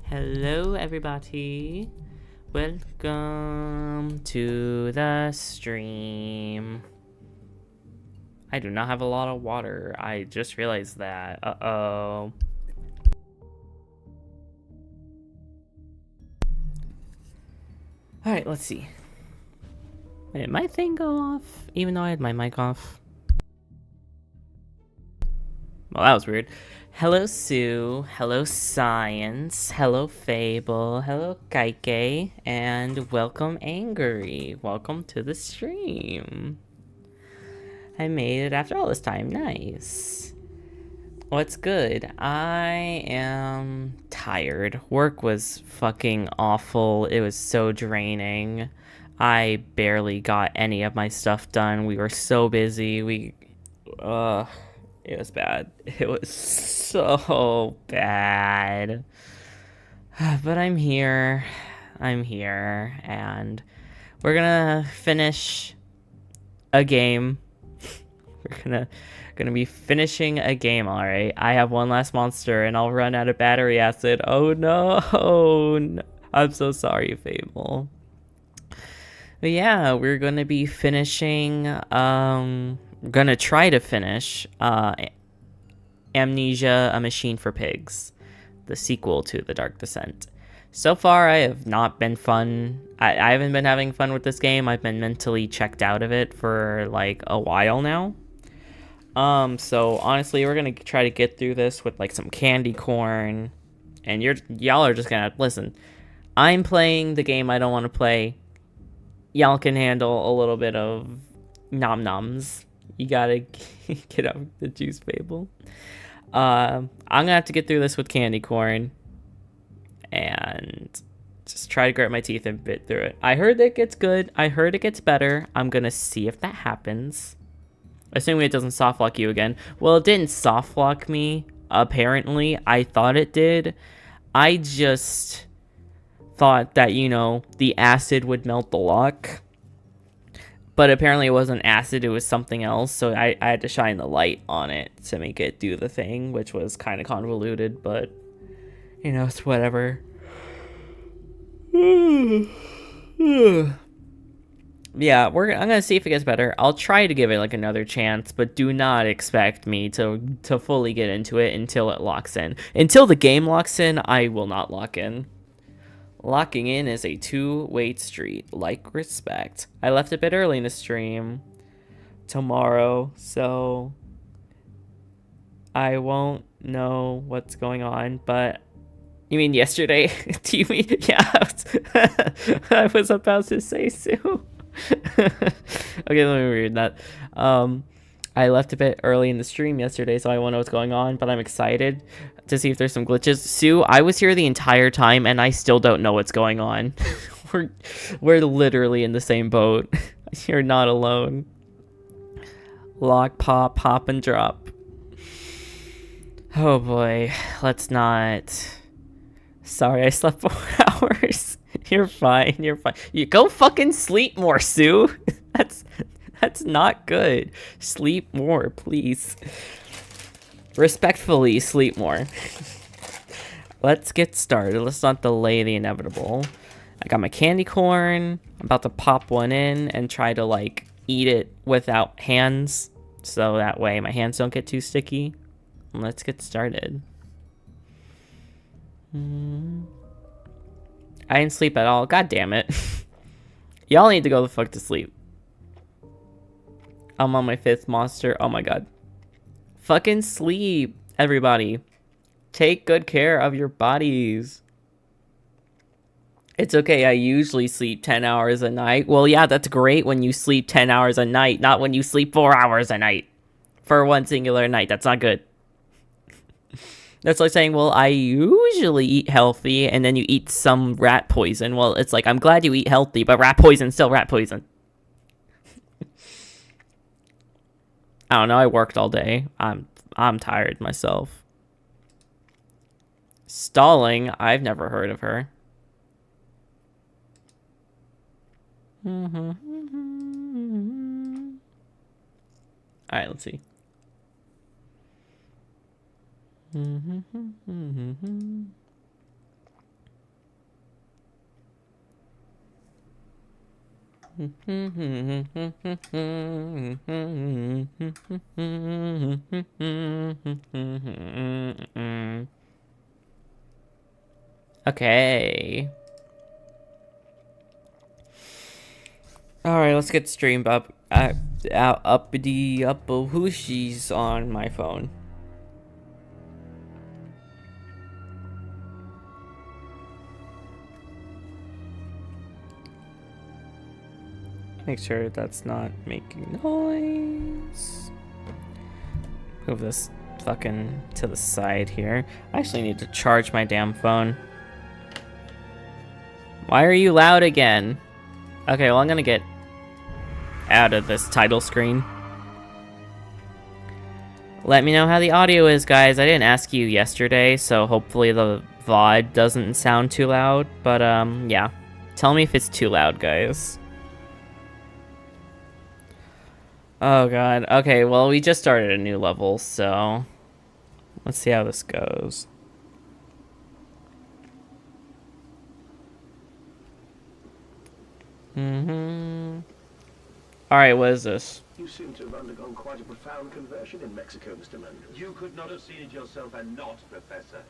Hello everybody, welcome to the stream. I do not have a lot of water, I just realized that. Uh-oh. Alright, let's see. Did my thing go off, even though I had my mic off? Well, that was weird. Hello Sue, hello Science, hello Fable, hello Kaike, and welcome Angry. Welcome to the stream. I made it after all this time, nice. What's good? I am tired. Work was fucking awful. It was so draining. I barely got any of my stuff done. We were so busy. It was bad. It was so bad. But I'm here. And we're gonna finish a game. We're gonna be finishing a game, alright? I have one last monster and I'll run out of battery acid. Oh no. I'm so sorry, Fable. But yeah, we're gonna be finishing, gonna try to finish Amnesia, A Machine for Pigs, the sequel to The Dark Descent. So far, I have not been fun. I haven't been having fun with this game. I've been mentally checked out of it for like a while now. So honestly, we're gonna try to get through this with like some candy corn, and y'all are just gonna listen. I'm playing the game I don't want to play. Y'all can handle a little bit of nom noms. You gotta get out the juice, Fable. I'm gonna have to get through this with candy corn and just try to grit my teeth and bit through it. I heard it gets good. I heard it gets better. I'm gonna see if that happens. Assuming it doesn't soft lock you again. Well, it didn't soft lock me, apparently. I thought it did. I just thought that, you know, the acid would melt the lock. But apparently it wasn't acid, it was something else. So I had to shine the light on it to make it do the thing, which was kind of convoluted, but, you know, it's whatever. Yeah, I'm gonna see if it gets better. I'll try to give it like another chance, but do not expect me to fully get into it until it locks in. Until the game locks in, I will not lock in. Locking in is a two-way street, like respect. I left a bit early in the stream tomorrow, so I won't know what's going on, but you mean yesterday? Do you mean, yeah, I was about to say Sue. Okay, let me read that. I left a bit early in the stream yesterday, so I won't know what's going on, but I'm excited to see if there's some glitches. Sue, I was here the entire time, and I still don't know what's going on. We're literally in the same boat. You're not alone. Lock, pop, hop, and drop. Oh boy, let's not. Sorry, I slept 4 hours. You're fine. You go fucking sleep more, Sue. That's not good. Sleep more, please. Respectfully, sleep more. Let's get started. Let's not delay the inevitable. I got my candy corn. I'm about to pop one in and try to, like, eat it without hands. So that way my hands don't get too sticky. Let's get started. I didn't sleep at all. God damn it. Y'all need to go the fuck to sleep. I'm on my 5th monster. Oh my god. Fucking sleep, everybody. Take good care of your bodies. It's okay, I usually sleep 10 hours a night. Well, yeah, that's great when you sleep 10 hours a night, not when you sleep 4 hours a night. For one singular night, that's not good. That's like saying, well, I usually eat healthy, and then you eat some rat poison. Well, it's like, I'm glad you eat healthy, but rat poison's still rat poison. I don't know, I worked all day. I'm tired myself. Stalling, I've never heard of her. Alright, let's see. Okay. Alright, let's get streamed up. Uppity uppohooshies on my phone. Make sure that's not making noise. Move this fucking to the side here. I actually need to charge my damn phone. Why are you loud again? Okay, well, I'm gonna get out of this title screen. Let me know how the audio is, guys. I didn't ask you yesterday, so hopefully the VOD doesn't sound too loud. But, yeah. Tell me if it's too loud, guys. Oh, God. Okay, well, we just started a new level, so let's see how this goes. Alright, what is this? You seem to have undergone quite a profound conversion in Mexico, Mr. Mandus. You could not have seen it yourself and not, Professor.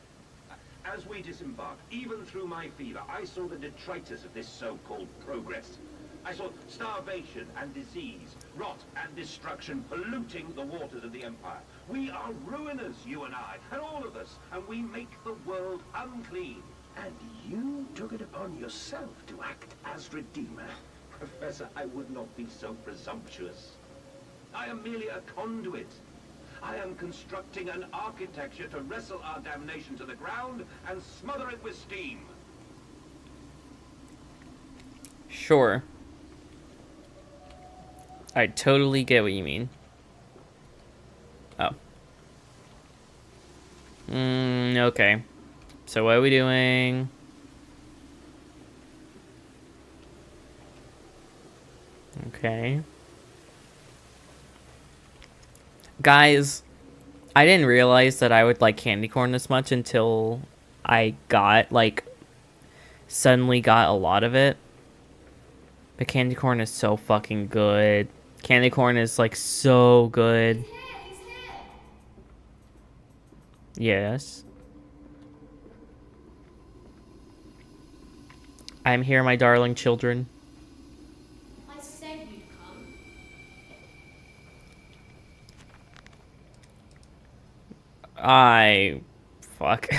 As we disembarked, even through my fever, I saw the detritus of this so-called progress. I saw starvation and disease, rot and destruction polluting the waters of the Empire. We are ruiners, you and I, and all of us, and we make the world unclean. And you took it upon yourself to act as Redeemer. Professor, I would not be so presumptuous. I am merely a conduit. I am constructing an architecture to wrestle our damnation to the ground and smother it with steam. Sure. I totally get what you mean. Oh. Okay. So what are we doing? Okay. Guys, I didn't realize that I would like candy corn this much until I got, like, suddenly got a lot of it. But candy corn is so fucking good. Candy corn is, like, so good. Yes. I'm here, my darling children. I said you'd come. Fuck.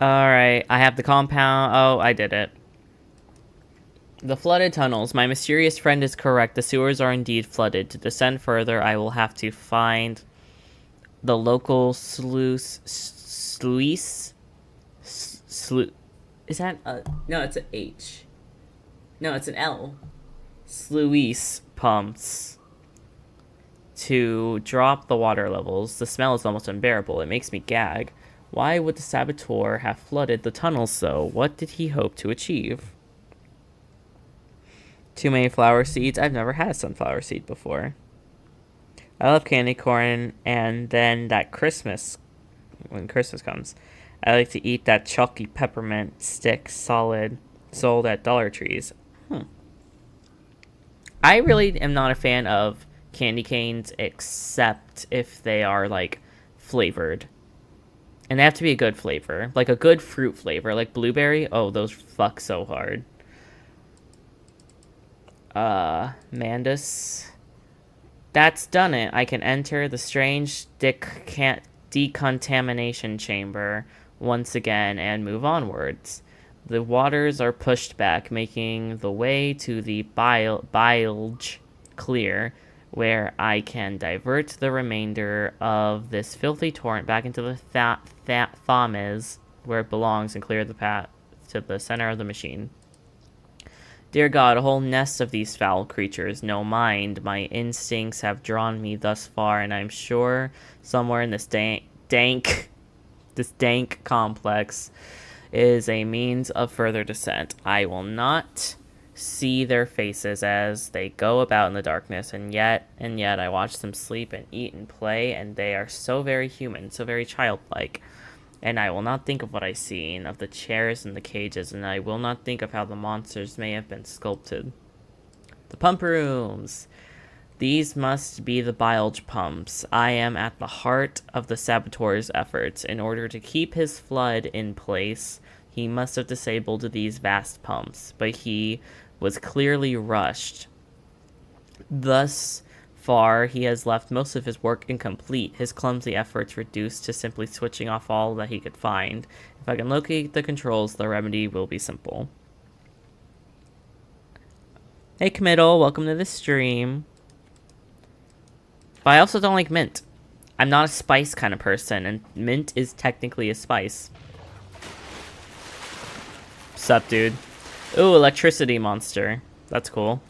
Alright, I have the compound. Oh, I did it. The flooded tunnels. My mysterious friend is correct. The sewers are indeed flooded. To descend further, I will have to find the local sluice. Is that a... No, it's an H. No, it's an L. Sluice pumps to drop the water levels. The smell is almost unbearable. It makes me gag. Why would the Saboteur have flooded the tunnels, though? What did he hope to achieve? Too many flower seeds? I've never had a sunflower seed before. I love candy corn, and then that Christmas, when Christmas comes, I like to eat that chalky peppermint stick solid sold at Dollar Trees. I really am not a fan of candy canes, except if they are, like, flavored. And they have to be a good flavor. Like, a good fruit flavor. Like blueberry. Oh, those fuck so hard. Mandus. That's done it. I can enter the strange decontamination chamber once again and move onwards. The waters are pushed back, making the way to the bilge clear, where I can divert the remainder of this filthy torrent back into the Thames, where it belongs, and clear the path to the center of the machine. Dear God, a whole nest of these foul creatures, no mind. My instincts have drawn me thus far, and I'm sure somewhere in this dank complex is a means of further descent. I will not see their faces as they go about in the darkness, and yet I watch them sleep and eat and play, and they are so very human, so very childlike. And I will not think of what I seen, of the chairs and the cages, and I will not think of how the monsters may have been sculpted. The pump rooms. These must be the bilge pumps. I am at the heart of the Saboteur's efforts. In order to keep his flood in place, he must have disabled these vast pumps, but he was clearly rushed. Thus far, he has left most of his work incomplete, his clumsy efforts reduced to simply switching off all that he could find. If I can locate the controls, the remedy will be simple. Hey Committal, welcome to the stream. But I also don't like mint. I'm not a spice kind of person, and mint is technically a spice. Sup, dude? Ooh, electricity monster. That's cool.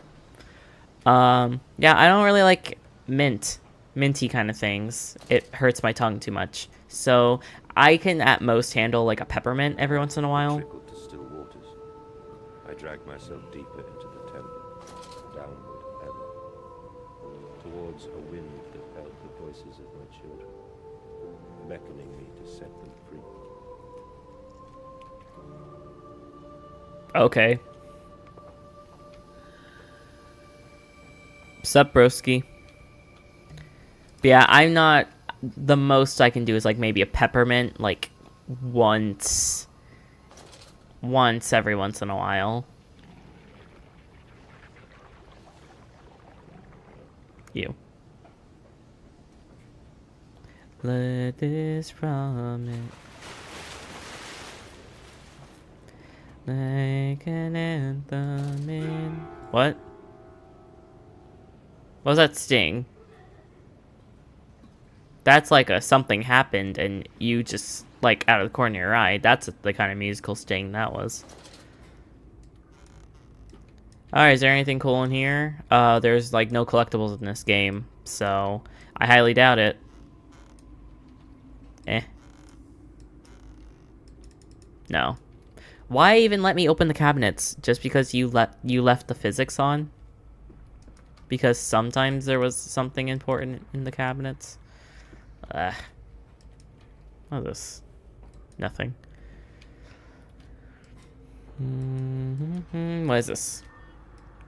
Yeah, I don't really like minty kind of things. It hurts my tongue too much. So I can at most handle like a peppermint every once in a while. Trickled to still waters. I dragged myself deeper into the temple, downward ever, towards a wind that held the voices of my children, beckoning me to set them free. Okay. Sup, broski? But yeah, I'm not... The most I can do is, like, maybe a peppermint, like, once every once in a while. You. Let this from it. Like an anthem in... What? What was that sting? That's like a something happened and you just, like, out of the corner of your eye. That's the kind of musical sting that was. Alright, is there anything cool in here? There's, like, no collectibles in this game, so I highly doubt it. No. Why even let me open the cabinets? Just because you left the physics on? Because sometimes there was something important in the cabinets? What is this? Nothing. What is this?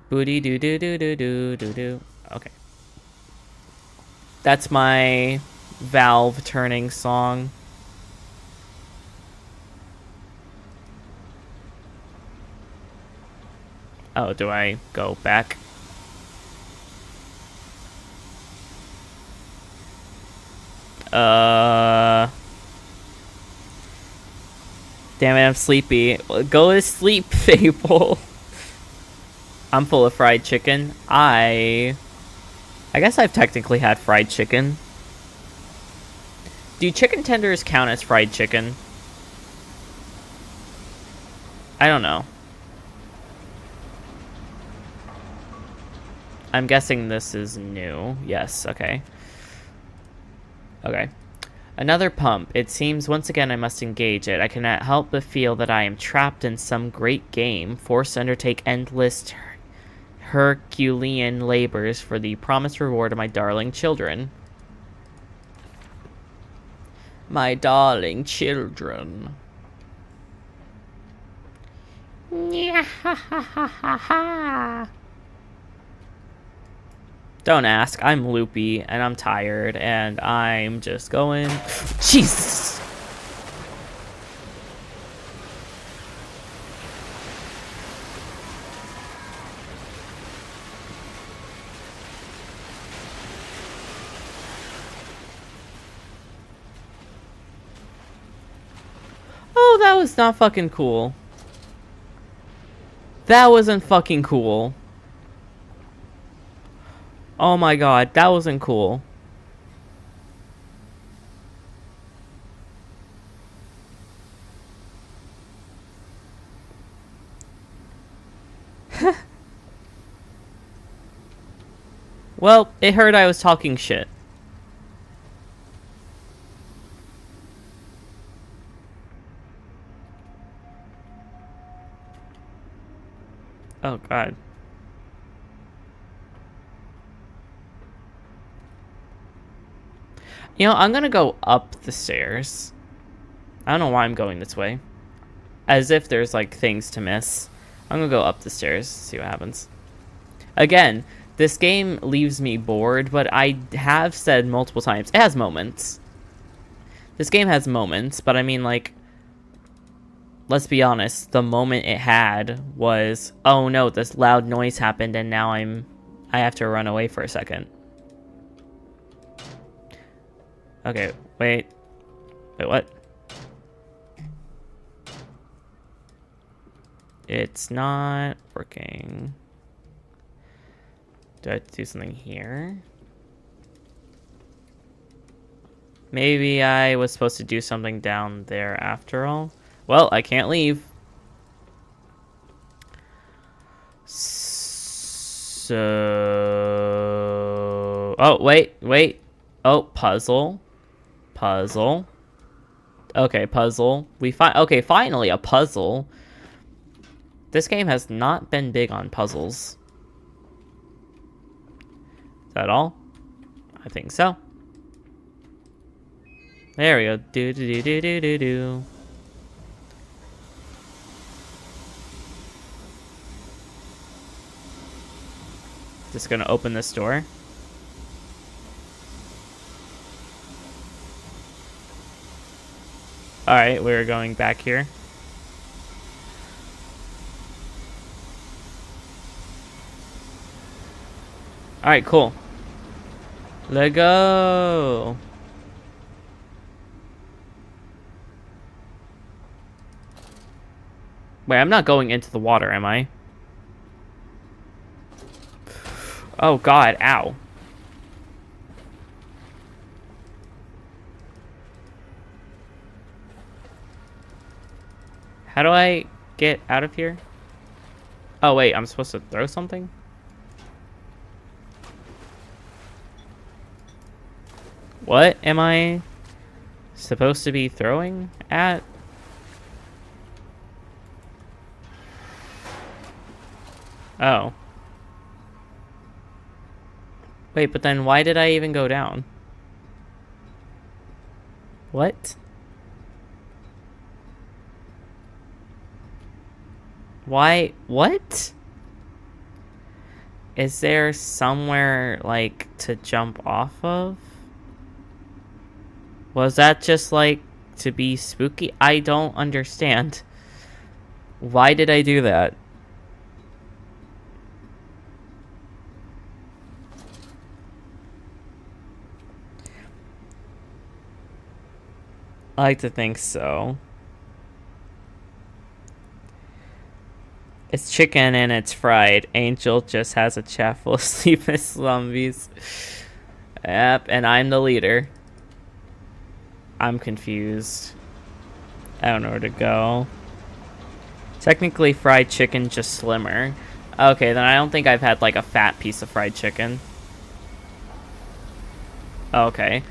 Booty doo doo doo doo doo doo doo. Okay. That's my valve turning song. Oh, do I go back? Damn it, I'm sleepy. Go to sleep, Fable. I'm full of fried chicken. I guess I've technically had fried chicken. Do chicken tenders count as fried chicken? I don't know. I'm guessing this is new. Yes, okay. Okay. Another pump. It seems once again I must engage it. I cannot help but feel that I am trapped in some great game, forced to undertake endless Herculean labors for the promised reward of my darling children. My darling children. Don't ask. I'm loopy and I'm tired and I'm just going. Jesus. Oh, that was not fucking cool. That wasn't fucking cool. Oh my god, that wasn't cool. Well, it heard I was talking shit. Oh god. You know, I'm gonna go up the stairs. I don't know why I'm going this way. As if there's, like, things to miss. I'm gonna go up the stairs, see what happens. Again, this game leaves me bored, but I have said multiple times, it has moments. This game has moments, but I mean, like, let's be honest, the moment it had was, oh no, this loud noise happened and now I have to run away for a second. Okay, wait, what? It's not working. Do I have to do something here? Maybe I was supposed to do something down there after all. Well, I can't leave. So... Oh, wait. Oh, puzzle. Puzzle. Okay, puzzle. Okay, finally a puzzle. This game has not been big on puzzles. Is that all? I think so. There we go. Do. Just gonna open this door. Alright, we're going back here. Alright, cool. Let's go. Wait, I'm not going into the water, am I? Oh god, ow. How do I get out of here? Oh wait, I'm supposed to throw something? What am I supposed to be throwing at? Oh. Wait, but then why did I even go down? What? Why? What? Is there somewhere, like, to jump off of? Was that just, like, to be spooky? I don't understand. Why did I do that? I like to think so. It's chicken and it's fried. Angel just has a chat full of sleepless zombies. Yep, and I'm the leader. I'm confused. I don't know where to go. Technically fried chicken, just slimmer. Okay, then I don't think I've had like a fat piece of fried chicken. Okay.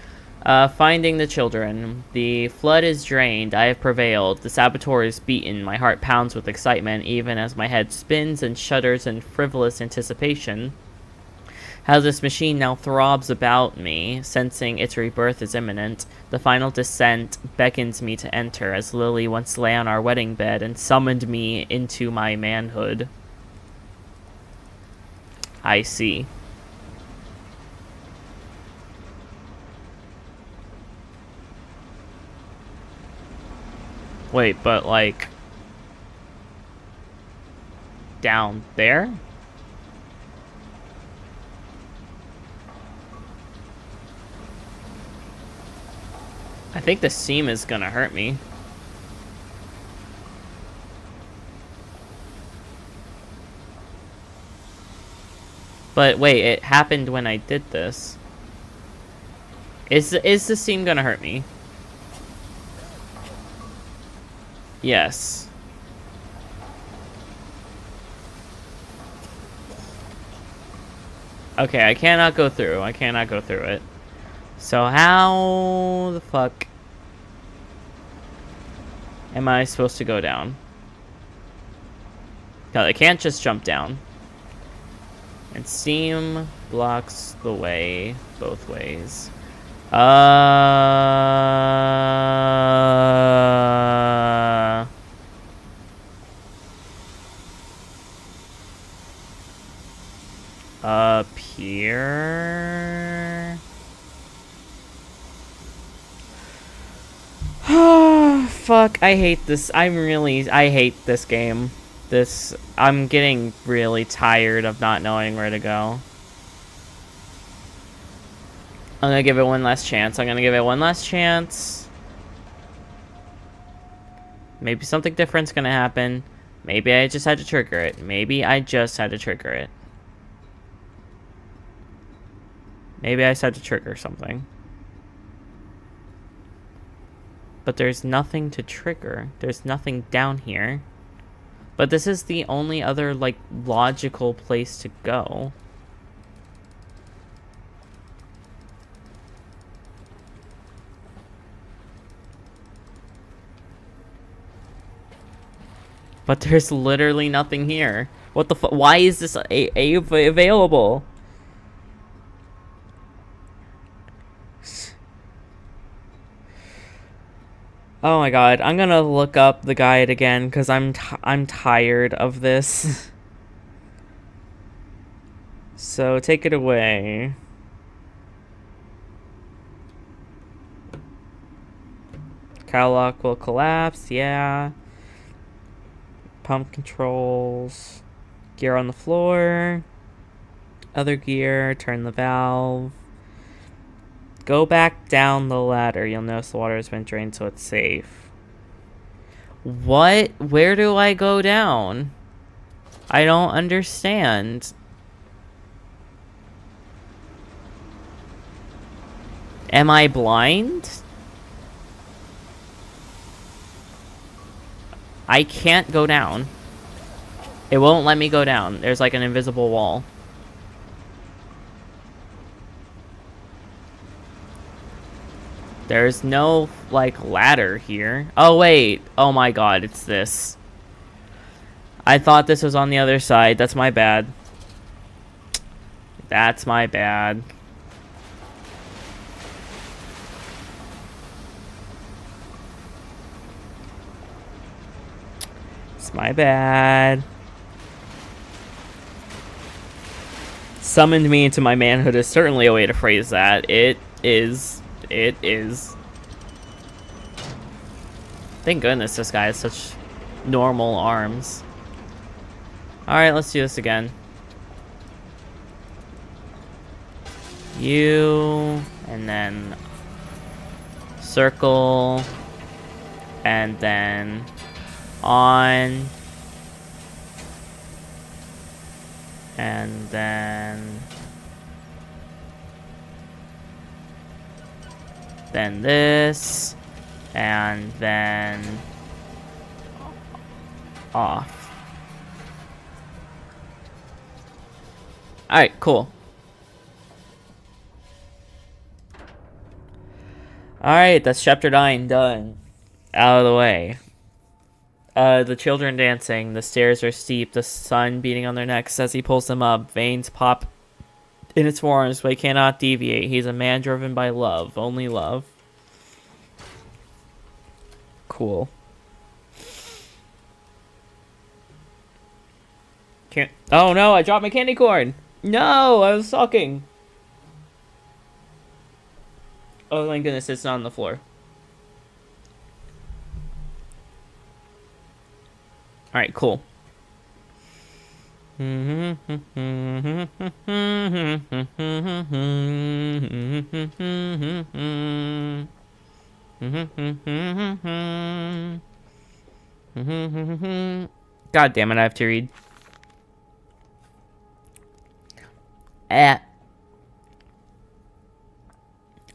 Finding the children. The flood is drained. I have prevailed. The Saboteur is beaten. My heart pounds with excitement, even as my head spins and shudders in frivolous anticipation. How this machine now throbs about me, sensing its rebirth is imminent. The final descent beckons me to enter, as Lily once lay on our wedding bed and summoned me into my manhood. I see. Wait, but like... down there? I think the seam is gonna hurt me. But wait, it happened when I did this. Is the seam gonna hurt me? Yes. Okay, I cannot go through. I cannot go through it. So how the fuck am I supposed to go down? Because I can't just jump down. And steam blocks the way both ways. Up here. Fuck, I hate this. I hate this game. I'm getting really tired of not knowing where to go. I'm gonna give it one last chance. Maybe something different's gonna happen. Maybe I just had to trigger it. Maybe I just had to trigger something. But there's nothing to trigger. There's nothing down here. But this is the only other, like, logical place to go. But there's literally nothing here. What the fuck? Why is this available? Oh my god, I'm gonna look up the guide again because I'm tired of this. So take it away. Cowlock will collapse, yeah. Pump controls. Gear on the floor. Other gear, turn the valve. Go back down the ladder. You'll notice the water has been drained, so it's safe. What? Where do I go down? I don't understand. Am I blind? I can't go down. It won't let me go down. There's like an invisible wall. There's no, like, ladder here. Oh, wait. Oh, my God. It's this. I thought this was on the other side. That's my bad. That's my bad. It's my bad. Summoned me into my manhood is certainly a way to phrase that. It is. Thank goodness this guy has such normal arms. Alright, let's do this again. You, and then circle, and then on, and then this, and then off. Alright, cool. Alright, that's chapter 9 done. Out of the way. The children dancing, the stairs are steep, the sun beating on their necks as he pulls them up, veins pop in its forearms, but he cannot deviate. He's a man driven by love, only love. Cool. Can't. Oh no, I dropped my candy corn! No, I was talking! Oh my goodness, it's not on the floor. Alright, cool. God damn it, I have to read.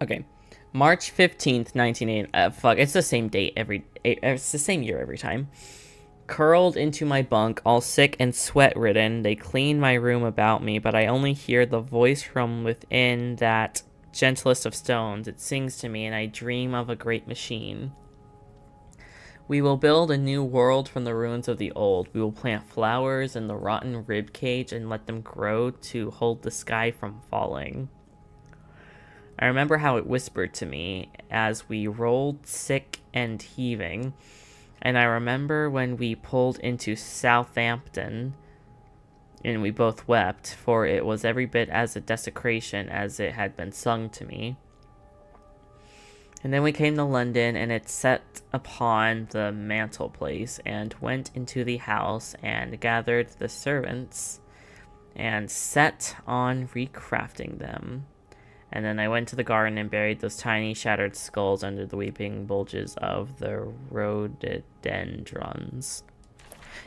Okay. March 15th, 1980. Fuck, it's the same date it's the same year every time. Curled into my bunk, all sick and sweat-ridden, they clean my room about me, but I only hear the voice from within that gentlest of stones. It sings to me, and I dream of a great machine. We will build a new world from the ruins of the old. We will plant flowers in the rotten rib cage and let them grow to hold the sky from falling. I remember how it whispered to me as we rolled sick and heaving. And I remember when we pulled into Southampton, and we both wept, for it was every bit as a desecration as it had been sung to me. And then we came to London, and it set upon the mantelpiece, and went into the house, and gathered the servants, and set on recrafting them. And then I went to the garden and buried those tiny shattered skulls under the weeping bulges of the rhododendrons.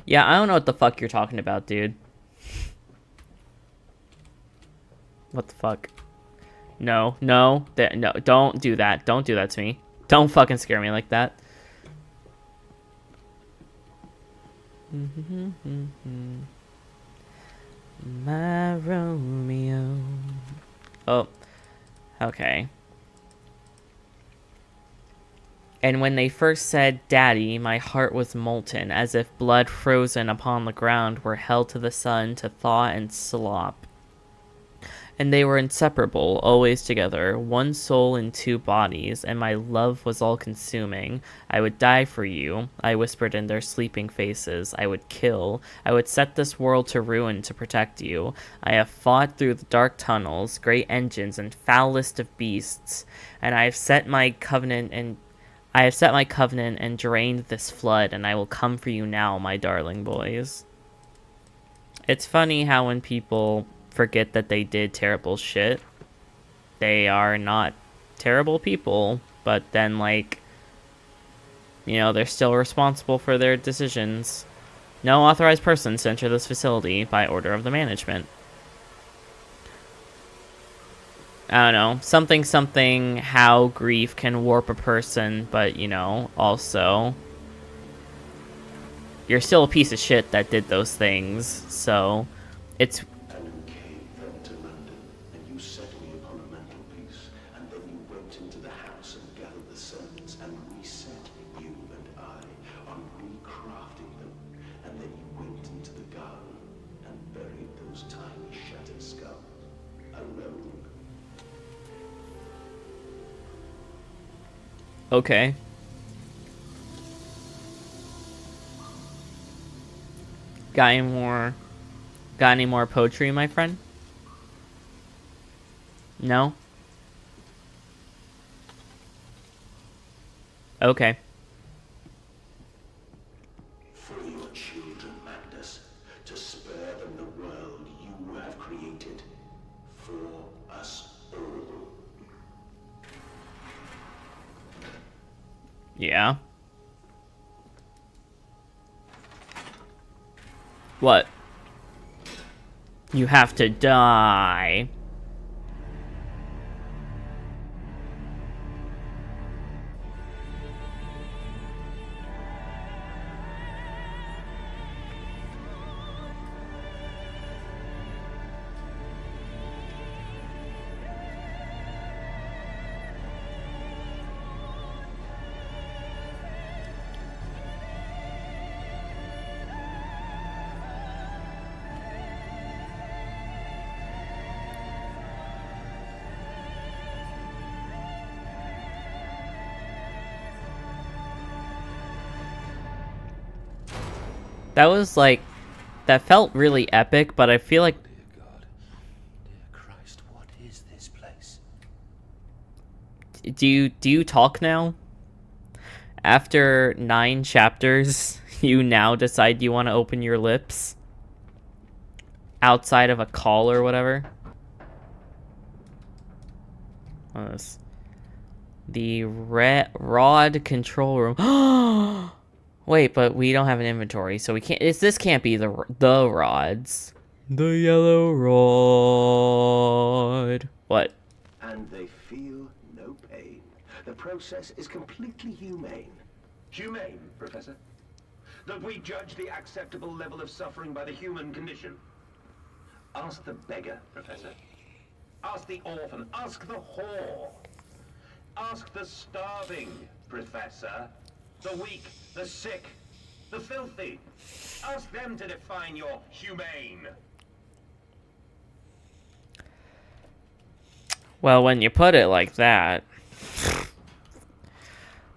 Yeah, I don't know what the fuck you're talking about, dude. What the fuck? No, no, no, don't do that. Don't do that to me. Don't fucking scare me like that. My Romeo. Oh, okay. And when they first said Daddy, my heart was molten, as if blood frozen upon the ground were held to the sun to thaw and slop. And they were inseparable, always together, one soul in two bodies, and my love was all-consuming. I would die for you, I whispered in their sleeping faces. I would kill. I would set this world to ruin to protect you. I have fought through the dark tunnels, great engines, and foulest of beasts, and I have set my covenant and drained this flood, and I will come for you now, my darling boys. It's funny how when people forget that they did terrible shit, they are not terrible people, but then, like, you know, they're still responsible for their decisions. No authorized persons to enter this facility by order of the management. I don't know, something, how grief can warp a person, but, you know, also, you're still a piece of shit that did those things, so it's... And who came then to London, and you set me upon a mantelpiece, and then you went into the house and gathered the servants, and reset you and I on recrafting them, and then you went into the garden and buried those tiny shattered skulls, alone. Okay. Got any more poetry, my friend? No? Okay. For your children, Mandus, to spare them the world you have created. For us all. Yeah. What? You have to die. That was like, that felt really epic, but I feel like... Dear God, dear Christ, what is this place? Do you talk now? After 9 chapters, you now decide you want to open your lips? Outside of a call or whatever? What is this? The rod control room. Wait, but we don't have an inventory, so we can't... This can't be the rods. The yellow rod. What? And they feel no pain. The process is completely humane. Humane, Professor? That we judge the acceptable level of suffering by the human condition. Ask the beggar, Professor. Ask the orphan. Ask the whore. Ask the starving, Professor. The weak, the sick, the filthy. Ask them to define your humane. Well, when you put it like that.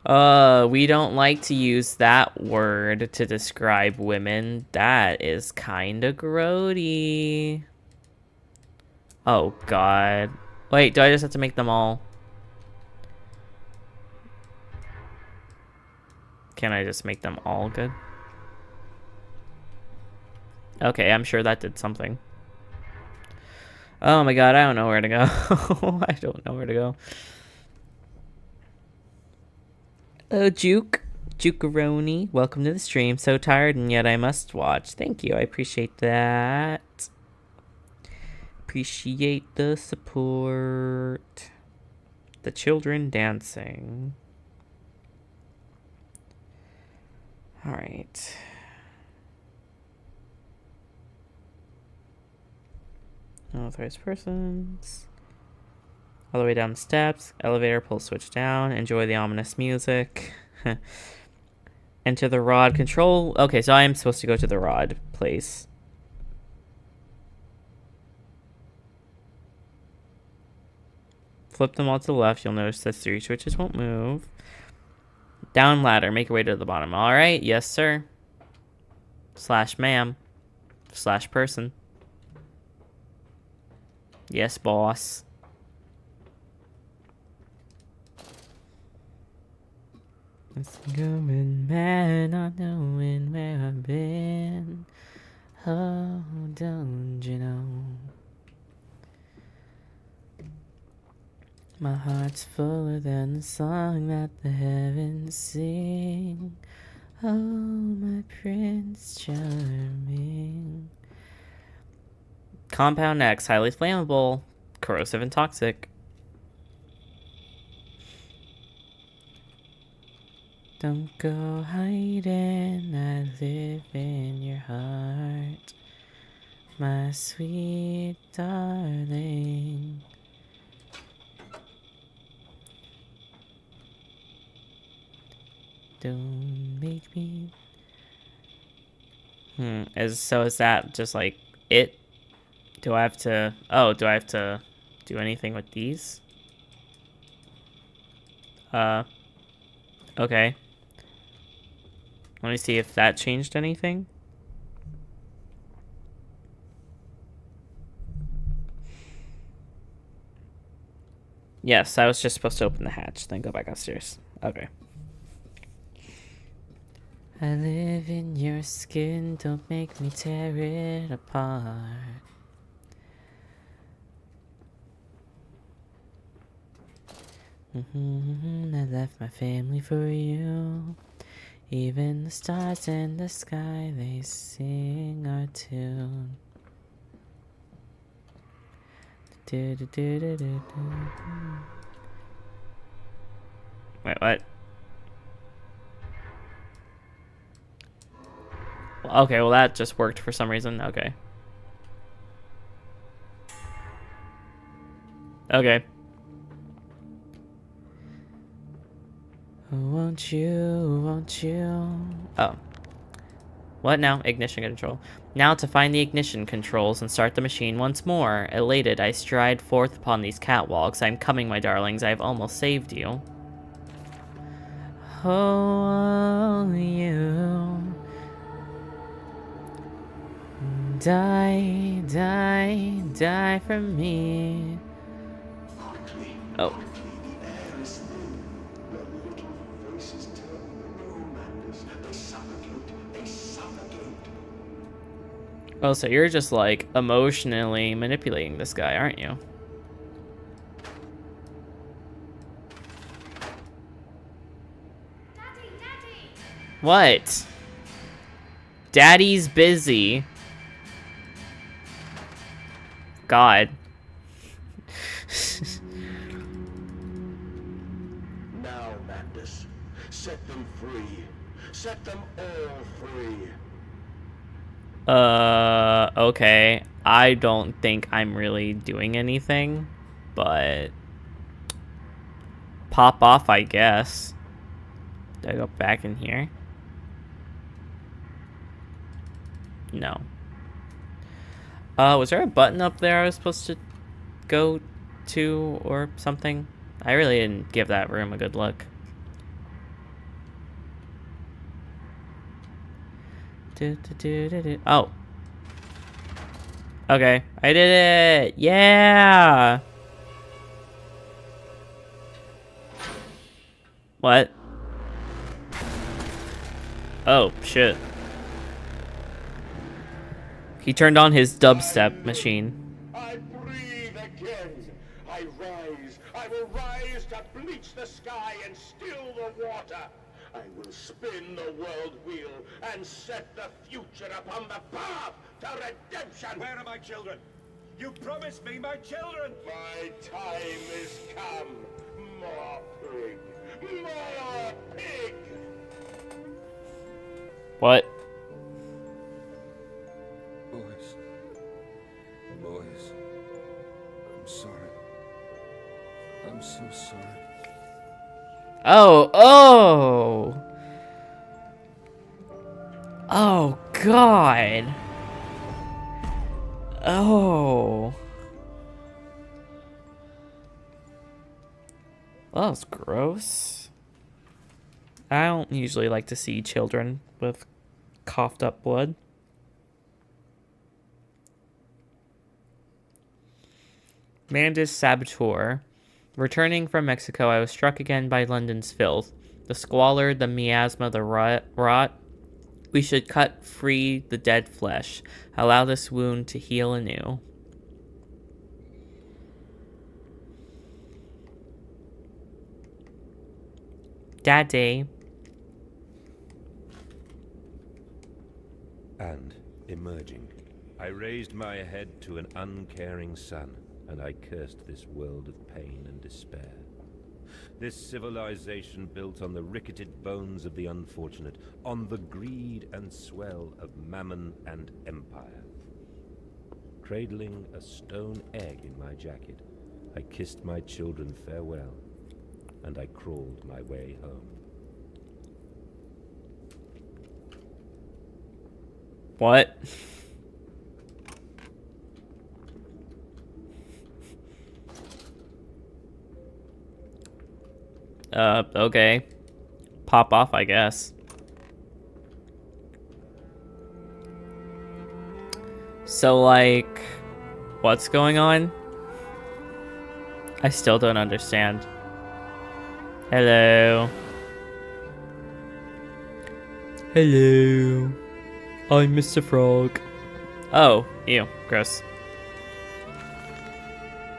We don't like to use that word to describe women. That is kinda grody. Oh, God. Wait, do I just have to make them all? Can I just make them all good? Okay, I'm sure that did something. Oh my God, I don't know where to go. I don't know where to go. Oh, Jukeroni, welcome to the stream. So tired and yet I must watch. Thank you, I appreciate that. Appreciate the support. The children dancing. All right. Unauthorized persons. All the way down the steps. Elevator, pull switch down. Enjoy the ominous music. Enter the rod control. Okay, so I am supposed to go to the rod place. Flip them all to the left. You'll notice that 3 switches won't move. Down ladder. Make your way to the bottom. All right. Yes, sir. Slash ma'am. Slash person. Yes, boss. It's going mad, not knowing where I've been. Oh, don't you know? My heart's fuller than the song that the heavens sing. Oh, my Prince Charming. Compound X, highly flammable, corrosive and toxic. Don't go hiding, I live in your heart, my sweet darling. Don't make me... Is that just like it? Do I have to... Oh, do I have to do anything with these? Okay. Let me see if that changed anything. Yes, I was just supposed to open the hatch, then go back upstairs. Okay. I live in your skin, don't make me tear it apart. I left my family for you. Even the stars in the sky, they sing our tune. Wait, what? Okay, well that just worked for some reason. Okay. Okay. Won't you? Oh. What now? Ignition control. Now to find the ignition controls and start the machine once more. Elated, I stride forth upon these catwalks. I'm coming, my darlings. I have almost saved you. Oh, you. Die, die, die for me. Oh. The air is thin. The little voices turn the room, Mandus. They suffocate. They suffocate. Oh, so you're just like emotionally manipulating this guy, aren't you? Daddy! What? Daddy's busy. God. Now, Mandus, set them free. Set them all free. Okay. I don't think I'm really doing anything, but pop off, I guess. Do I go back in here? No. Was there a button up there I was supposed to go to or something. I really didn't give that room a good look. Oh. Okay, I did it! Yeah! What? Oh, shit. He turned on his dubstep machine. I breathe again. I rise. I will rise to bleach the sky and still the water. I will spin the world wheel and set the future upon the path to redemption. Where are my children? You promised me my children! My time is come. More pig. More pig. What? Boys. I'm sorry. I'm so sorry. Oh. Oh, God. Oh. Well, that was gross. I don't usually like to see children with coughed up blood. Mandus Saboteur. Returning from Mexico, I was struck again by London's filth. The squalor, the miasma, the rot. We should cut free the dead flesh. Allow this wound to heal anew. Daddy. And, emerging, I raised my head to an uncaring sun, and I cursed this world of pain and despair. This civilization built on the ricketed bones of the unfortunate, on the greed and swell of mammon and empire. Cradling a stone egg in my jacket, I kissed my children farewell, and I crawled my way home. What? Okay. Pop off, I guess. So, like, what's going on? I still don't understand. Hello. Hello. I'm Mr. Frog. Oh, ew, gross.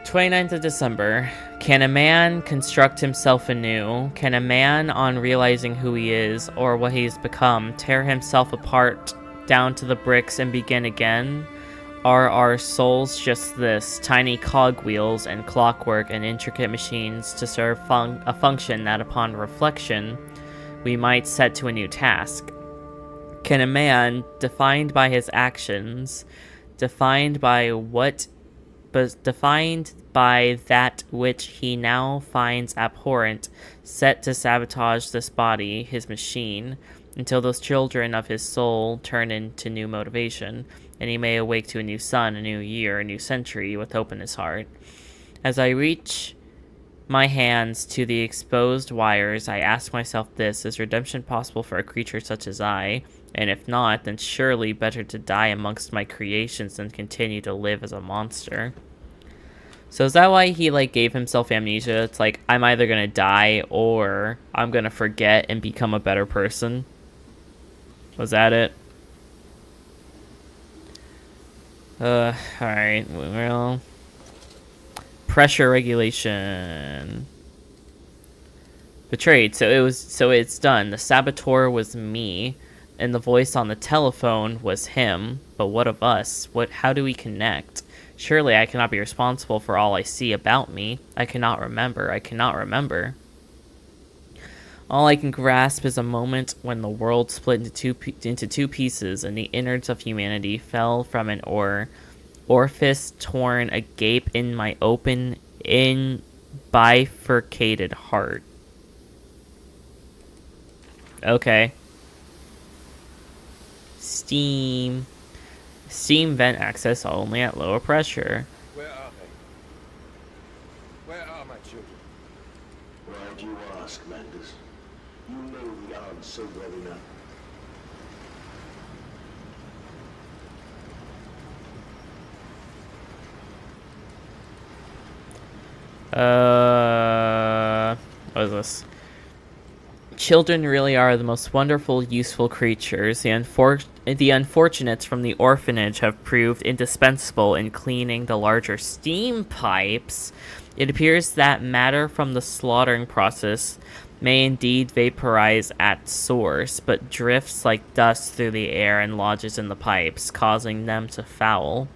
29th of December. Can a man construct himself anew? Can a man, on realizing who he is, or what he's become, tear himself apart down to the bricks and begin again? Are our souls just this, tiny cogwheels and clockwork and intricate machines to serve a function that, upon reflection, we might set to a new task? Can a man, defined by his actions, defined by that which he now finds abhorrent, set to sabotage this body, his machine, until those children of his soul turn into new motivation, and he may awake to a new sun, a new year, a new century, with hope in his heart? As I reach my hands to the exposed wires, I ask myself this: is redemption possible for a creature such as I? And if not, then surely better to die amongst my creations than continue to live as a monster. So is that why he, like, gave himself amnesia? It's like, I'm either gonna die or I'm gonna forget and become a better person. Was that it? Alright, well... Pressure regulation. Betrayed. So it's done. The saboteur was me, and the voice on the telephone was him. But what of us? How do we connect? Surely I cannot be responsible for all I see about me. I cannot remember. All I can grasp is a moment when the world split into two pieces, and the innards of humanity fell from an orifice torn agape in my open, bifurcated heart. Okay. Steam vent access only at lower pressure. Where are ask, Mandus. You know the answer well enough. What is this? Children really are the most wonderful, useful creatures. The unfortunates from the orphanage have proved indispensable in cleaning the larger steam pipes. It appears that matter from the slaughtering process may indeed vaporize at source, but drifts like dust through the air and lodges in the pipes, causing them to foul.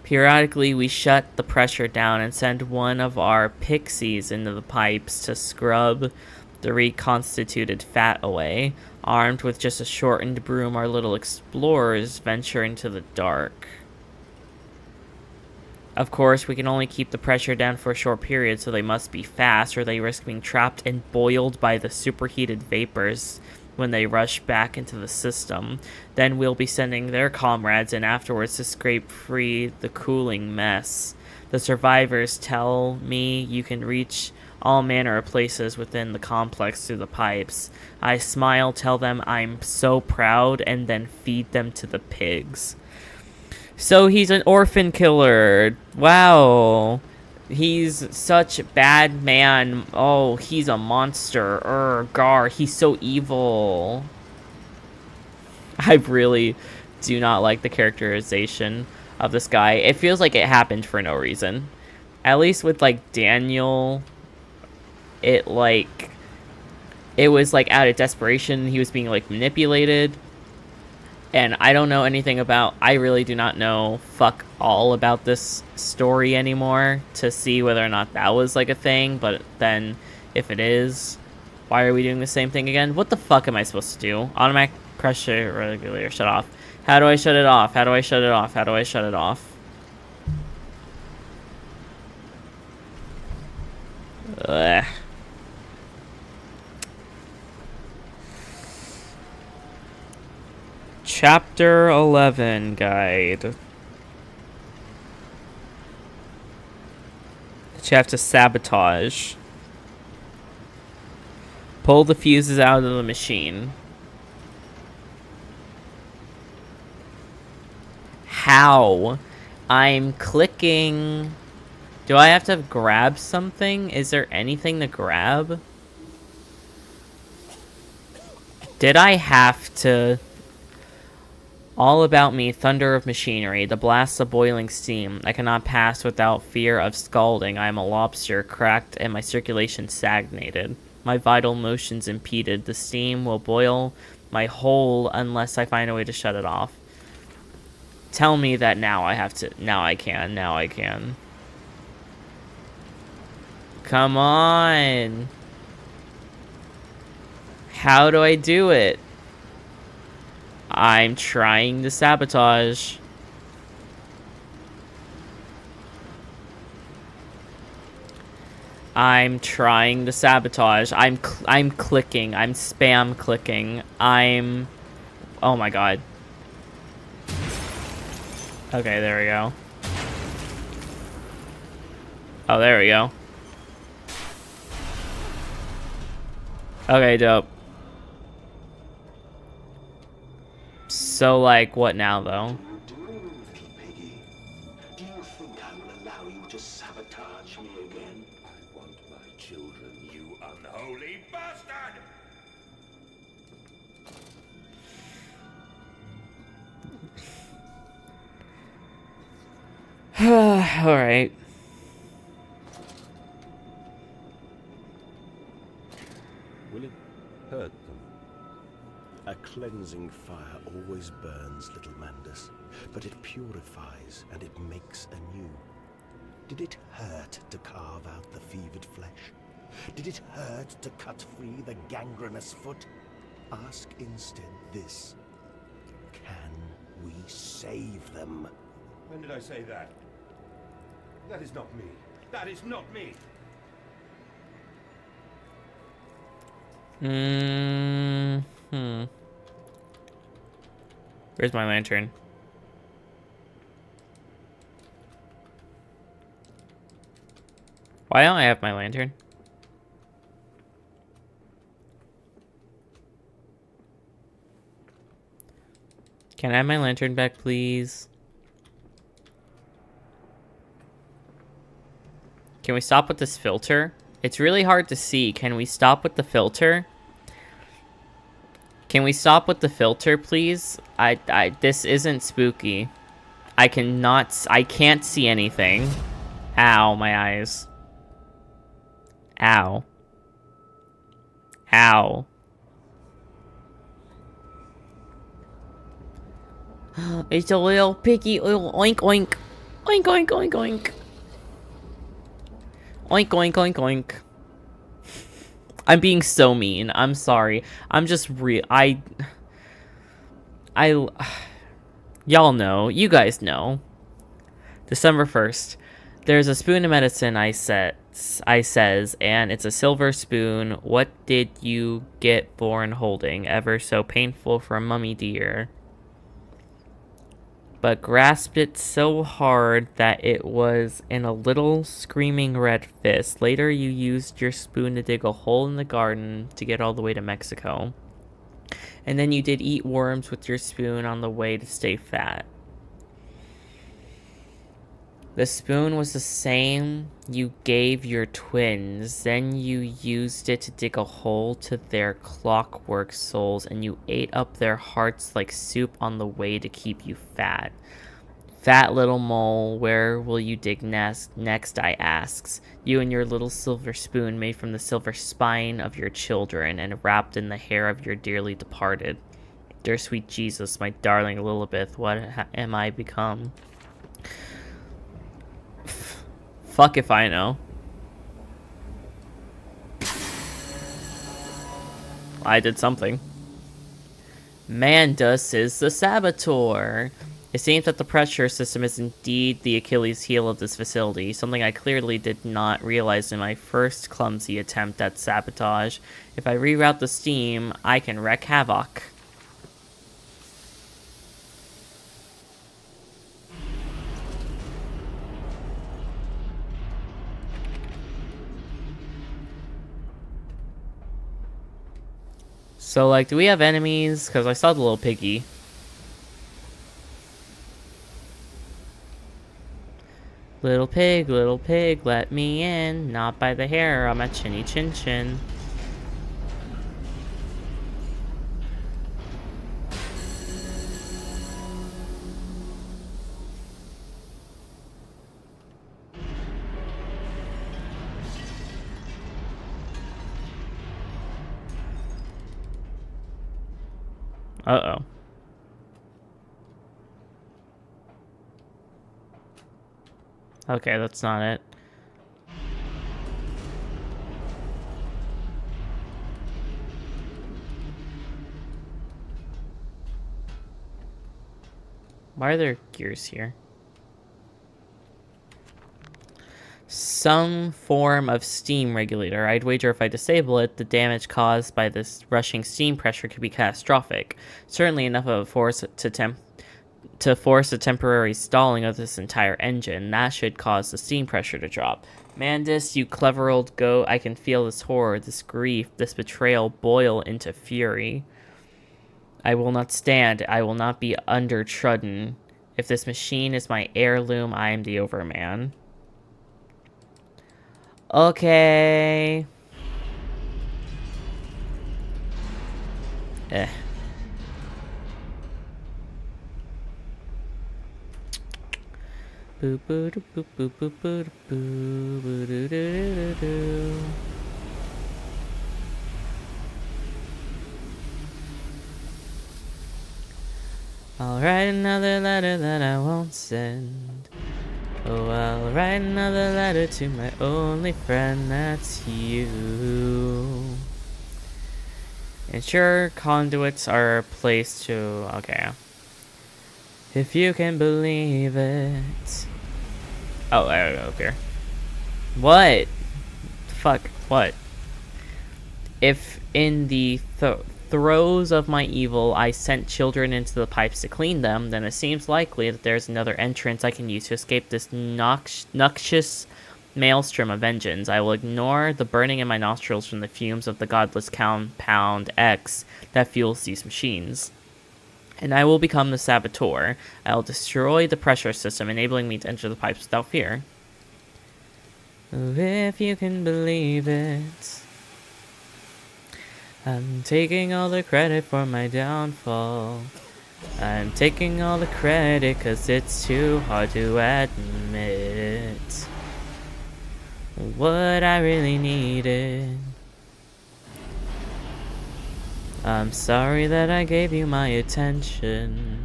Periodically, we shut the pressure down and send one of our pixies into the pipes to scrub the reconstituted fat away. Armed with just a shortened broom, our little explorers venture into the dark. Of course, we can only keep the pressure down for a short period, so they must be fast, or they risk being trapped and boiled by the superheated vapors when they rush back into the system. Then we'll be sending their comrades in afterwards to scrape free the cooling mess. The survivors tell me you can reach all manner of places within the complex through the pipes. I smile, tell them I'm so proud, and then feed them to the pigs. So he's an orphan killer. Wow. He's such a bad man. Oh, he's a monster. Gar, he's so evil. I really do not like the characterization of this guy. It feels like it happened for no reason. At least with, like, Daniel, it was, like, out of desperation. He was being, like, manipulated. And I don't know anything about... I really do not know fuck all about this story anymore to see whether or not that was, like, a thing. But then, if it is, why are we doing the same thing again? What the fuck am I supposed to do? Automatic pressure regulator shut off. How do I shut it off? How do I shut it off? How do I shut it off? Ugh. Chapter 11 guide. You have to sabotage. Pull the fuses out of the machine. How? I'm clicking. Do I have to grab something? Is there anything to grab? Did I have to... All about me, thunder of machinery, the blasts of boiling steam. I cannot pass without fear of scalding. I am a lobster, cracked, and my circulation stagnated. My vital motions impeded. The steam will boil my whole unless I find a way to shut it off. Tell me that now I have to... Now I can. Now I can. Come on. How do I do it? I'm trying to sabotage. I'm trying to sabotage. I'm clicking. I'm spam clicking. Oh my god. Okay, there we go. Oh, there we go. Okay, dope. So, like, what now, though? Do, little piggy? Do you think I will allow you to sabotage me again? I want my children, you unholy bastard! Alright. Will it hurt them? A cleansing fire always burns, little Mandus, but it purifies and it makes anew. Did it hurt to carve out the fevered flesh? Did it hurt to cut free the gangrenous foot? Ask instead this. Can we save them? When did I say that? That is not me. That is not me! Where's my lantern? Why don't I have my lantern? Can I have my lantern back, please? Can we stop with this filter? It's really hard to see. Can we stop with the filter? Can we stop with the filter, please? This isn't spooky. I can't see anything. Ow, my eyes. Ow. Ow. It's a little piggy, oink oink. Oink oink oink oink. Oink oink oink oink. I'm being so mean. I'm sorry. I'm just y'all know. You guys know. December 1st. There's a spoon of medicine I says, and it's a silver spoon. What did you get born holding? Ever so painful for a mummy dear. But grasped it so hard that it was in a little screaming red fist. Later you used your spoon to dig a hole in the garden to get all the way to Mexico. And then you did eat worms with your spoon on the way to stay fat. The spoon was the same you gave your twins. Then you used it to dig a hole to their clockwork souls, and you ate up their hearts like soup on the way to keep you fat. Fat little mole, where will you dig next, I asks. You and your little silver spoon made from the silver spine of your children and wrapped in the hair of your dearly departed. Dear sweet Jesus, my darling Lilibeth, what am I become? Fuck if I know. I did something. Mandus is the Saboteur. It seems that the pressure system is indeed the Achilles heel of this facility, something I clearly did not realize in my first clumsy attempt at sabotage. If I reroute the steam, I can wreak havoc. So, like, do we have enemies? Because I saw the little piggy. Little pig, let me in. Not by the hair on my chinny chin chin. Uh-oh. Okay, that's not it. Why are there gears here? Some form of steam regulator. I'd wager if I disable it, the damage caused by this rushing steam pressure could be catastrophic. Certainly enough of a force to force a temporary stalling of this entire engine. That should cause the steam pressure to drop. Mandus, you clever old goat, I can feel this horror, this grief, this betrayal boil into fury. I will not stand. I will not be undertrodden. If this machine is my heirloom, I am the overman. Okay. Boo boo doo boo boo boo boo boo boo doo doo doo doo. I'll write another letter that I won't send. Oh, I'll write another letter to my only friend, that's you. Ensure conduits are placed to... Okay. If you can believe it. Oh, I don't know, here. What? Fuck, what? If in the throes of my evil I sent children into the pipes to clean them, then it seems likely that there's another entrance I can use to escape this noxious maelstrom of vengeance. I will ignore the burning in my nostrils from the fumes of the godless compound X that fuels these machines. and I will become the Saboteur. I'll destroy the pressure system, enabling me to enter the pipes without fear. If you can believe it, I'm taking all the credit for my downfall. I'm taking all the credit 'cause it's too hard to admit what I really needed. I'm sorry that I gave you my attention.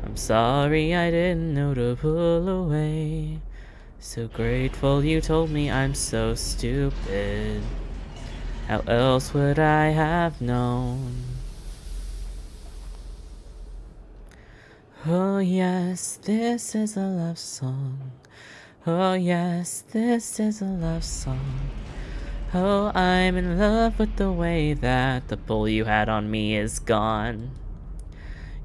I'm sorry I didn't know to pull away. So grateful you told me I'm so stupid. How else would I have known? Oh yes, this is a love song. Oh yes, this is a love song. Oh, I'm in love with the way that the pull you had on me is gone.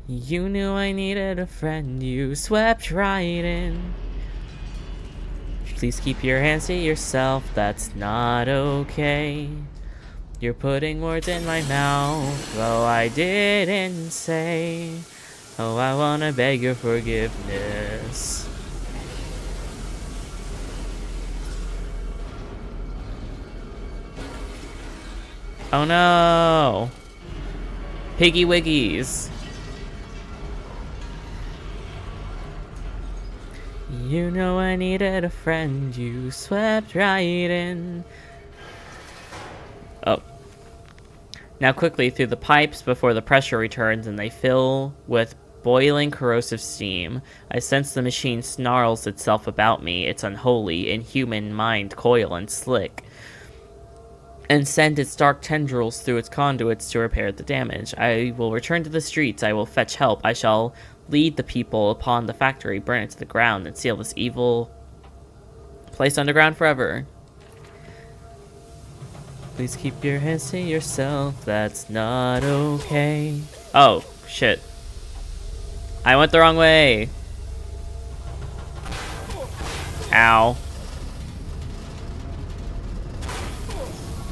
You knew I needed a friend, you swept right in. Please keep your hands to yourself, that's not okay. You're putting words in my mouth, oh I didn't say. Oh, I wanna beg your forgiveness. Oh no! Piggy Wiggies! You know I needed a friend, you swept right in. Oh. Now quickly through the pipes before the pressure returns and they fill with boiling corrosive steam. I sense the machine snarls itself about me, its unholy, inhuman mind coil and slick, and send its dark tendrils through its conduits to repair the damage. I will return to the streets, I will fetch help, I shall lead the people upon the factory, burn it to the ground, and seal this evil place underground forever. Please keep your hands to yourself, that's not okay. Oh, shit. I went the wrong way. Ow.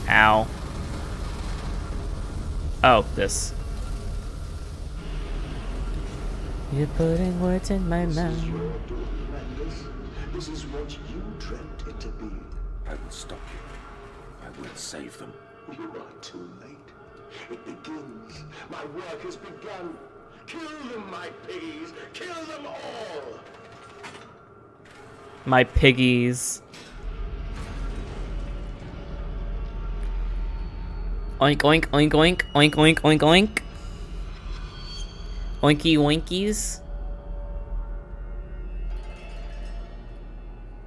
Ow. Oh, this. You're putting words in my mouth. This is your doing, Mandus. This is what you dreamt it to be. I will stop you. I will save them. You are too late. It begins. My work has begun. Kill them, my piggies. Kill them all. My piggies. Oink oink oink oink oink oink oink oink. Oinky oinkies.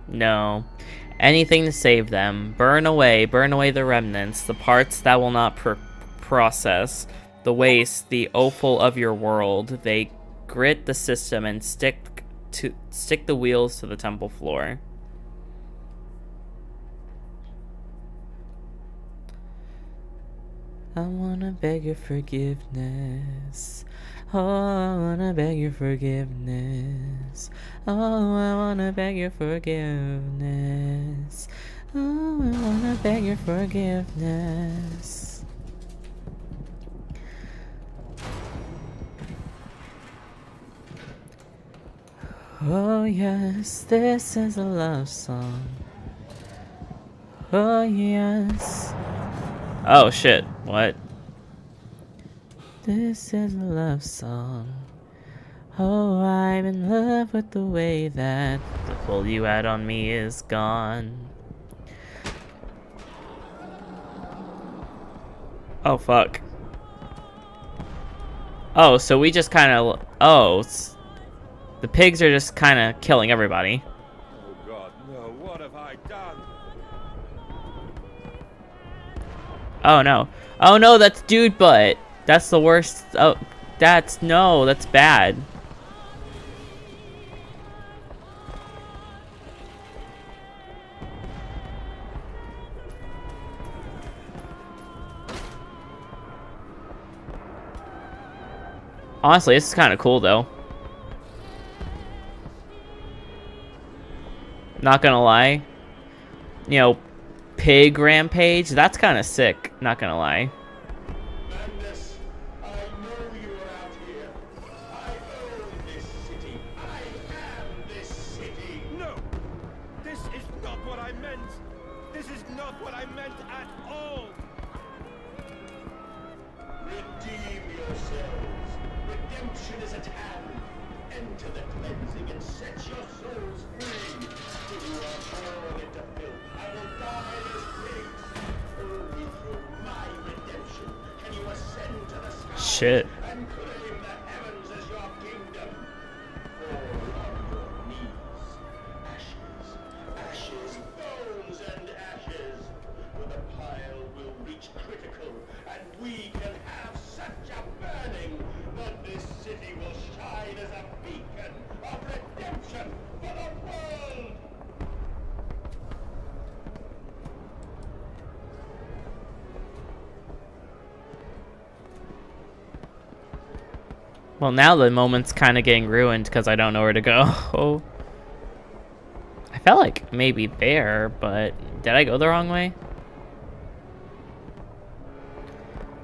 No. Anything to save them. Burn away the remnants, the parts that will not process, the waste, the offal of your world. They grit the system and stick the wheels to the temple floor. I wanna beg your forgiveness. Oh, I wanna beg your forgiveness. Oh, I wanna beg your forgiveness. Oh, I wanna beg your forgiveness. Oh yes, this is a love song. Oh yes. Oh shit, what? This is a love song. Oh, I'm in love with the way that the pull you had on me is gone. Oh fuck. Oh, so we just kind of... Oh, the pigs are just kind of killing everybody. Oh God, no, what have I done? Oh no. Oh no, that's dude butt. That's the worst. Oh, that's bad. Honestly, this is kind of cool though. Not gonna lie. You know, pig rampage, that's kind of sick, not gonna lie. Mandus, I know you are out here. meant. This is not what I meant at all. Redeem yourselves. Redemption is at hand. Enter the cleansing and set your souls free. You are born into filth. I will die as pigs. Only through my redemption can you ascend to the sky Shit. and claim the heavens as your kingdom. Fall on your knees. Ashes, ashes, bones and ashes. For the pile will reach critical, and we can have such a burning that this city will shine as a beacon of redemption for the world. Well, now the moment's kind of getting ruined because I don't know where to go. I felt like maybe there, but did I go the wrong way?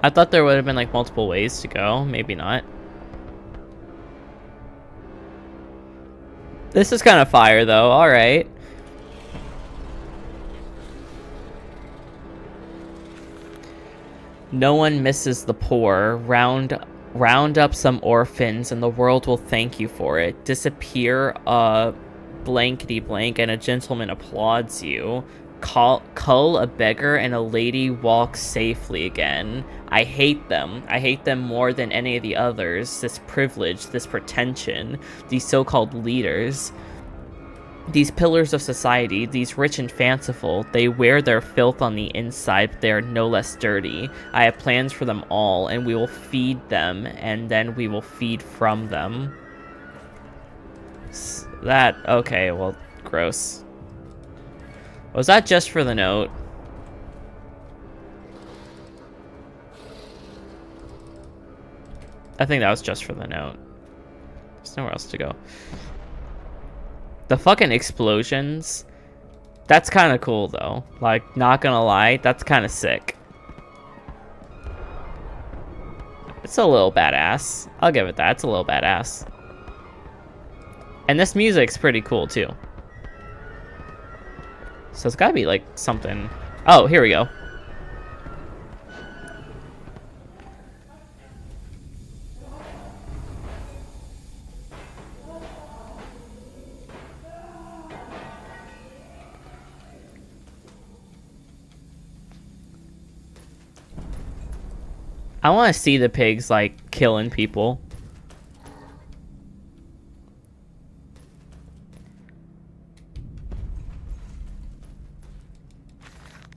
I thought there would have been like multiple ways to go. Maybe not. This is kind of fire though. All right. No one misses the poor. Round up some orphans and the world will thank you for it. Disappear blankety blank and a gentleman applauds you. Cull a beggar and a lady walks safely again. I hate them. I hate them more than any of the others. This privilege, this pretension, these so-called leaders. These pillars of society, these rich and fanciful, they wear their filth on the inside, but they are no less dirty. I have plans for them all, and we will feed them, and then we will feed from them. Okay, well, gross. Was that just for the note? I think that was just for the note. There's nowhere else to go. The fucking explosions. That's kind of cool, though. Like, not gonna lie, that's kind of sick. It's a little badass. I'll give it that. It's a little badass. And this music's pretty cool, too. So it's gotta be, like, something... Oh, here we go. I want to see the pigs, like, killing people.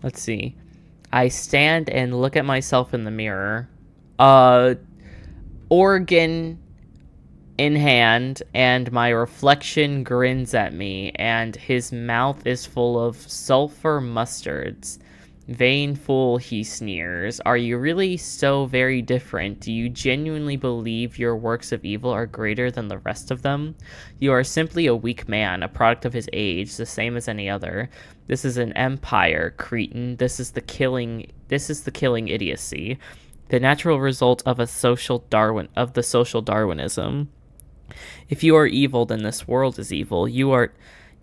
Let's see. I stand and look at myself in the mirror. Organ in hand, and my reflection grins at me, and his mouth is full of sulfur mustards. Vain fool, he sneers. Are you really so very different? Do you genuinely believe your works of evil are greater than the rest of them? You are simply a weak man, a product of his age, the same as any other. This is an empire, cretin. This is the killing idiocy. The natural result of the social Darwinism. If you are evil, then this world is evil.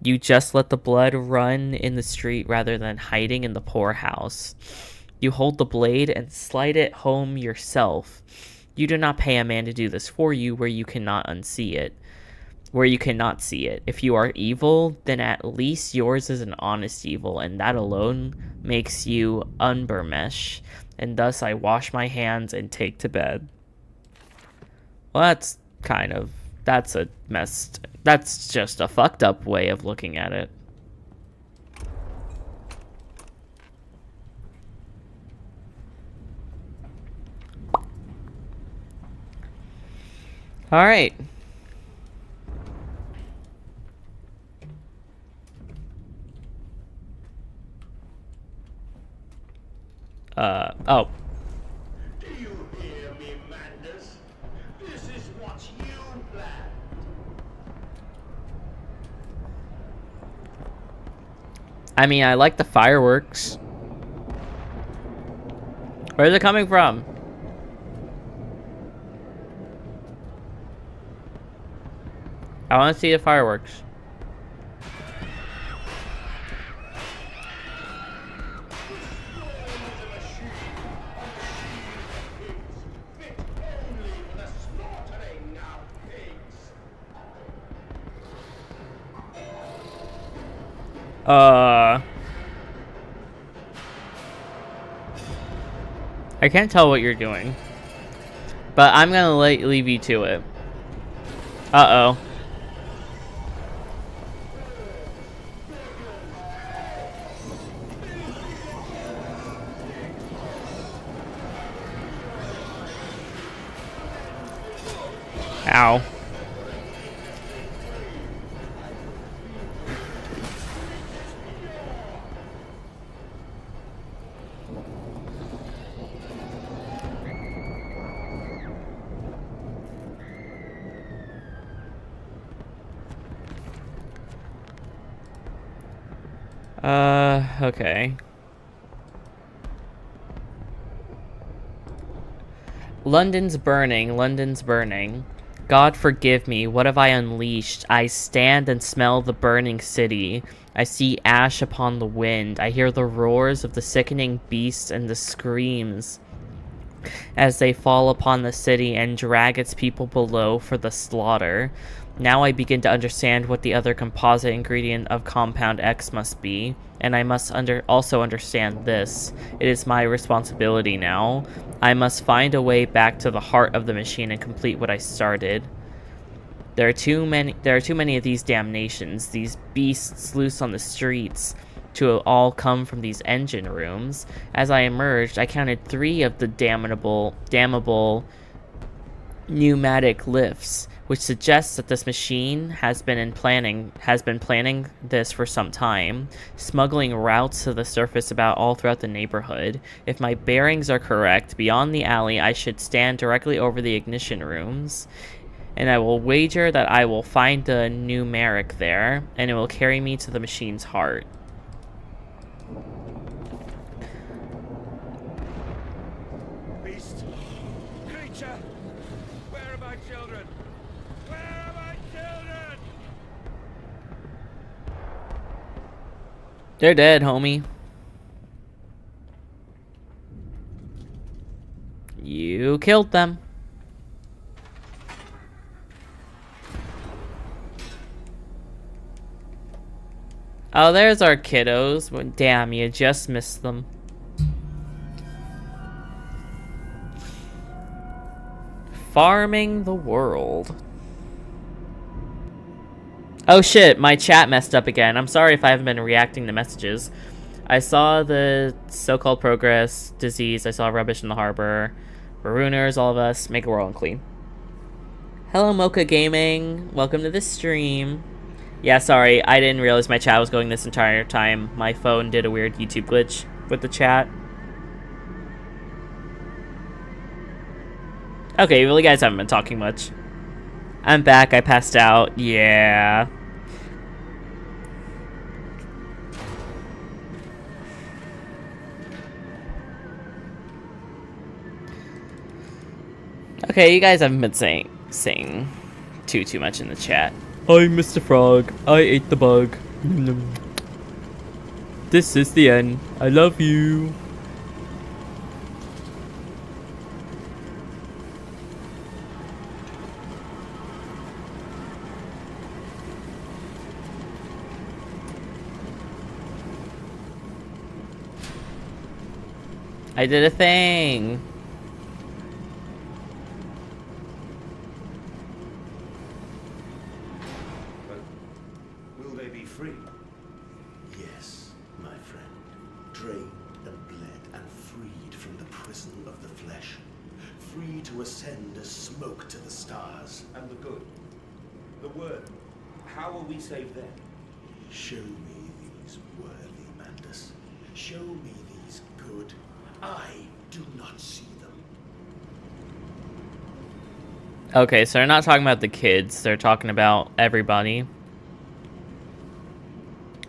You just let the blood run in the street rather than hiding in the poorhouse. You hold the blade and slide it home yourself. You do not pay a man to do this for you where you cannot see it. If you are evil, then at least yours is an honest evil, and that alone makes you unbermesh. And thus I wash my hands and take to bed. Well, that's just a fucked up way of looking at it. All right. Oh. Do you hear me, Mandus? This is what you planned. I mean, I like the fireworks. Where's it coming from? I want to see the fireworks. I can't tell what you're doing, but I'm gonna leave you to it. Uh-oh. Ow. Okay. London's burning, London's burning. God forgive me, what have I unleashed? I stand and smell the burning city. I see ash upon the wind. I hear the roars of the sickening beasts and the screams as they fall upon the city and drag its people below for the slaughter. Now I begin to understand what the other composite ingredient of Compound X must be, and I must also understand this. It is my responsibility now. I must find a way back to the heart of the machine and complete what I started. There are too many of these damnations, these beasts loose on the streets, to all come from these engine rooms. As I emerged, I counted 3 of the damnable pneumatic lifts, which suggests that this machine has been planning this for some time, smuggling routes to the surface about all throughout the neighborhood. If my bearings are correct, beyond the alley I should stand directly over the ignition rooms, and I will wager that I will find the numeric there, and it will carry me to the machine's heart. Beast! Creature! Where are my children? Where are my children? They're dead, homie. You killed them. Oh, there's our kiddos. Well, damn, you just missed them. Farming the world. Oh shit, my chat messed up again. I'm sorry if I haven't been reacting to messages. I saw the so-called progress, disease, I saw rubbish in the harbor. Marooners, all of us, make a world clean. Hello Mocha Gaming, welcome to the stream. Yeah, sorry, I didn't realize my chat was going this entire time. My phone did a weird YouTube glitch with the chat. Okay, well, you guys haven't been talking much. I'm back, I passed out. Yeah. Okay, you guys haven't been saying too much in the chat. I'm Mr. Frog. I ate the bug. This is the end. I love you. I did a thing. Ascend as smoke to the stars. And the good. The word. How will we save them? Show me these worthy, Mandus. Show me these good. I do not see them. Okay, so they're not talking about the kids. They're talking about everybody.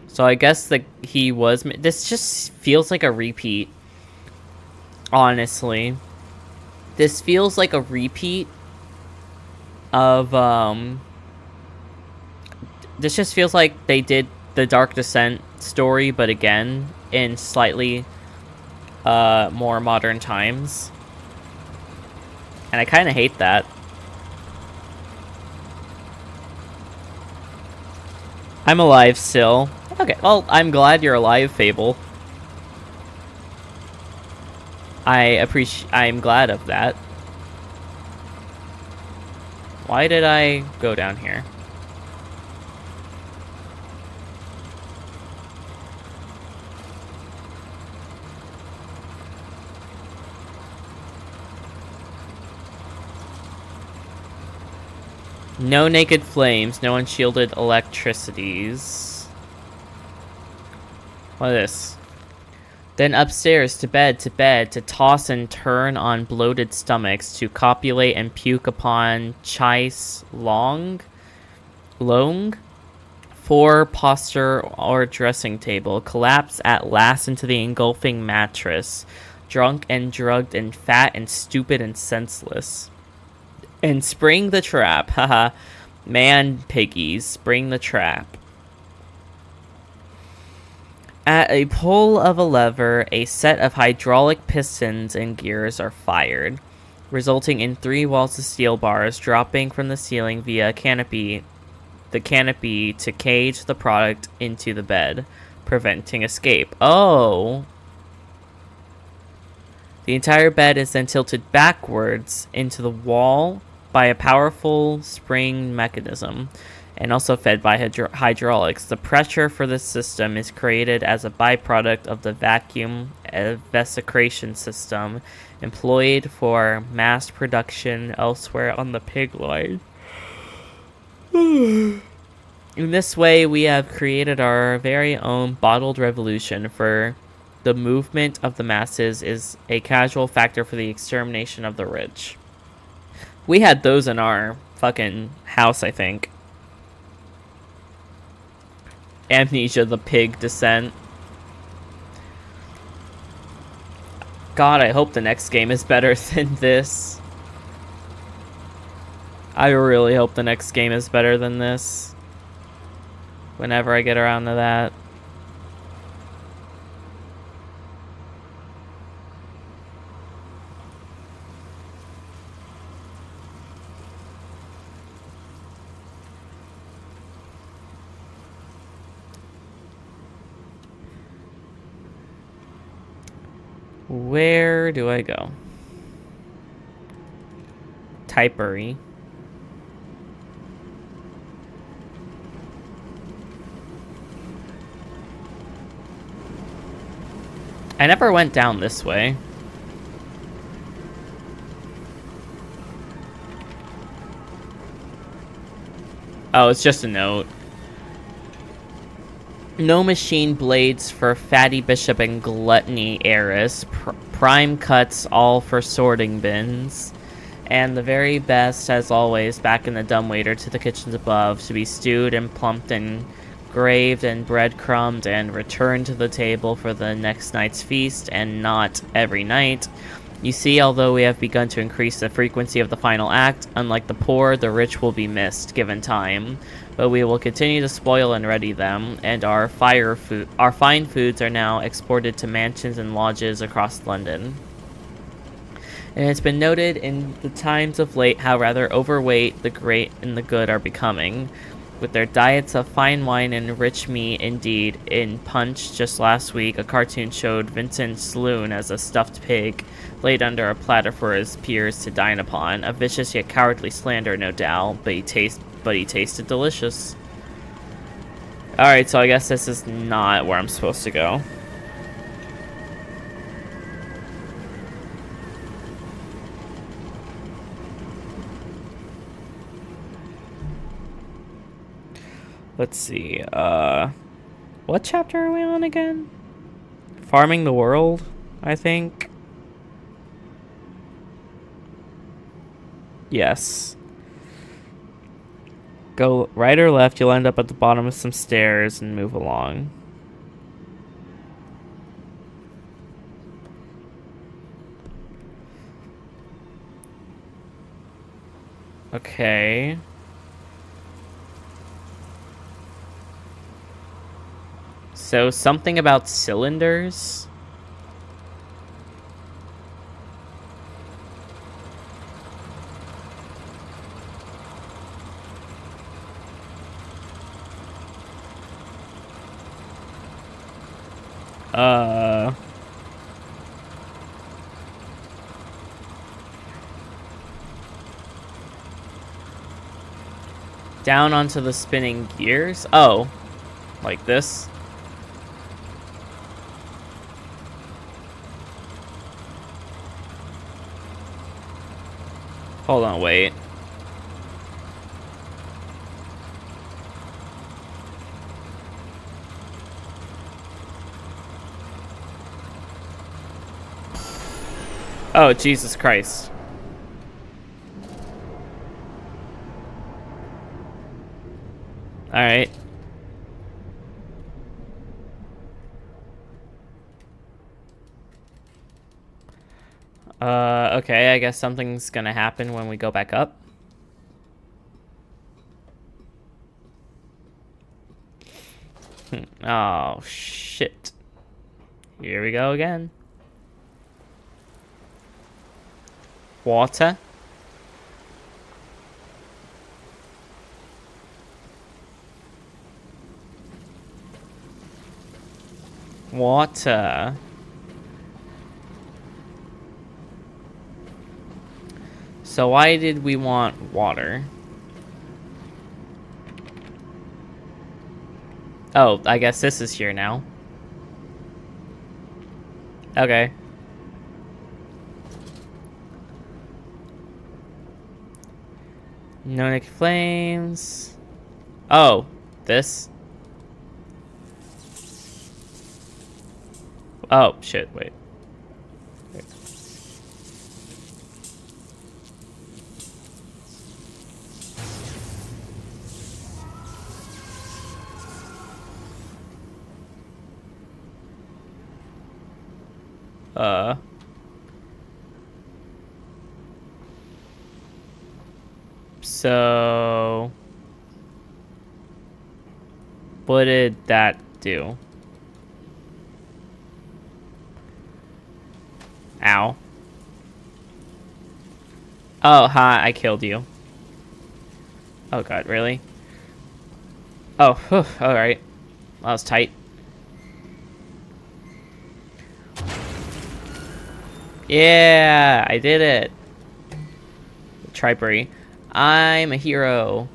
So I guess that he was... This just feels like a repeat. Honestly. This feels like a repeat of, This just feels like they did the Dark Descent story, but again, in slightly, more modern times. And I kind of hate that. I'm alive still. Okay, well, I'm glad you're alive, Fable. I'm glad of that. Why did I go down here? No naked flames, no unshielded electricities. What is this? Then upstairs, to bed, to toss and turn on bloated stomachs, to copulate and puke upon chais long, 4 posture or dressing table, collapse at last into the engulfing mattress, drunk and drugged and fat and stupid and senseless. And spring the trap, haha, man piggies, spring the trap. At a pull of a lever, a set of hydraulic pistons and gears are fired, resulting in 3 walls of steel bars dropping from the ceiling via the canopy to cage the product into the bed, preventing escape. Oh! The entire bed is then tilted backwards into the wall by a powerful spring mechanism, and also fed by hydraulics. The pressure for this system is created as a byproduct of the vacuum vesicration system employed for mass production elsewhere on the pig line. In this way, we have created our very own bottled revolution, for the movement of the masses is a casual factor for the extermination of the rich. We had those in our fucking house, I think. Amnesia, the pig descent. God, I hope the next game is better than this. I really hope the next game is better than this. Whenever I get around to that. Where do I go? Typery. I never went down this way. Oh, it's just a note. No machine blades for Fatty Bishop and Gluttony Heiress. Prime cuts all for sorting bins. And the very best, as always, back in the dumbwaiter to the kitchens above, to be stewed and plumped and graved and breadcrumbed and returned to the table for the next night's feast, and not every night. You see, although we have begun to increase the frequency of the final act, unlike the poor, the rich will be missed, given time. But we will continue to spoil and ready them, and our fine foods are now exported to mansions and lodges across London. And it's been noted in the times of late how rather overweight the great and the good are becoming, with their diets of fine wine and rich meat. Indeed, in Punch just last week, a cartoon showed Vincent Sloone as a stuffed pig laid under a platter for his peers to dine upon. A vicious yet cowardly slander, no doubt, but he tasted delicious. Alright, so I guess this is not where I'm supposed to go. Let's see, what chapter are we on again? Farming the World, I think. Yes. Go right or left, you'll end up at the bottom of some stairs and move along. Okay. So something about cylinders? Down onto the spinning gears? Oh, like this? Hold on, wait. Oh, Jesus Christ. Alright. Okay, I guess something's gonna happen when we go back up. Oh, shit. Here we go again. Water. Water. So why did we want water? Oh, I guess this is here now. Okay. Enoch flames. Oh, this. Oh, shit, wait. So what did that do? Ow. Oh, hi, I killed you. Oh god, really? Oh, whew, alright. That was tight. Yeah, I did it. Tripery. I'm a hero.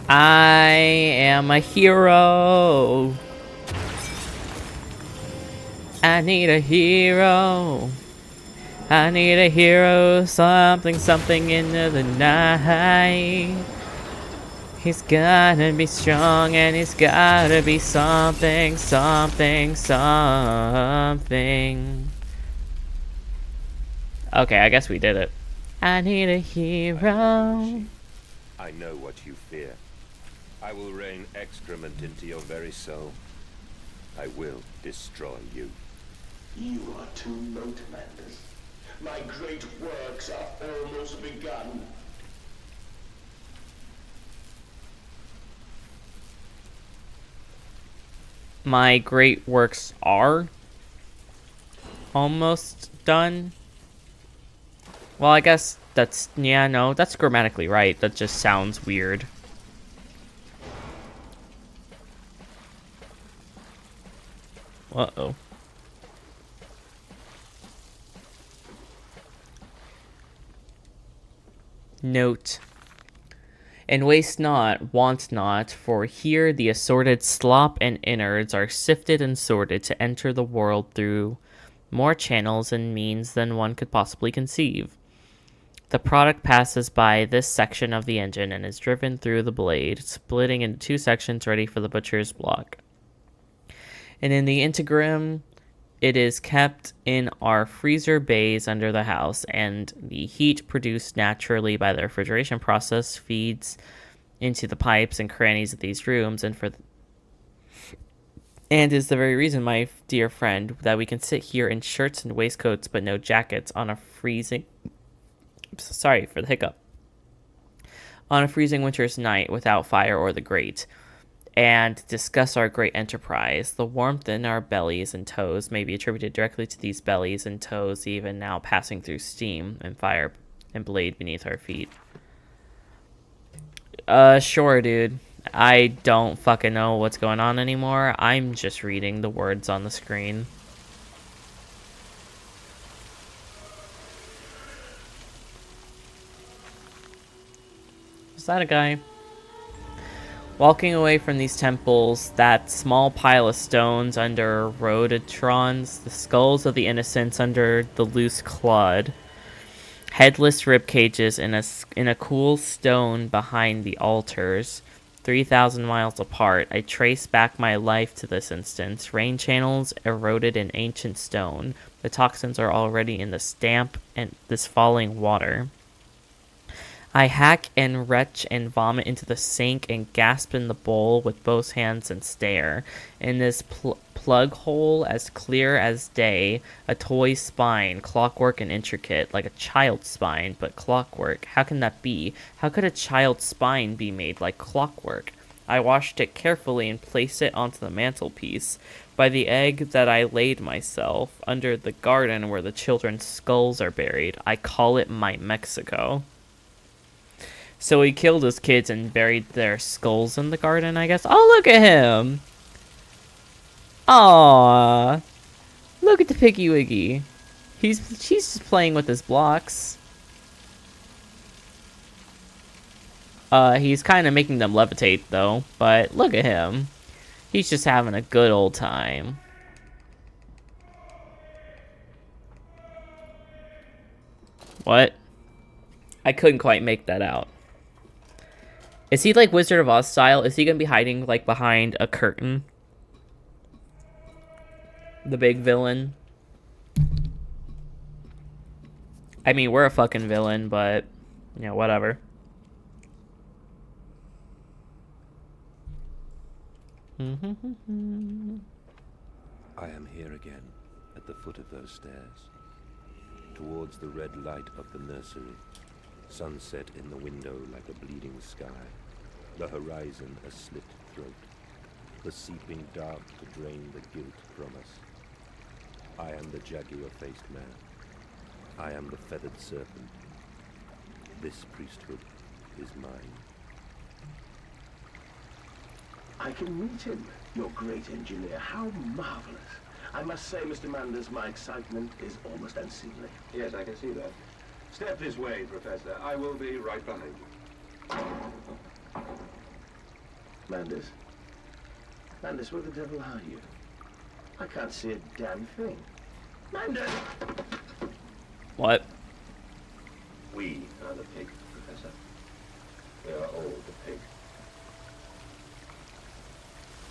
I am a hero. I need a hero. I need a hero, something, something into the night. He's gotta be strong and he's gotta be something, something, something. Okay, I guess we did it. I need a hero. I know what you fear. I will rain excrement into your very soul. I will destroy you. You are too late, Mandus. My great works are almost begun. My great works are almost done. Well, I guess that's, yeah, no, that's grammatically right. That just sounds weird. Uh-oh. Note. And waste not, want not, for here the assorted slop and innards are sifted and sorted to enter the world through more channels and means than one could possibly conceive. The product passes by this section of the engine and is driven through the blade, splitting into two sections ready for the butcher's block. And in the integrum, it is kept in our freezer bays under the house, and the heat produced naturally by the refrigeration process feeds into the pipes and crannies of these rooms, and is the very reason, my dear friend, that we can sit here in shirts and waistcoats but no jackets on a freezing... Sorry for the hiccup. On a freezing winter's night without fire or the grate. and discuss our great enterprise. The warmth in our bellies and toes may be attributed directly to these bellies and toes even now passing through steam and fire and blade beneath our feet. Sure, dude. I don't fucking know what's going on anymore. I'm just reading the words on the screen. Is that a guy? Walking away from these temples, that small pile of stones under rhodotrons, the skulls of the innocents under the loose clod, headless rib cages in a cool stone behind the altars, 3,000 miles apart, I trace back my life to this instance. Rain channels eroded in ancient stone. The toxins are already in the stamp and this falling water. I hack and retch and vomit into the sink and gasp in the bowl with both hands and stare. In this plug hole as clear as day, a toy spine, clockwork and intricate, like a child's spine, but clockwork. How can that be? How could a child's spine be made like clockwork? I washed it carefully and placed it onto the mantelpiece. By the egg that I laid myself, under the garden where the children's skulls are buried, I call it my Mexico. So he killed his kids and buried their skulls in the garden, I guess. Oh, look at him! Aww. Look at the Piggy Wiggy. She's just playing with his blocks. He's kind of making them levitate, though. But look at him. He's just having a good old time. What? I couldn't quite make that out. Is he like Wizard of Oz style? Is he gonna be hiding like behind a curtain? The big villain. I mean, we're a fucking villain, but you know, whatever. I am here again, at the foot of those stairs, towards the red light of the nursery, sunset in the window like a bleeding sky, the horizon a slit throat, the seeping dark to drain the guilt from us. I am the jaguar-faced man. I am the feathered serpent. This priesthood is mine. I can meet him, your great engineer. How marvelous. I must say, Mr. Mandus, my excitement is almost unseemly. Yes, I can see that. Step this way, Professor. I will be right behind you. Mandus? Mandus, where the devil are you? I can't see a damn thing. Mandus! What? We are the pig, Professor. We are all the pig.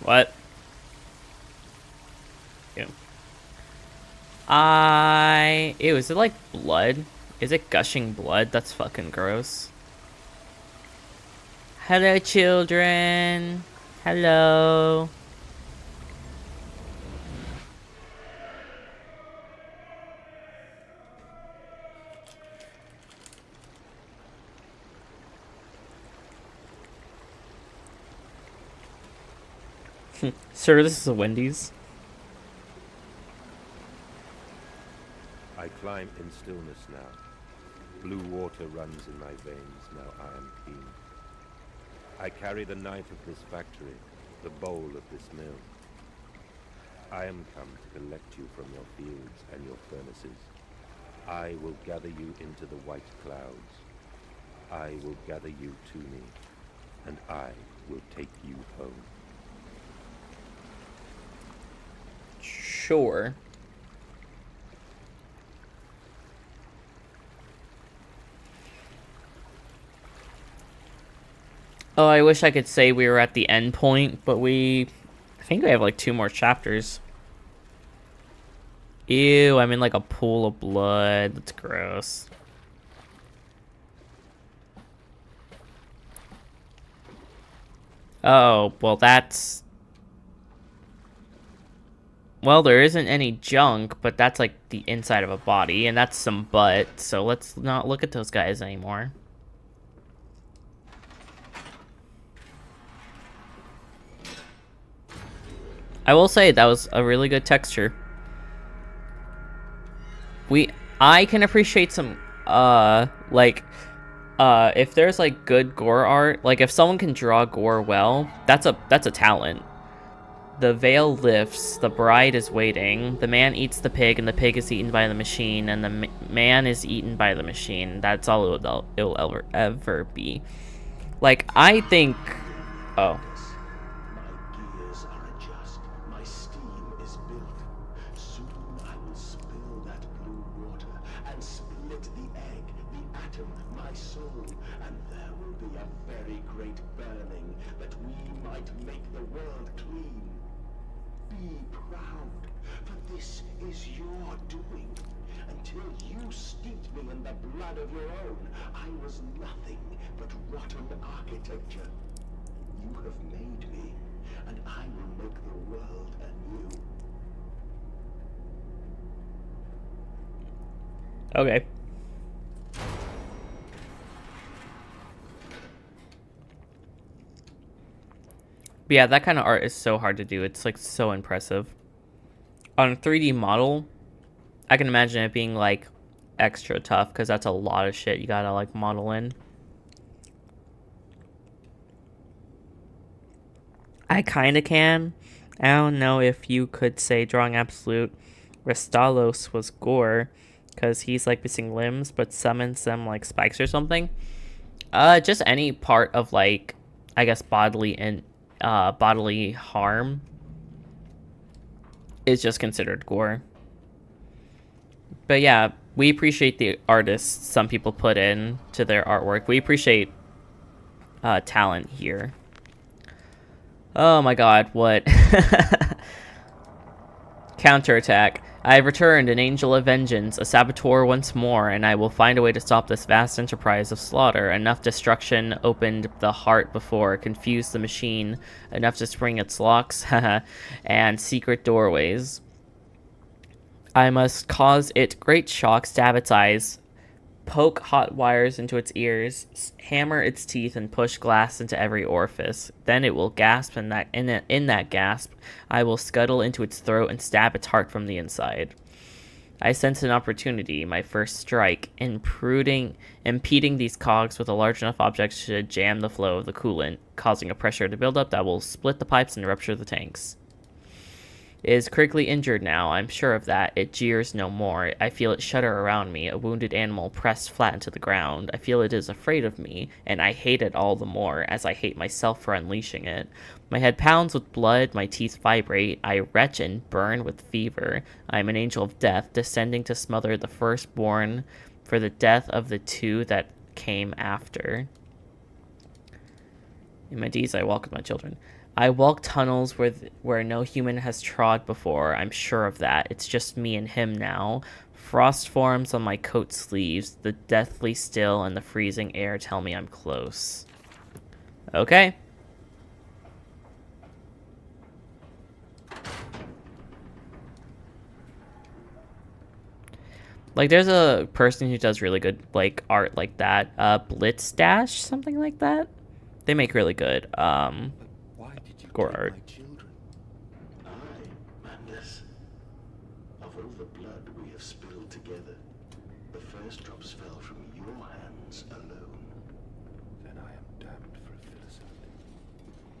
What? Ew. Ew, is it like blood? Is it gushing blood? That's fucking gross. Hello, children. Hello. Sir, this is a Wendy's. I climb in stillness now. Blue water runs in my veins, now I am keen. I carry the knife of this factory, the bowl of this mill. I am come to collect you from your fields and your furnaces. I will gather you into the white clouds. I will gather you to me, and I will take you home. Sure. Oh, I wish I could say we were at the end point, but I think we have like 2 more chapters. Ew, I'm in like a pool of blood. That's gross. Oh, well that's... Well, there isn't any junk, but that's like the inside of a body, and that's some butt, so let's not look at those guys anymore. I will say that was a really good texture. I can appreciate some if there's like good gore art, like if someone can draw gore well, that's a talent. The veil lifts, the bride is waiting, the man eats the pig, and the pig is eaten by the machine, and the man is eaten by the machine. That's all it'll ever be. Like, I think... Oh. My gears are adjust. My steam is built. Soon I will spill that blue water and split the egg, the atom, my soul, and there will be a very great burning that we might make the world clean. Be proud, for this is your doing. Until you steeped me in the blood of your own, I was nothing but rotten architecture. You have made me, and I will make the world anew. Okay. But yeah, that kind of art is so hard to do. It's like so impressive. On a 3D model, I can imagine it being like extra tough because that's a lot of shit you gotta like model in. I kind of can. I don't know if you could say drawing absolute Restalos was gore because he's like missing limbs but summons them like spikes or something. Just any part of like, I guess bodily harm is just considered gore. But yeah, we appreciate the artists some people put in to their artwork. We appreciate talent here. Oh my god, what? Counterattack. I have returned, an angel of vengeance, a saboteur once more, and I will find a way to stop this vast enterprise of slaughter. Enough destruction opened the heart before, confused the machine, enough to spring its locks, and secret doorways. I must cause it great shock, stab its eyes, poke hot wires into its ears, hammer its teeth, and push glass into every orifice. Then it will gasp, and in that gasp, I will scuttle into its throat and stab its heart from the inside. I sense an opportunity, my first strike, impeding these cogs with a large enough object to jam the flow of the coolant, causing a pressure to build up that will split the pipes and rupture the tanks. It is critically injured now, I'm sure of that. It jeers no more. I feel it shudder around me, a wounded animal pressed flat into the ground. I feel it is afraid of me, and I hate it all the more, as I hate myself for unleashing it. My head pounds with blood, my teeth vibrate, I retch and burn with fever. I am an angel of death, descending to smother the firstborn for the death of the two that came after. In my deeds I walk with my children. I walk tunnels where no human has trod before, I'm sure of that. It's just me and him now. Frost forms on my coat sleeves, the deathly still and the freezing air tell me I'm close. Okay. Like, there's a person who does really good, like, art like that. Blitz Dash, something like that. They make really good, gore art. My children. I, Mandus. Of all the blood we have spilled together, the first drops fell from your hands alone. Then I am damned for a philosophy,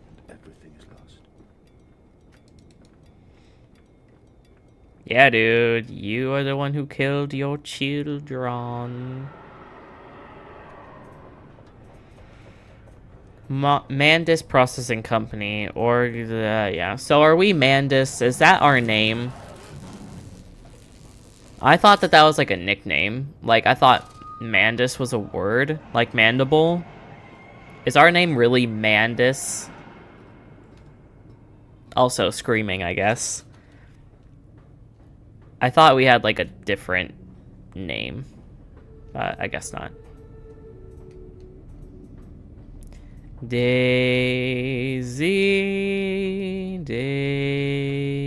and everything is lost. Yeah, dude, you are the one who killed your children. Mandus Processing Company, or yeah. So are we Mandus? Is that our name? I thought that was like a nickname. Like, I thought Mandus was a word, like mandible. Is our name really Mandus? Also screaming, I guess. I thought we had like a different name, but I guess not. Daisy, Daisy,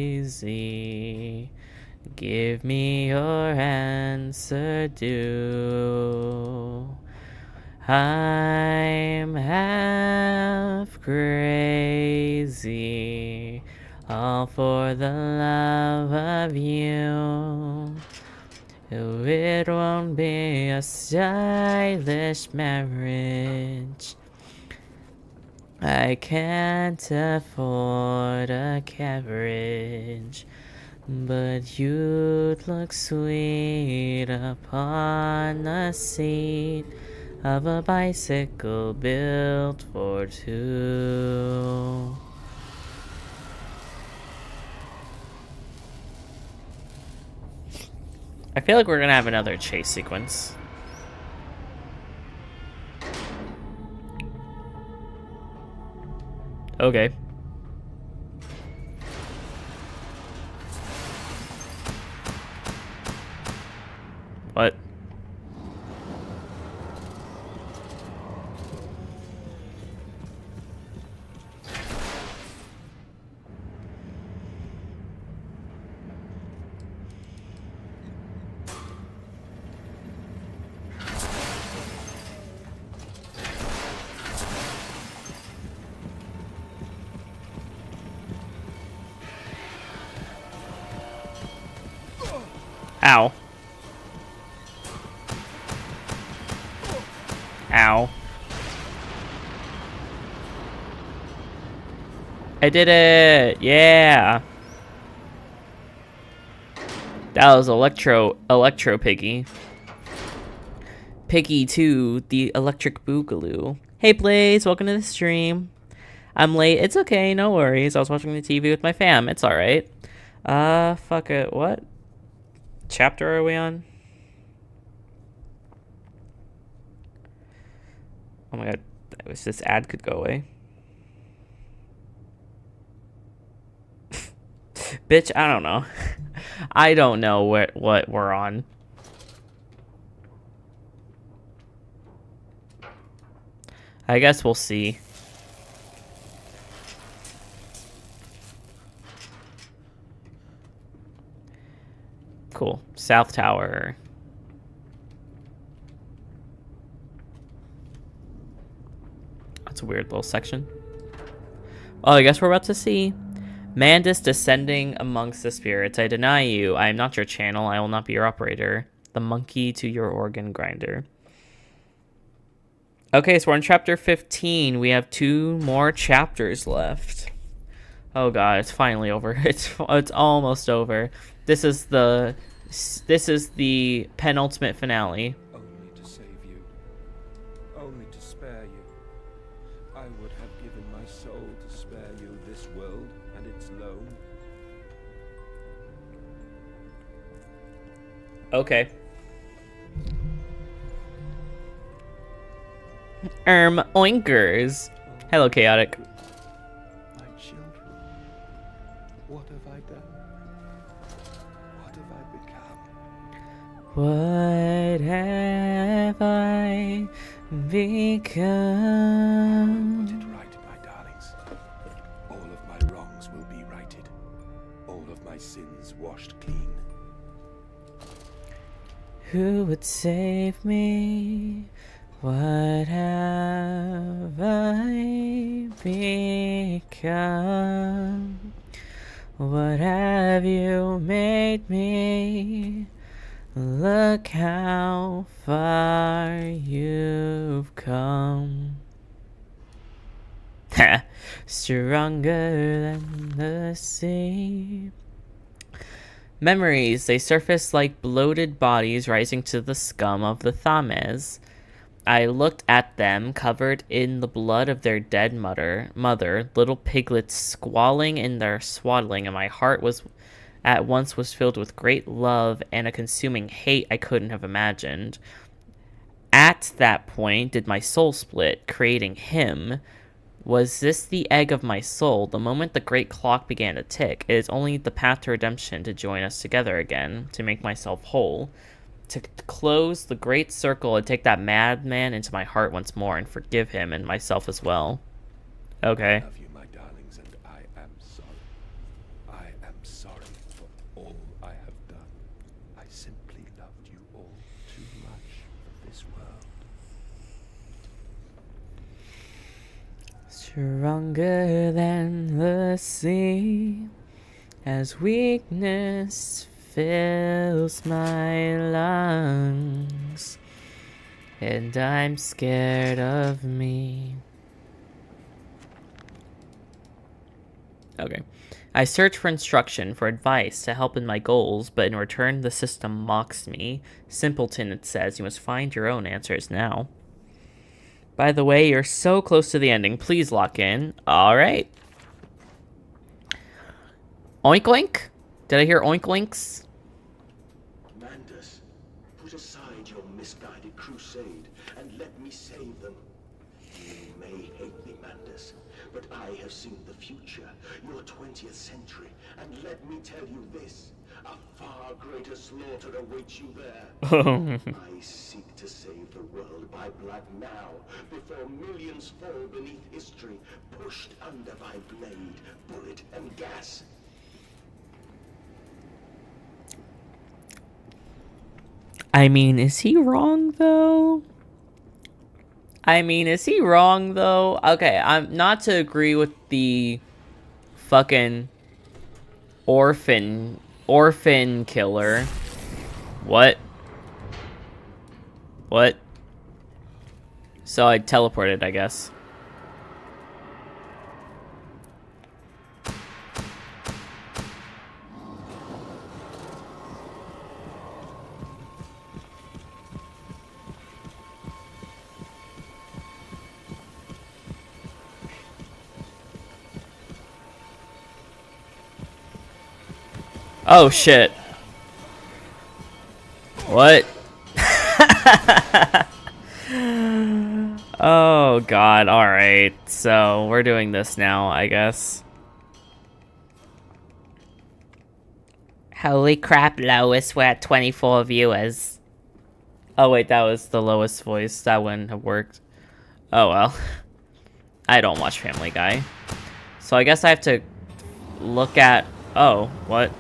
give me your answer due. I'm half crazy, all for the love of you. It won't be a stylish marriage. I can't afford a carriage, but you'd look sweet upon the seat of a bicycle built for two. I feel like we're gonna have another chase sequence. Okay. What? Ow. Ow. I did it! Yeah! That was Electro Piggy. Piggy 2, the Electric Boogaloo. Hey Blaze, welcome to the stream. I'm late. It's okay, no worries. I was watching the TV with my fam. It's alright. Fuck it. What chapter are we on? Oh my god. I wish this ad could go away. Bitch, I don't know. I don't know what we're on. I guess we'll see. Cool. South Tower. That's a weird little section. Oh, I guess we're about to see. Mandus descending amongst the spirits. I deny you. I am not your channel. I will not be your operator. The monkey to your organ grinder. Okay, so we're in chapter 15. We have 2 more chapters left. Oh god, it's finally over. It's almost over. This is the penultimate finale. Only to save you. Only to spare you. I would have given my soul to spare you this world and its loan. Okay. Oinkers. Hello, Chaotic. My children, what have I done? What have I become? What have I become? Put it right, my darlings. All of my wrongs will be righted. All of my sins washed clean. Who would save me? What have I become? What have you made me? Look how far you've come. Stronger than the sea. Memories, they surface like bloated bodies rising to the scum of the Thames. I looked at them, covered in the blood of their dead mother, little piglets squalling in their swaddling, and my heart was at once filled with great love and a consuming hate I couldn't have imagined. At that point did my soul split, creating him. Was this the egg of my soul? The moment the great clock began to tick, it is only the path to redemption to join us together again, to make myself whole. To close the great circle and take that madman into my heart once more and forgive him and myself as well. Okay. I love you, my darlings, and I am sorry. I am sorry for all I have done. I simply loved you all too much for this world. Stronger than the sea. as weakness fills my lungs, and I'm scared of me. Okay. I search for instruction, for advice, to help in my goals, but in return the system mocks me. Simpleton, it says, you must find your own answers now. By the way, you're so close to the ending. Please lock in. Alright. Oink oink? Did I hear oink oinks? Mandus, put aside your misguided crusade and let me save them. You may hate me, Mandus, but I have seen the future, your 20th century, and let me tell you this, a far greater slaughter awaits you there. I seek to save the world by blood now, before millions fall beneath history, pushed under by blade, bullet, and gas. I mean, is he wrong, though? Okay, I'm not to agree with the fucking orphan killer. What? So I teleported, I guess. Oh shit. What? Oh god, alright. So, we're doing this now, I guess. Holy crap, Lois, we're at 24 viewers. Oh wait, that was the lowest voice. That wouldn't have worked. Oh well. I don't watch Family Guy. So I guess I have to look at... Oh, what?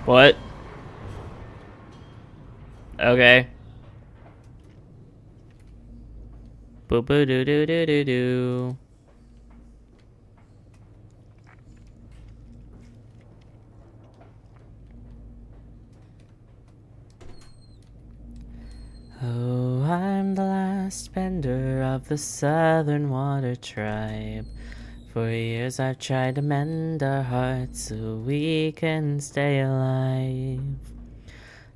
What? Okay. Boo boo doo doo doo doo doo. Oh, I'm the last bender of the Southern Water Tribe. For years I've tried to mend our hearts so we can stay alive.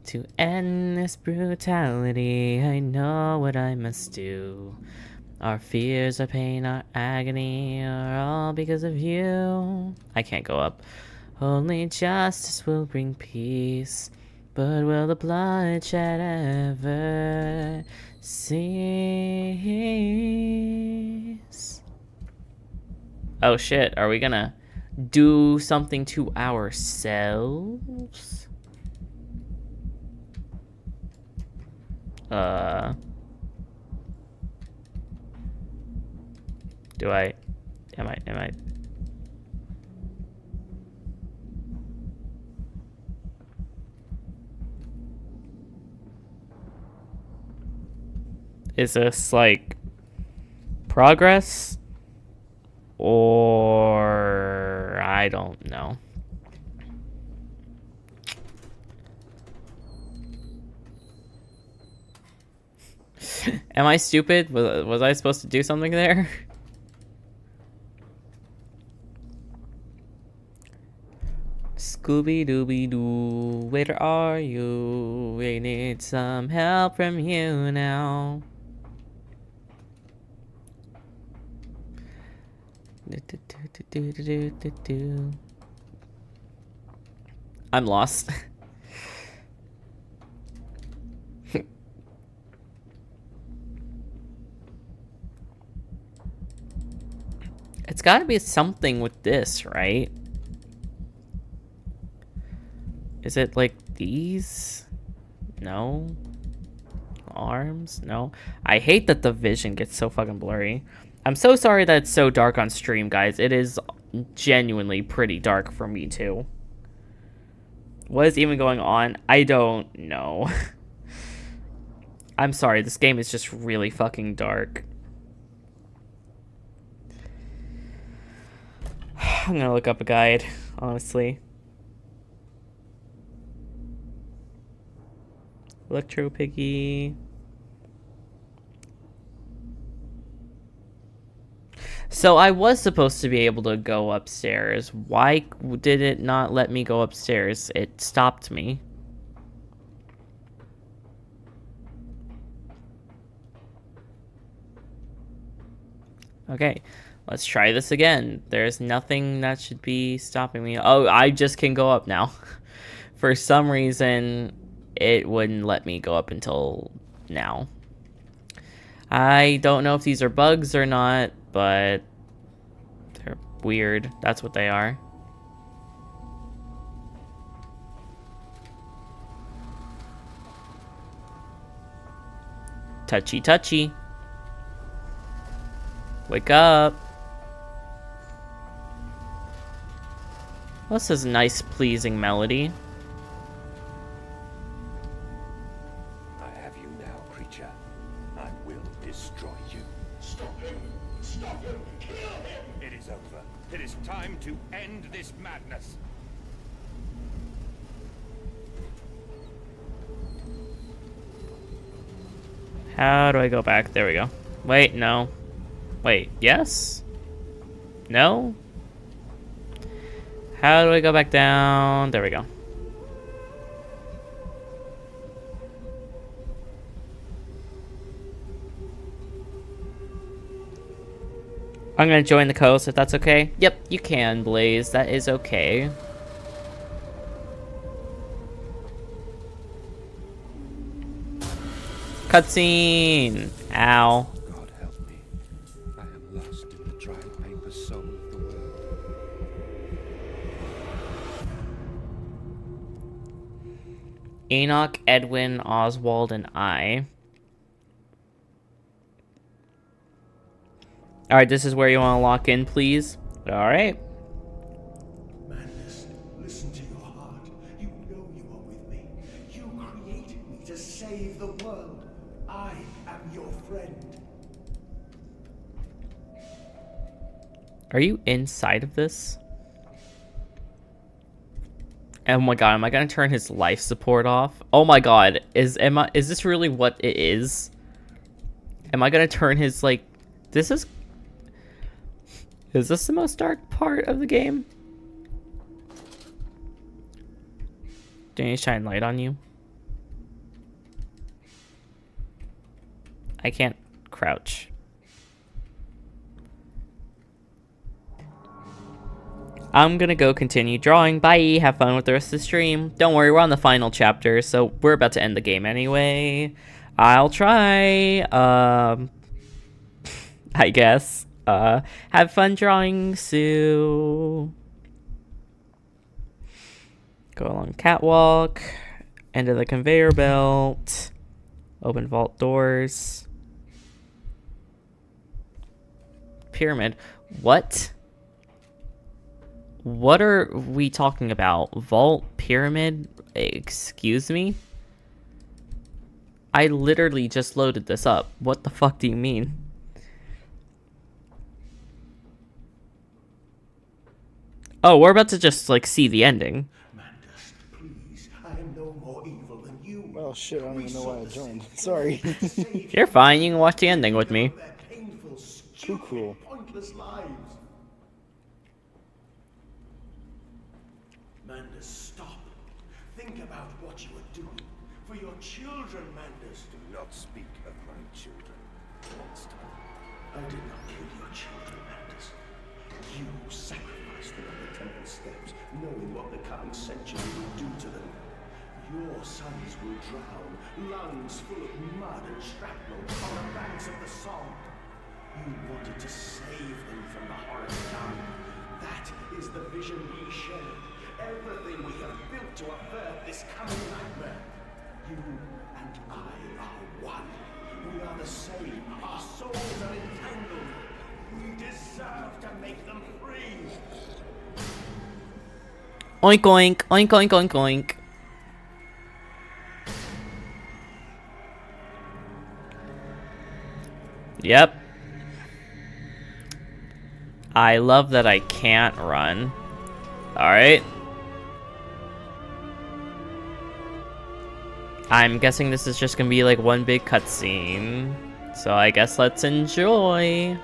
To end this brutality, I know what I must do. Our fears, our pain, our agony are all because of you. I can't go up. Only justice will bring peace, but will the bloodshed ever cease? Oh shit, are we gonna do something to ourselves? Am I? Is this like progress? Or I don't know. Am I stupid? Was I supposed to do something there? Scooby-Dooby-Doo, where are you? We need some help from you now. I'm lost. It's gotta be something with this, right? Is it like these? No. Arms? No. I hate that the vision gets so fucking blurry. I'm so sorry that it's so dark on stream, guys. It is genuinely pretty dark for me, too. What is even going on? I don't know. I'm sorry, this game is just really fucking dark. I'm gonna look up a guide, honestly. Electro Piggy. So I was supposed to be able to go upstairs. Why did it not let me go upstairs? It stopped me. Okay, let's try this again. There's nothing that should be stopping me. Oh, I just can go up now. For some reason, it wouldn't let me go up until now. I don't know if these are bugs or not, but they're weird. That's what they are. Touchy, touchy. Wake up. This is a nice, pleasing melody. I have you now, creature. I will destroy you. Stop him! Stop him! Kill him! It is over. It is time to end this madness. How do I go back? There we go. Wait, no. Wait, yes? No? How do I go back down? There we go. I'm gonna join the coast if that's okay. Yep, you can, Blaze. That is okay. Cutscene! Ow. God help me. I am lost in the dry paper soul of the world. Enoch, Edwin, Oswald, and I. Alright, this is where you want to lock in, please. Alright. Mandus, listen to your heart. You know you are with me. You created me to save the world. I am your friend. Are you inside of this? Oh my god, am I gonna turn his life support off? Oh my god, is this really what it is? Am I gonna turn his, like, is this the most dark part of the game? Do you need to shine light on you? I can't crouch. I'm gonna go continue drawing. Bye. Have fun with the rest of the stream. Don't worry, we're on the final chapter, so we're about to end the game anyway. I'll try. I guess. Have fun drawing, Sue. Go along catwalk. End of the conveyor belt. Open vault doors. Pyramid. What? What are we talking about? Vault? Pyramid? Excuse me? I literally just loaded this up. What the fuck do you mean? Oh, we're about to just, like, see the ending. Mandus, please. I am no more evil than you. Well, shit, I don't even know why I joined. Sorry. You're fine, you can watch the ending with me. Their painful, Too cool. pointless lives. Mandus, stop. Think about what you are doing. For your children, Mandus. Do not speak of my children. Monster. I did not kill your children, Mandus. You sacrificed them on the temple steps, knowing what the coming century would do to them. Your sons will drown, lungs full of mud and shrapnel on the banks of the Somme. You wanted to save them from the horrid gun. That is the vision we shared. everything we have built to avert this coming nightmare. You and I are one. We are the same. Our souls are entangled. We deserve to make them free. Oink oink, oink oink oink oink. Yep. I love that I can't run. Alright. I'm guessing this is just gonna be like one big cutscene. So I guess let's enjoy.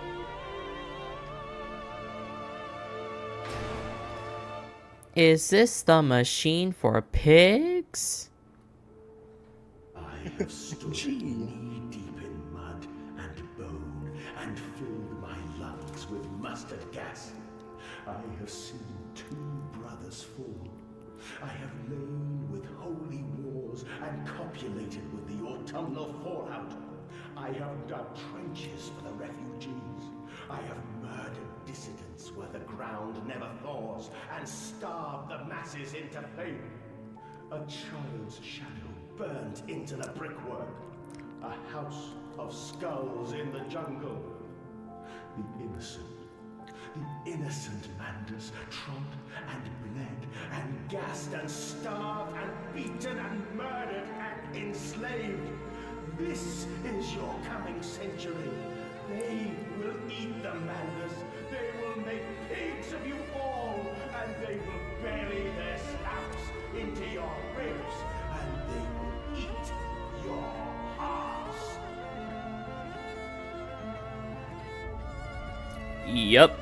Is this the machine for pigs? I have stood knee deep in mud and bone and filled my lungs with mustard gas. I have seen 2 brothers fall. I have lain with holy wars and copulated with the autumnal fallout. I have dug trenches for the refugees. I have murdered dissidents where the ground never thaws and starved the masses into pain. A child's shadow burnt into the brickwork. A house of skulls in the jungle. The innocent Mandus trod and bled and gassed and starved and beaten and murdered and enslaved. This is your coming century. They will eat the Mandus. They will make pigs of you all, and they will bury their snouts into your ribs, and they will eat your hearts. Yep.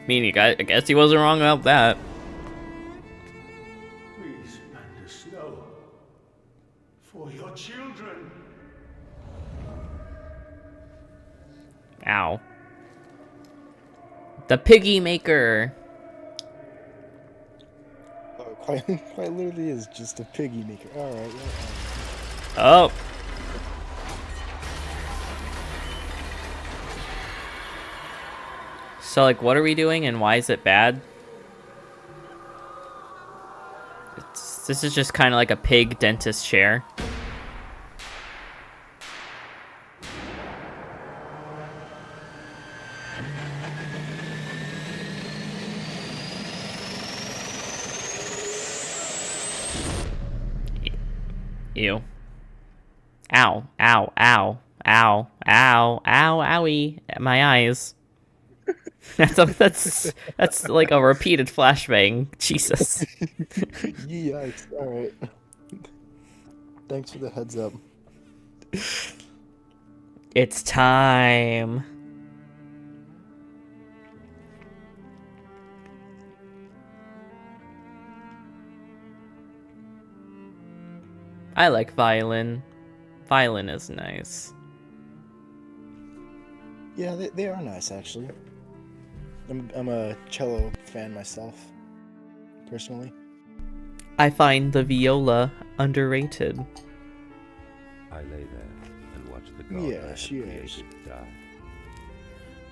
I guess he wasn't wrong about that. Please, Mandus, no. For your children. Ow. The piggy maker. Oh, quite literally is just a piggy maker. Alright, Oh. So, like, what are we doing and why is it bad? This is just kind of like a pig dentist chair. Ew. Ow, ow, ow, ow, ow, ow, owie, my eyes. That's like a repeated flashbang. Jesus. Yikes. Alright. Thanks for the heads up. It's time. I like violin. Violin is nice. Yeah, they are nice, actually. I'm a cello fan myself, personally. I find the viola underrated. I lay there and watched the god I had she created is. die.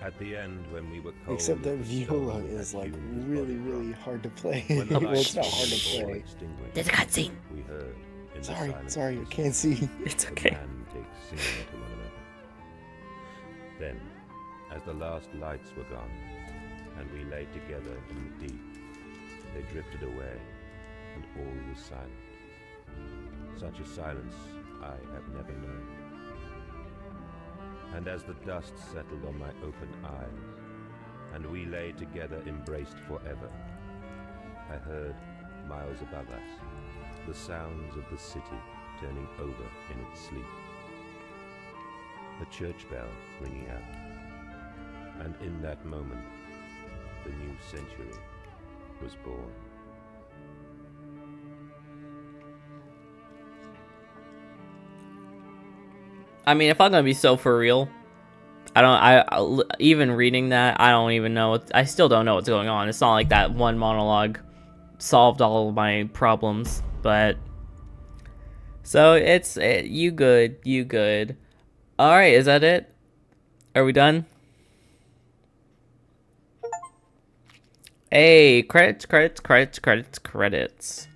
At the end, when we were cold, Except that the viola stone is had like hewn his really, body really rough. hard to play. When the Well, it's not lights hard to were all play. extinguished, There's a cutscene. we heard in the Sorry, silence sorry, I of the can't storm, see. It's the okay. mantics singing to one another. Then, as the last lights were gone, and we lay together in the deep, they drifted away, and all was silent. Such a silence I have never known. And as the dust settled on my open eyes, and we lay together embraced forever, I heard, miles above us, the sounds of the city turning over in its sleep. A church bell ringing out, and in that moment, the new century was born. I mean, if I'm gonna be so for real, even reading that, I don't even know. I still don't know what's going on. It's not like that one monologue solved all of my problems, but so you good. All right, is that it? Are we done? Hey, credits, credits, credits, credits, credits.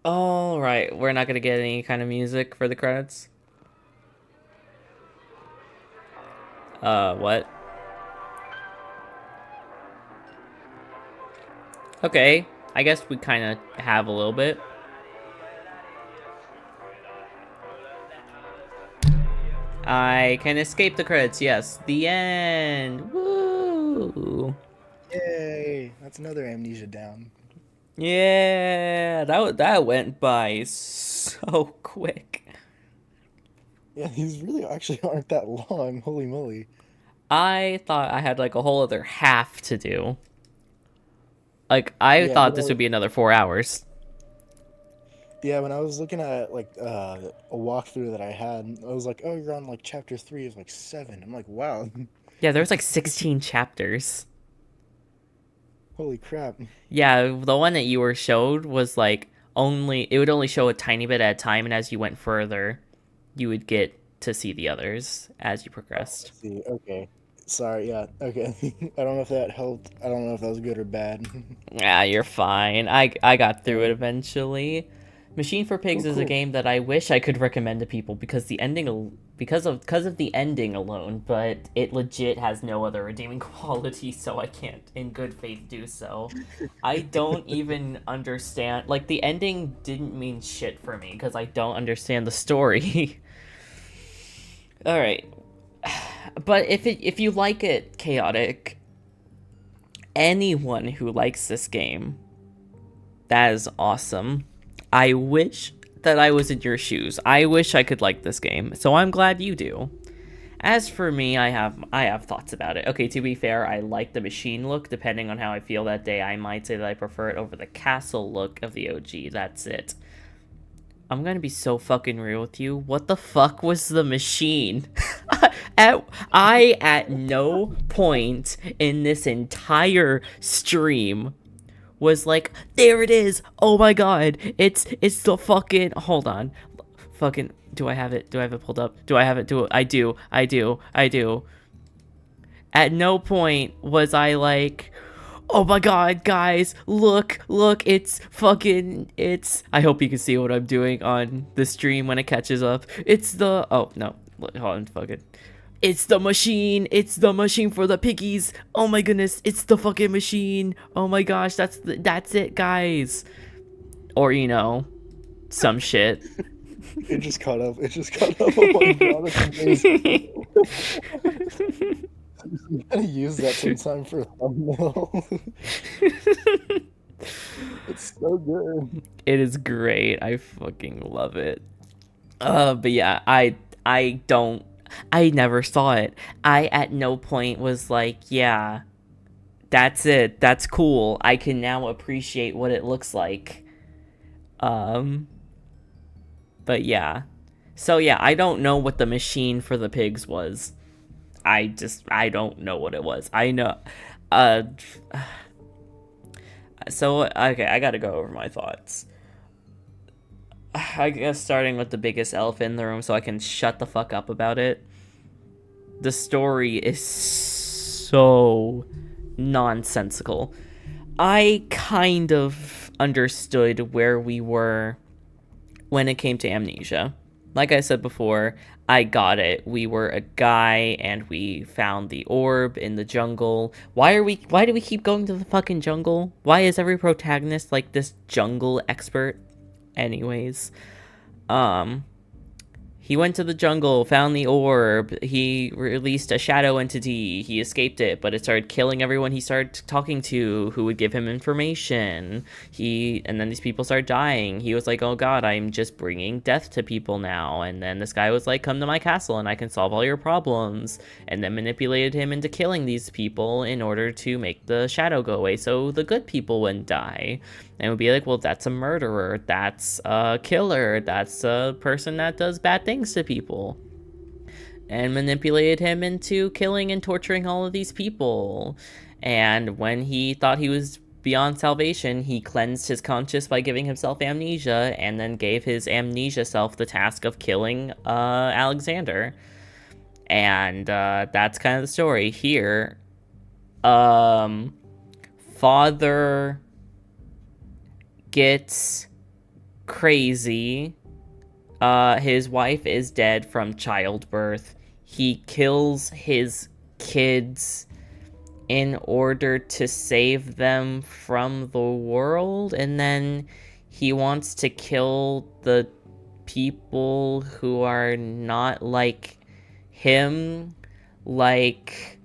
All right, we're not gonna get any kind of music for the credits. What? Okay, I guess we kind of have a little bit. I can escape the credits, yes. The end! Woo! Yay! That's another Amnesia down. Yeah, that went by so quick. Yeah, these really actually aren't that long. Holy moly. I thought I had like a whole other half to do. Like, I Yeah, thought this would be another 4 hours. Yeah, when I was looking at like a walkthrough that I had, I was like, "Oh, you're on like chapter 3 of like 7." I'm like, "Wow, Yeah, there's like 16 chapters. holy crap!" Yeah, the one that you were showed was like it would only show a tiny bit at a time, and as you went further, you would get to see the others as you progressed. Let's see, okay, sorry, yeah, okay. I don't know if that helped. I don't know if that was good or bad. Yeah, you're fine. I got through it eventually. Machine for Pigs is a cool. game that I wish I could recommend to people because the ending because of the ending alone, but it legit has no other redeeming quality, so I can't in good faith do so. I don't even understand, like, the ending didn't mean shit for me because I don't understand the story. All right. But if you like it chaotic, anyone who likes this game, that is awesome. I wish that I was in your shoes. I wish I could like this game, so I'm glad you do. As for me, I have thoughts about it. Okay, to be fair, I like the machine look. Depending on how I feel that day, I might say that I prefer it over the castle look of the OG. That's it. I'm gonna be so fucking real with you. What the fuck was the machine? At no point in this entire stream was like, there it is, oh my god, it's the fucking, hold on, fucking, do I have it pulled up, I do. At no point was I like, oh my god, guys, look, it's I hope you can see what I'm doing on the stream when it catches up. Oh no, hold on, fucking, it's the machine for the piggies. Oh my goodness, it's the fucking machine. Oh my gosh, that's it, guys. Or, some shit. It just caught up. Oh my god, that's amazing. I'm gonna use that sometime for a thumbnail. It's so good. It is great. I fucking love it. But yeah, I never saw it. I at no point was like, yeah, that's it. That's cool. I can now appreciate what it looks like. But yeah. So yeah, I don't know what the machine for the pigs was. I don't know what it was. I know. So, okay, I gotta go over my thoughts. I guess starting with the biggest elephant in the room so I can shut the fuck up about it. The story is so nonsensical. I kind of understood where we were when it came to Amnesia. Like I said before, I got it. We were a guy and we found the orb in the jungle. Why do we keep going to the fucking jungle? Why is every protagonist like this jungle expert? Anyways, he went to the jungle, found the orb, he released a shadow entity, he escaped it, but it started killing everyone he started talking to who would give him information. And then these people started dying. He was like, oh god, I'm just bringing death to people now. And then this guy was like, come to my castle and I can solve all your problems. And then manipulated him into killing these people in order to make the shadow go away so the good people wouldn't die. And it would be like, well, that's a murderer, that's a killer, that's a person that does bad things to people. And manipulated him into killing and torturing all of these people. And when he thought he was beyond salvation, he cleansed his conscience by giving himself amnesia, and then gave his amnesia self the task of killing Alexander. And that's kind of the story here. Father gets crazy. His wife is dead from childbirth. He kills his kids in order to save them from the world, and then he wants to kill the people who are not like him. Like,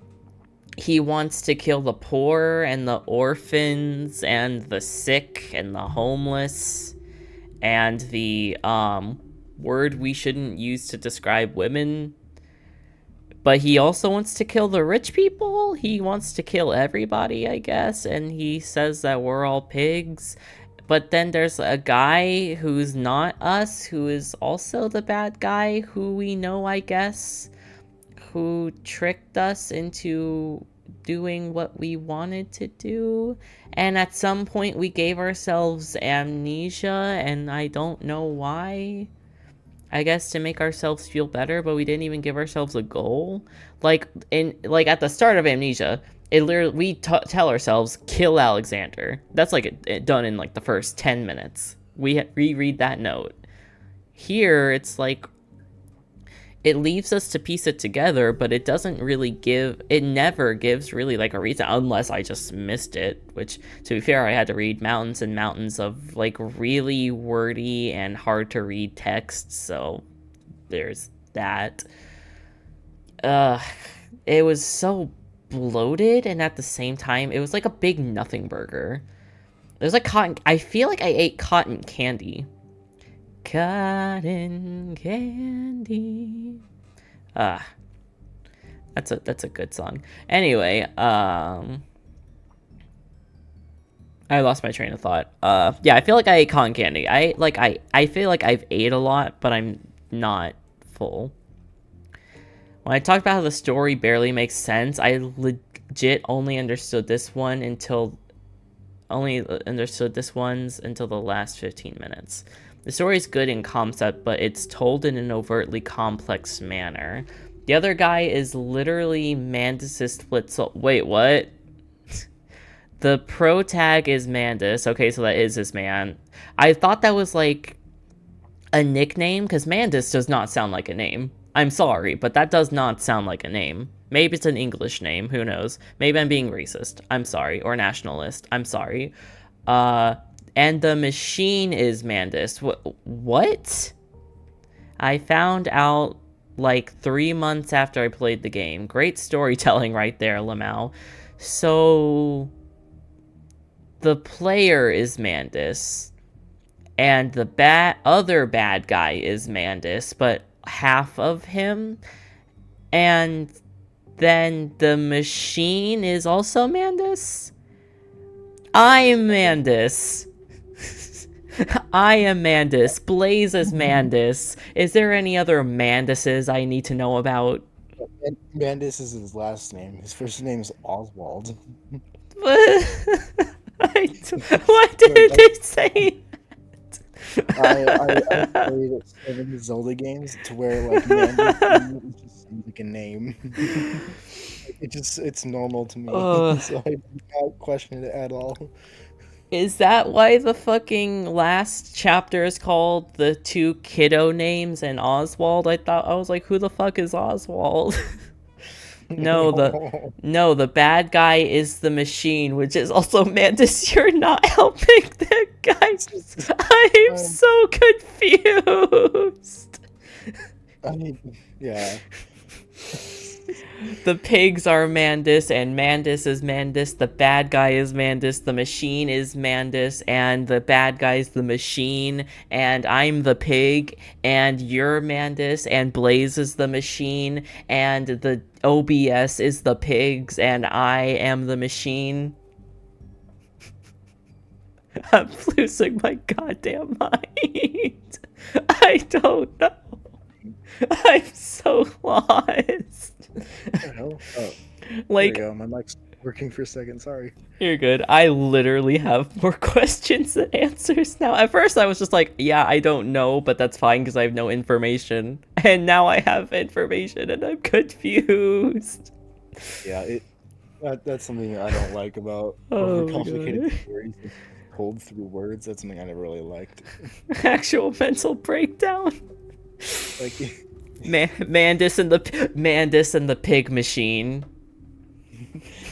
he wants to kill the poor and the orphans and the sick and the homeless and the word we shouldn't use to describe women. But he also wants to kill the rich people. He wants to kill everybody, I guess. And he says that we're all pigs. But then there's a guy who's not us, who is also the bad guy, who we know, I guess, who tricked us into doing what we wanted to do. And at some point we gave ourselves amnesia, and I don't know why. I guess to make ourselves feel better, but we didn't even give ourselves a goal. Like at the start of Amnesia, it literally we tell ourselves kill Alexander. That's like it done in like the first 10 minutes. We reread that note. Here it's like it leaves us to piece it together, but it doesn't really it never gives really like a reason, unless I just missed it, which, to be fair, I had to read mountains and mountains of like really wordy and hard to read text, so there's that. It was so bloated, and at the same time it was like a big nothing burger. There's like I feel like I ate cotton candy. Cotton candy. That's a good song. Anyway, I lost my train of thought. Yeah, I feel like I ate cotton candy. I feel like I've ate a lot, but I'm not full. When I talked about how the story barely makes sense, I legit only understood this one's until the last 15 minutes. The story is good in concept, but it's told in an overtly complex manner. The other guy is literally Mandus' split soul. Wait, what? The pro tag is Mandus. Okay, so that is his man. I thought that was like a nickname, because Mandus does not sound like a name. I'm sorry, but that does not sound like a name. Maybe it's an English name, who knows? Maybe I'm being racist. I'm sorry. Or nationalist. I'm sorry. And the machine is Mandus. What? I found out like 3 months after I played the game. Great storytelling right there, Lamau. So the player is Mandus, and the other bad guy is Mandus, but half of him. And then the machine is also Mandus. I'm Mandus. I am Mandus. Blaze is Mandus. Is there any other Manduses I need to know about? Mandus is his last name. His first name is Oswald. Why did they say I played 7 Zelda games to where like Mandus just seems like a name. It's normal to me, so I don't question it at all. Is that why the fucking last chapter is called The Two Kiddo Names and Oswald? I was like, who the fuck is Oswald? No, the bad guy is the machine, which is also Mandus. You're not helping the guys. I'm so confused. Yeah. The pigs are Mandus, and Mandus is Mandus. The bad guy is Mandus. The machine is Mandus, and the bad guy's the machine. And I'm the pig, and you're Mandus, and Blaze is the machine, and the OBS is the pigs, and I am the machine. I'm losing my goddamn mind. I don't know. I'm so lost. I don't know. Oh, Like, there we go. My mic's working for a second. Sorry. You're good. I literally have more questions than answers now. At first, I was just like, yeah, I don't know, but that's fine because I have no information. And now I have information and I'm confused. Yeah, that's something I don't like about Oh my overcomplicated God. stories told through words. That's something I never really liked. Actual mental breakdown. Like, Mandus and the pig machine.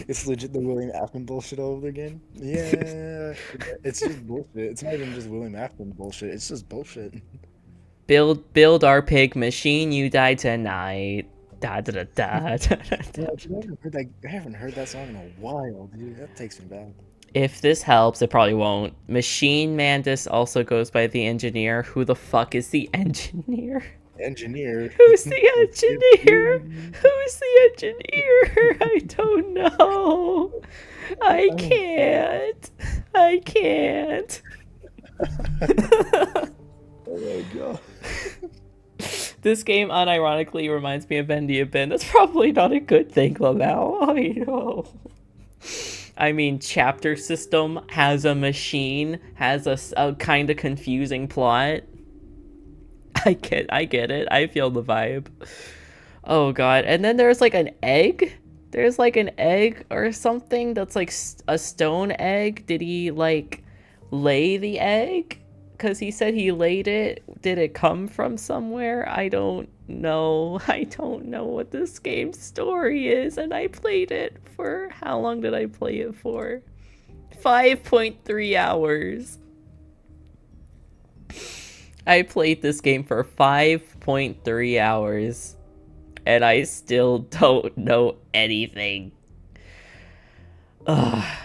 it's legit the William Afton bullshit all over again. Yeah, it's just bullshit. It's not even just William Afton bullshit. It's just bullshit. Build our pig machine. You die tonight. Da da da da. Da, da, da. Yeah, I haven't heard that song in a while, dude. That takes me back. If this helps, it probably won't. Machine Mandus also goes by the engineer. Who the fuck is the engineer? Engineer. Who's the engineer? Who's the engineer? I don't know. I can't. I can't. Oh my god. This game unironically reminds me of Bendy Bin. That's probably not a good thing, Lamau. I know. I mean, chapter system has a machine, has a kind of confusing plot. I get it. I feel the vibe. Oh god. And then there's like an egg. There's like an egg or something that's like a stone egg. Did he like lay the egg? Because he said he laid it. Did it come from somewhere? I don't know. I don't know what this game's story is. And I played it for... How long did I play it for? 5.3 hours. I played this game for 5.3 hours. And I still don't know anything. Ugh.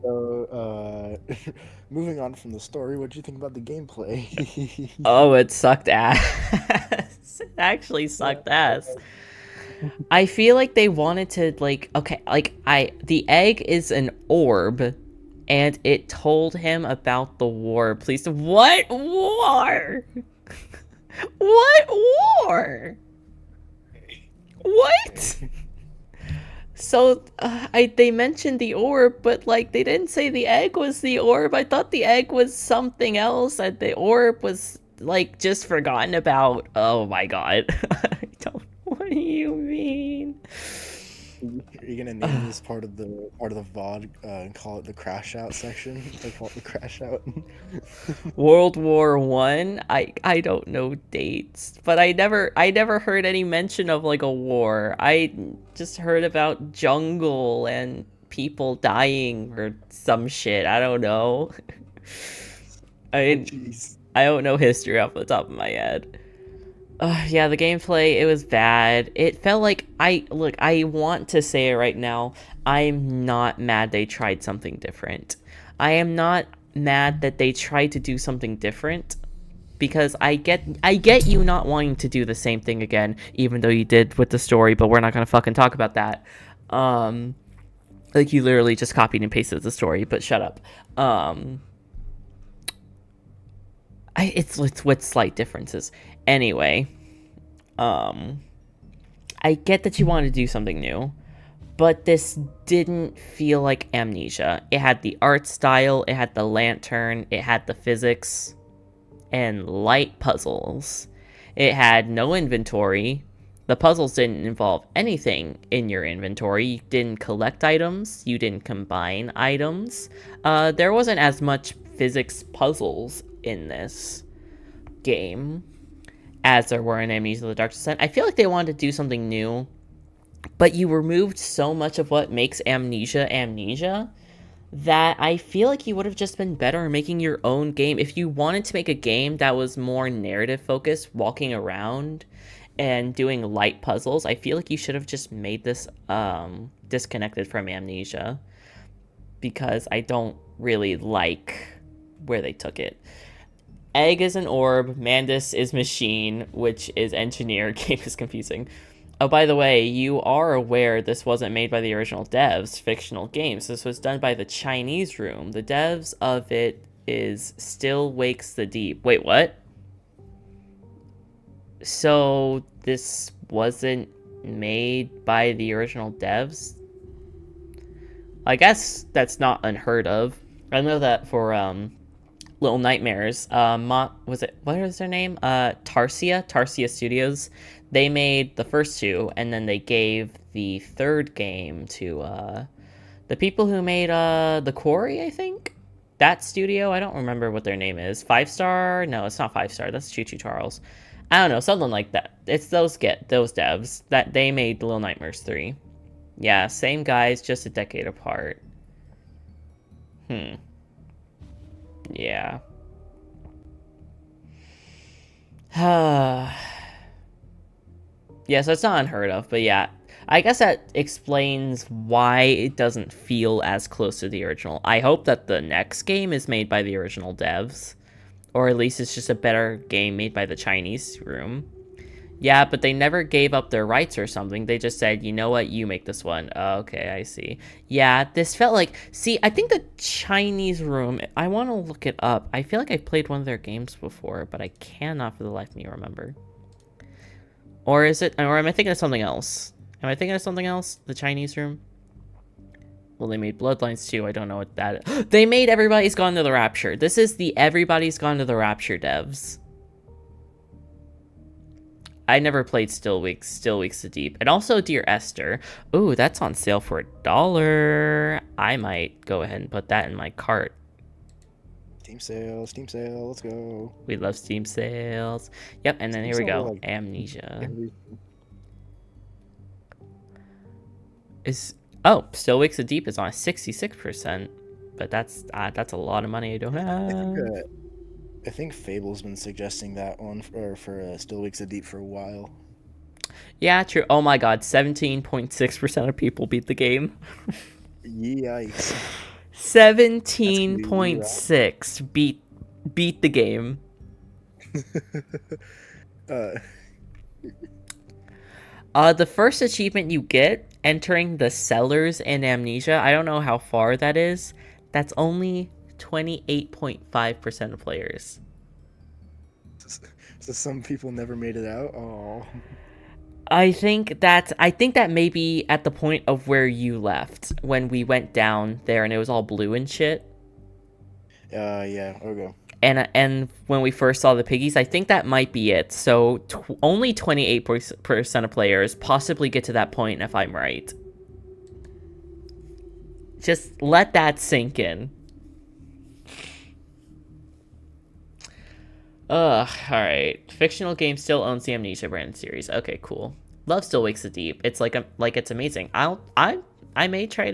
So, moving on from the story, what do you think about the gameplay? Oh, it sucked ass. It actually sucked ass. I feel like they wanted to, like, okay, like, the egg is an orb, and it told him about the war. Please, what war? What war? What? So, they mentioned the orb, but, like, they didn't say the egg was the orb. I thought the egg was something else, and the orb was, like, just forgotten about. Oh my god. I don't... What do you mean? Are you gonna name this part of the VOD and call it the crash out section? They call it the crash out. World War One? I don't know dates, but I never heard any mention of like a war. I just heard about jungle and people dying or some shit. I don't know. I don't know history off the top of my head. Yeah, the gameplay, it was bad. It felt like I want to say it right now. I'm not mad they tried something different. I am not mad that they tried to do something different, because I get you not wanting to do the same thing again, even though you did with the story, but we're not gonna fucking talk about that. Like, you literally just copied and pasted the story, but shut up. It's with slight differences. Anyway, I get that you want to do something new, but this didn't feel like Amnesia. It had the art style, it had the lantern, it had the physics, and light puzzles. It had no inventory. The puzzles didn't involve anything in your inventory. You didn't collect items, you didn't combine items. There wasn't as much physics puzzles in this game as there were in Amnesia: The Dark Descent. I feel like they wanted to do something new, but you removed so much of what makes Amnesia that I feel like you would have just been better in making your own game. If you wanted to make a game that was more narrative focused, walking around and doing light puzzles, I feel like you should have just made this disconnected from Amnesia, because I don't really like where they took it. Egg is an orb, Mandus is machine, which is engineer. Game is confusing. Oh, by the way, you are aware this wasn't made by the original devs, Fictional Games. This was done by the Chinese room. The devs of it is Still Wakes the Deep. Wait, what? So this wasn't made by the original devs? I guess that's not unheard of. I know that for Little Nightmares, was it, what was their name? Tarsia Studios. They made the first two, and then they gave the third game to the people who made the Quarry, I think. That studio, I don't remember what their name is. 5-Star? No, it's not 5-Star. That's Choo Choo Charles. I don't know, something like that. It's those devs that they made Little Nightmares 3. Yeah, same guys, just a decade apart. Yeah. Yeah, so it's not unheard of, but yeah. I guess that explains why it doesn't feel as close to the original. I hope that the next game is made by the original devs. Or at least it's just a better game made by the Chinese room. Yeah, but they never gave up their rights or something. They just said, you know what, you make this one. Oh, okay, I see. Yeah, this felt like... See, I think the Chinese room... I want to look it up. I feel like I've played one of their games before, but I cannot for the life of me remember. Or is it... Or am I thinking of something else? Am I thinking of something else? The Chinese room? Well, they made Bloodlines 2. I don't know what that is. They made Everybody's Gone to the Rapture. This is the Everybody's Gone to the Rapture devs. I never played Still Weeks the Deep. And also Dear Esther. Ooh, that's on sale for $1. I might go ahead and put that in my cart. Steam sale, let's go. We love Steam sales. Yep, and then here we go. Like Amnesia. Still Weeks the Deep is on 66%. But that's a lot of money I don't have. I think Fable's been suggesting that one for Still Weeks of Deep for a while. Yeah, true. Oh my god, 17.6% of people beat the game. Yikes. 17.6 beat the game. The first achievement you get, entering the cellars in Amnesia, I don't know how far that is. That's only 28.5% of players. So some people never made it out. Oh. I think that may be at the point of where you left when we went down there and it was all blue and shit. Yeah, okay. And when we first saw the piggies, I think that might be it. So only 28% of players possibly get to that point if I'm right. Just let that sink in. Alright. Fictional game still owns the Amnesia brand series. Okay, cool. Love Still Wakes the Deep. It's like it's amazing. I may put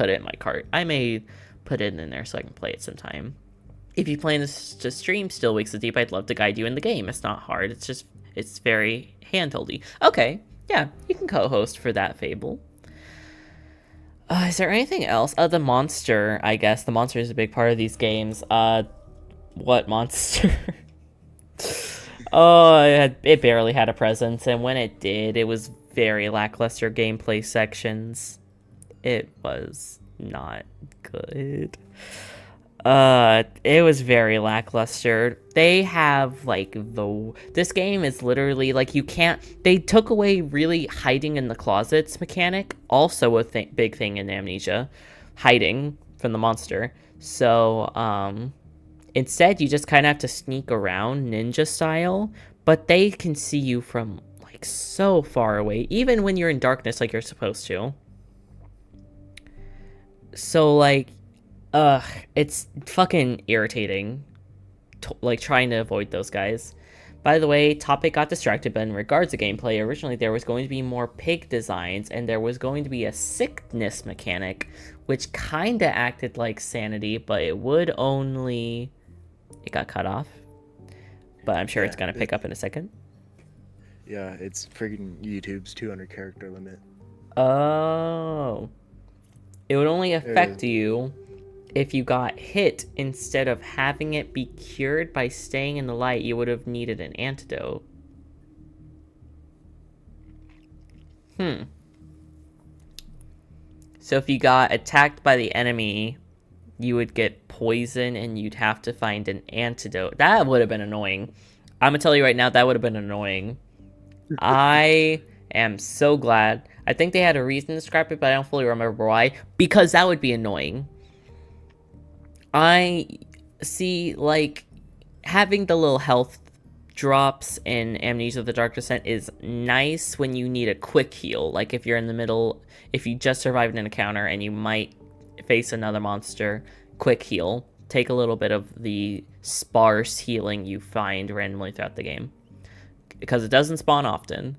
it in my cart. I may put it in there so I can play it sometime. If you plan to stream Still Wakes the Deep, I'd love to guide you in the game. It's not hard. It's very handholdy. Okay, yeah, you can co-host for that, Fable. Is there anything else? The monster, I guess. The monster is a big part of these games. What monster? It barely had a presence, and when it did, it was very lackluster gameplay sections. It was not good. It was very lackluster. They have, this game is literally, they took away really hiding in the closets mechanic, also a big thing in Amnesia, hiding from the monster. So, instead, you just kind of have to sneak around ninja style, but they can see you from, so far away, even when you're in darkness like you're supposed to. So, it's fucking irritating, trying to avoid those guys. By the way, topic got distracted, but in regards to gameplay, originally there was going to be more pig designs, and there was going to be a sickness mechanic, which kinda acted like sanity, but it would only... It got cut off, but I'm sure it's gonna pick up in a second. Yeah, it's freaking YouTube's 200 character limit. Oh. It would only affect you if you got hit. Instead of having it be cured by staying in the light, you would have needed an antidote. So if you got attacked by the enemy, you would get poison and you'd have to find an antidote. That would have been annoying. I'm gonna tell you right now, that would have been annoying. I am so glad. I think they had a reason to scrap it, but I don't fully remember why. Because that would be annoying. I see, like, having the little health drops in Amnesia the Dark Descent is nice when you need a quick heal. Like, if you're in the middle, if you just survived an encounter and you might face another monster, quick heal. Take a little bit of the sparse healing you find randomly throughout the game. Because it doesn't spawn often.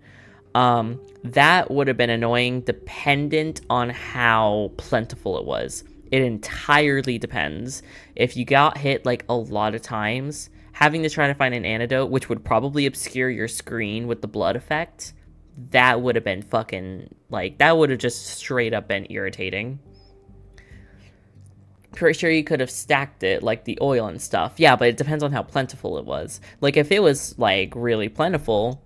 That would have been annoying dependent on how plentiful it was. It entirely depends. If you got hit like a lot of times, having to try to find an antidote, which would probably obscure your screen with the blood effect, that would have been fucking, like, that would have just straight up been irritating. Pretty sure you could have stacked it, like the oil and stuff. Yeah, but it depends on how plentiful it was. Like, if it was, like, really plentiful,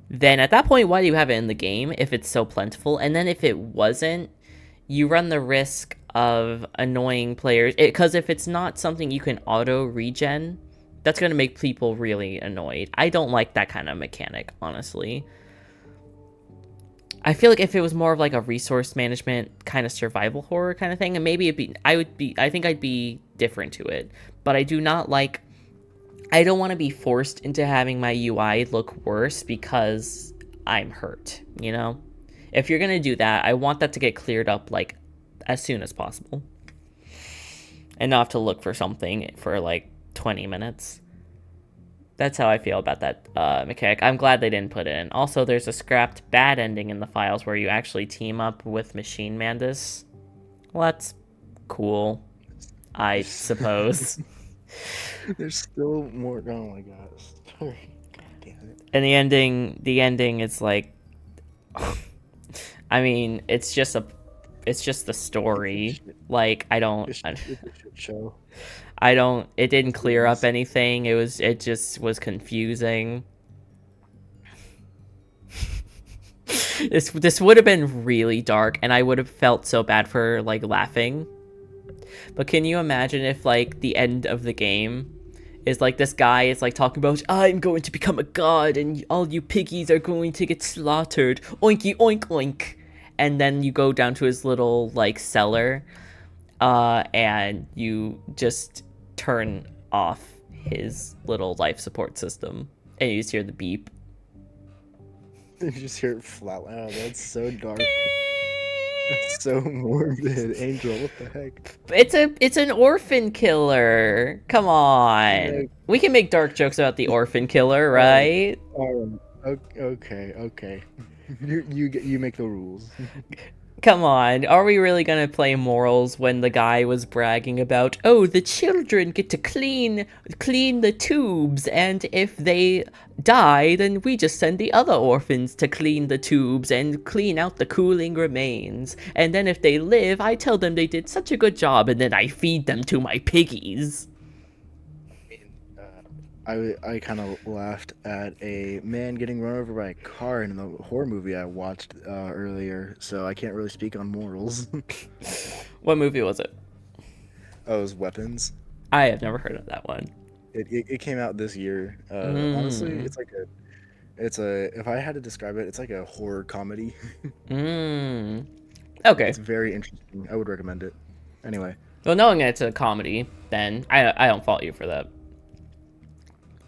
then at that point, why do you have it in the game if it's so plentiful? And then if it wasn't, you run the risk of annoying players. Because if it's not something you can auto-regen, that's going to make people really annoyed. I don't like that kind of mechanic, honestly. I feel like if it was more of like a resource management kind of survival horror kind of thing, and maybe I think I'd be different to it. But I do not like, I don't want to be forced into having my UI look worse because I'm hurt, you know? If you're going to do that, I want that to get cleared up, like, as soon as possible. And not have to look for something for, like, 20 minutes. That's how I feel about that mechanic. I'm glad they didn't put it in. Also, there's a scrapped bad ending in the files where you actually team up with Machine Mandus. Well, that's cool, I suppose. There's still more. Oh my gosh. God damn it. And the ending is like, I mean, it's just the story. Like, It's a shit show. It didn't clear up anything. It just was confusing. This would have been really dark, and I would have felt so bad for, like, laughing. But can you imagine if, like, the end of the game is, like, this guy is, like, talking about, I'm going to become a god, and all you piggies are going to get slaughtered. Oinky, oink, oink. And then you go down to his little, like, cellar, and you just turn off his little life support system, and you just hear the beep. You just hear it flatline. Oh, that's so dark. That's so morbid. Angel, what the heck? It's an orphan killer. Come on. We can make dark jokes about the orphan killer, right? Okay. You make the rules. Come on, are we really gonna play morals when the guy was bragging about, oh, the children get to clean the tubes, and if they die, then we just send the other orphans to clean the tubes and clean out the cooling remains, and then if they live, I tell them they did such a good job, and then I feed them to my piggies. I kind of laughed at a man getting run over by a car in the horror movie I watched earlier, so I can't really speak on morals. What movie was it? Oh, it was Weapons. I have never heard of that one. It came out this year. Honestly, it's a if I had to describe it, it's like a horror comedy. Okay. It's very interesting. I would recommend it. Anyway. Well, knowing it's a comedy, then I don't fault you for that.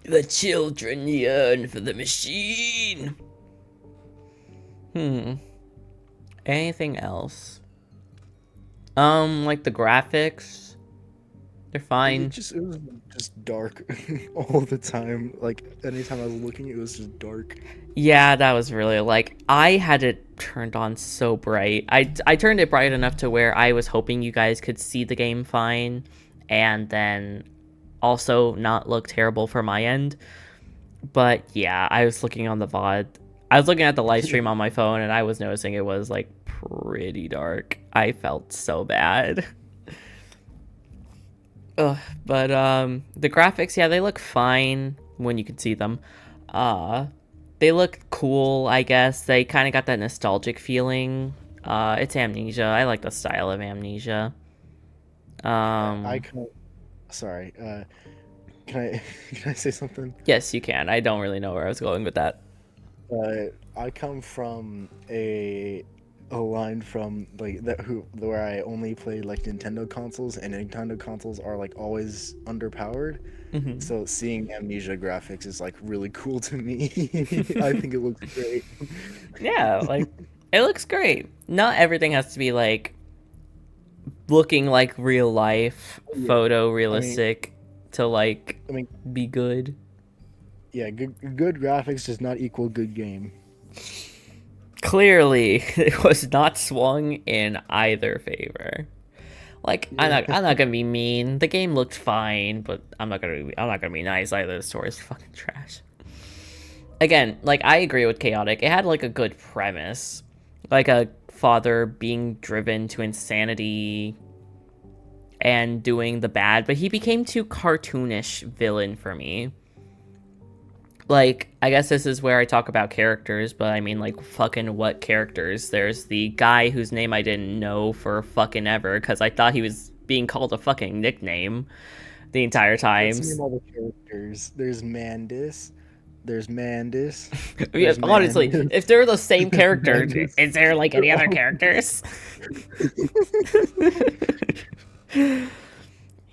The children yearn for the machine. Anything else? Like the graphics, they're fine. It was just dark all the time. Like anytime I was looking, it was just dark. Yeah, that was really, like, I had it turned on so bright. I turned it bright enough to where I was hoping you guys could see the game fine, and then also not look terrible for my end. But yeah, I was looking on the VOD. I was looking at the live stream on my phone, and I was noticing it was, like, pretty dark. I felt so bad. Ugh, but the graphics, yeah, they look fine when you can see them. They look cool, I guess. They kind of got that nostalgic feeling. It's Amnesia. I like the style of Amnesia. Sorry, can I say something? Yes, you can. I don't really know where I was going with that. I come from a line from like where I only played like Nintendo consoles, and Nintendo consoles are like always underpowered. Mhm. So seeing Amnesia graphics is like really cool to me. I think it looks great. Yeah, like it looks great. Not everything has to be like looking like real life, Yeah. photo I mean, realistic to like I mean, be good. yeah, good graphics does not equal good game. Clearly, it was not swung in either favor. Like I'm not gonna be mean. The game looked fine, but I'm not gonna be nice either. The story's fucking trash. Again, like I agree with Chaotic. It had like a good premise, like a father being driven to insanity and doing the bad, but he became too cartoonish villain for me. Like, I guess this is where I talk about characters, but I mean, like, fucking what characters? There's the guy whose name I didn't know for fucking ever, because I thought he was being called a fucking nickname the entire time. Let's name all the characters. There's Mandus. There's Mandus. Yeah, There's honestly, Mandus. if they're the same There's character, Mandus. is there, like, any They're other all- characters?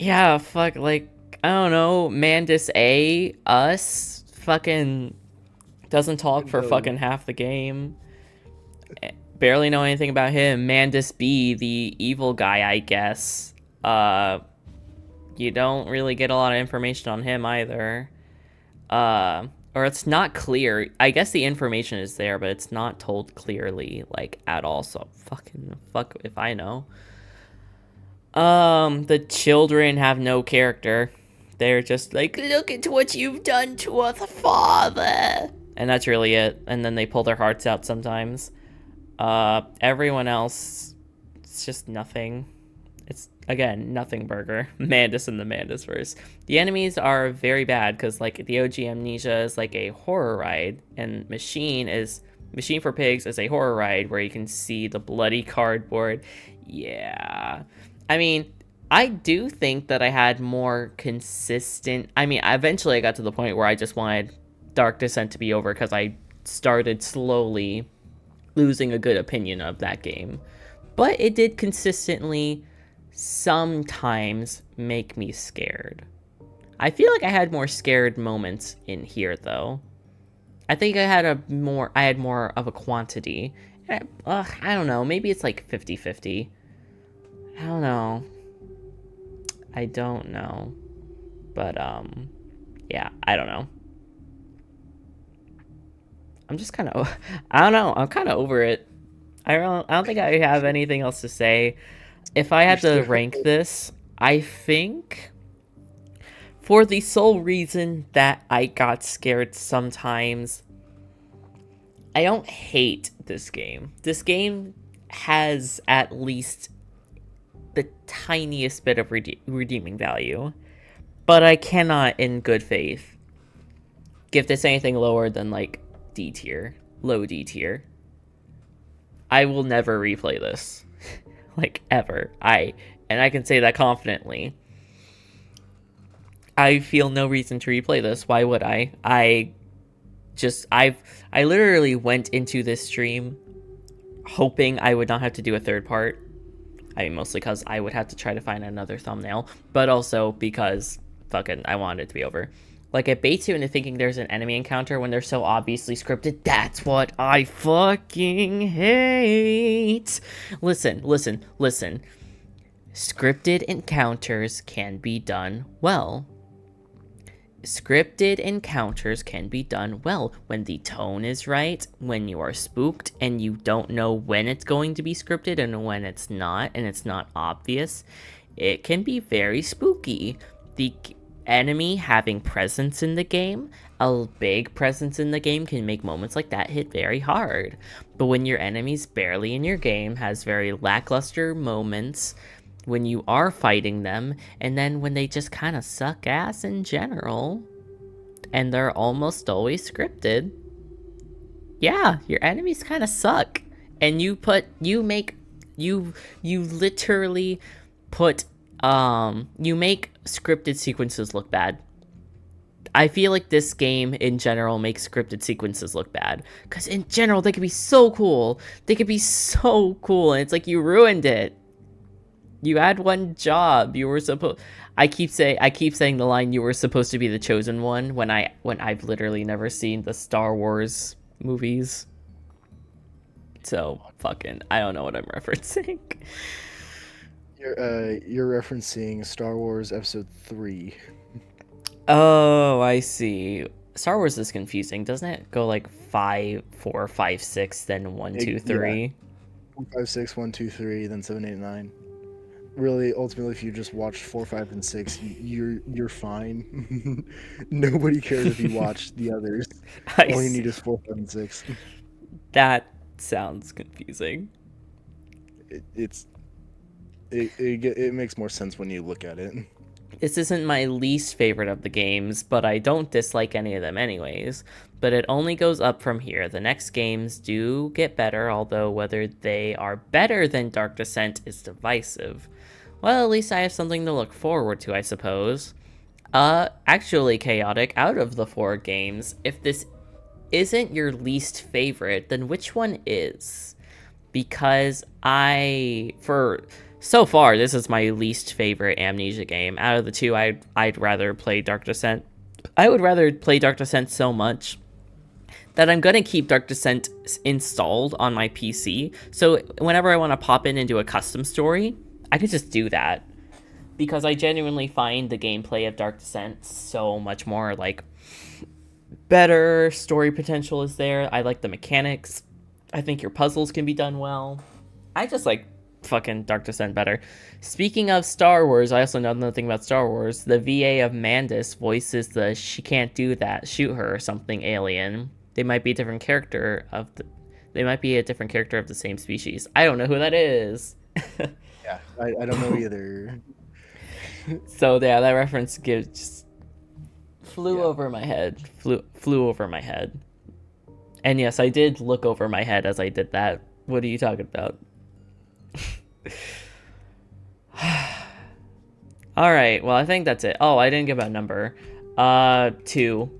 Yeah, fuck, like, I don't know, Mandus A, us, fucking doesn't talk for No. fucking half the game. Barely know anything about him. Mandus B, the evil guy, I guess. You don't really get a lot of information on him either. Or it's not clear. I guess the information is there, but it's not told clearly, like, at all, so fuck if I know. The children have no character. They're just like, look at what you've done to us, father. And that's really it. And then they pull their hearts out sometimes. Everyone else, it's just nothing. It's, again, nothing burger. Mandus and the Mandusverse. The enemies are very bad, because, like, the OG Amnesia is, like, a horror ride, and Machine for Pigs is a horror ride where you can see the bloody cardboard. Yeah. I mean, I do think that I had more consistent... I mean, eventually I got to the point where I just wanted Dark Descent to be over, because I started slowly losing a good opinion of that game. But it did consistently sometimes make me scared. I feel like I had more scared moments in here, though. I think I had more of a quantity. I don't know, maybe it's like 50-50. I don't know. But, yeah, I don't know. I'm just kind of, I don't know, I'm kind of over it. I don't think I have anything else to say. If I had to rank this, I think, for the sole reason that I got scared sometimes, I don't hate this game. This game has at least the tiniest bit of redeeming value, but I cannot, in good faith, give this anything lower than, like, D tier, low D tier. I will never replay this, like, ever. And I can say that confidently. I feel no reason to replay this. Why would I? I literally went into this stream hoping I would not have to do a third part. I mean, mostly because I would have to try to find another thumbnail, but also because fucking I wanted it to be over. Like, it baits you into thinking there's an enemy encounter when they're so obviously scripted. That's what I fucking hate. Listen. Scripted encounters can be done well. Scripted encounters can be done well when the tone is right, when you are spooked and you don't know when it's going to be scripted and when it's not, and it's not obvious. It can be very spooky. The enemy having presence in the game, a big presence in the game, can make moments like that hit very hard. But when your enemy's barely in your game, has very lackluster moments when you are fighting them, and then when they just kind of suck ass in general, and they're almost always scripted, yeah, your enemies kind of suck. And you literally put, you make scripted sequences look bad. I feel like this game in general makes scripted sequences look bad. Because in general, they could be so cool. They could be so cool. And it's like, you ruined it. You had one job. You were supposed... I keep saying the line, "You were supposed to be the chosen one," when I've literally never seen the Star Wars movies. So fucking, I don't know what I'm referencing. You're referencing Star Wars Episode 3. Oh, I see. Star Wars is confusing. Doesn't it go like 5, 4, 5, 6, then 1, 2, 3? 5, 6, 1, 2, 3, then 7, 8, 9. Really, ultimately, if you just watch 4, 5, and 6, you're fine. Nobody cares if you watch the others. All you need is 4, 5, and 6. That sounds confusing. It makes more sense when you look at it. This isn't my least favorite of the games, but I don't dislike any of them anyways. But it only goes up from here. The next games do get better, although whether they are better than Dark Descent is divisive. Well, at least I have something to look forward to, I suppose. Actually, Chaotic, out of the 4 games, if this isn't your least favorite, then which one is? Because so far, this is my least favorite Amnesia game. Out of the 2, I'd rather play Dark Descent. I would rather play Dark Descent so much that I'm going to keep Dark Descent installed on my PC. So whenever I want to pop in and do a custom story, I could just do that. Because I genuinely find the gameplay of Dark Descent so much more, like, better. Story potential is there. I like the mechanics. I think your puzzles can be done well. I just like fucking Dark Descent better. Speaking of Star Wars, I also know another thing about Star Wars. The VA of Mandus voices the "she can't do that, shoot her" or something alien. They might be a different character of the same species. I don't know who that is. Yeah, I don't know either. So yeah, that reference flew over my head. Flew over my head. And yes, I did look over my head as I did that. What are you talking about? Alright, well, I think that's it. Oh, I didn't give a number. 2.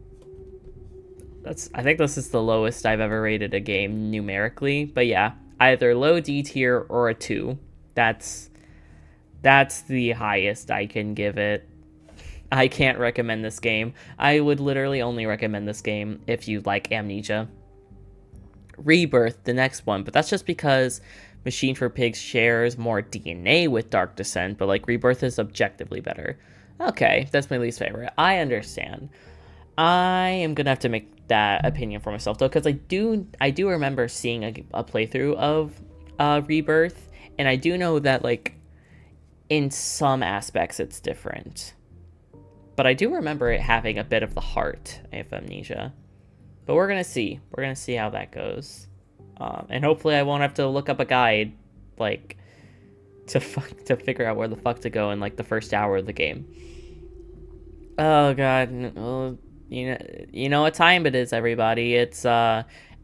I think this is the lowest I've ever rated a game numerically. But yeah, either low D tier or a 2. That's the highest I can give it. I can't recommend this game. I would literally only recommend this game if you like Amnesia. Rebirth, the next one, but that's just because Machine for Pigs shares more DNA with Dark Descent, but like Rebirth is objectively better. Okay, that's my least favorite. I understand. I am gonna have to make that opinion for myself though, because I do remember seeing a playthrough of Rebirth, and I do know that like in some aspects it's different. But I do remember it having a bit of the heart of Amnesia. But we're gonna see. We're gonna see how that goes. And hopefully I won't have to look up a guide, like, to figure out where the fuck to go in, like, the first hour of the game. Oh, God. Well, you know what time it is, everybody. It's,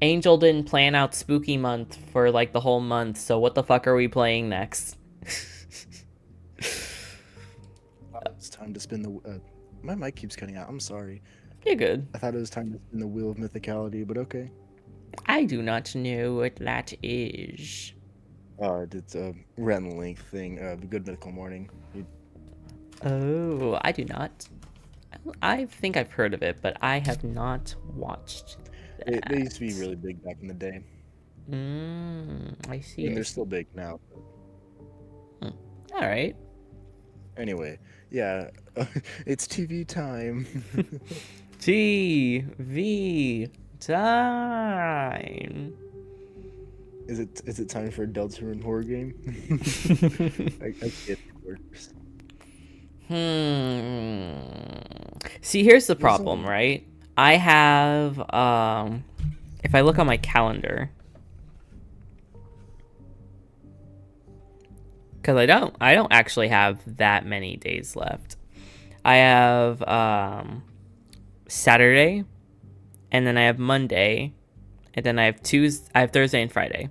Angel didn't plan out Spooky Month for, like, the whole month, so what the fuck are we playing next? It's time to spin the... my mic keeps cutting out. I'm sorry. You're good. I thought it was time to spin the Wheel of Mythicality, but okay. I do not know what that is. It's a Ren Link thing, the Good Mythical Morning. Oh, I do not. I think I've heard of it, but I have not watched that. They used to be really big back in the day. I see. I mean, they're still big now. All right. Anyway, yeah, it's TV time. TV time. Is it time for a Deltarune horror game? I get it works. See, here's the problem, right? I have if I look on my calendar, because I don't actually have that many days left. I have Saturday, and then I have Monday, and then I have Thursday and Friday.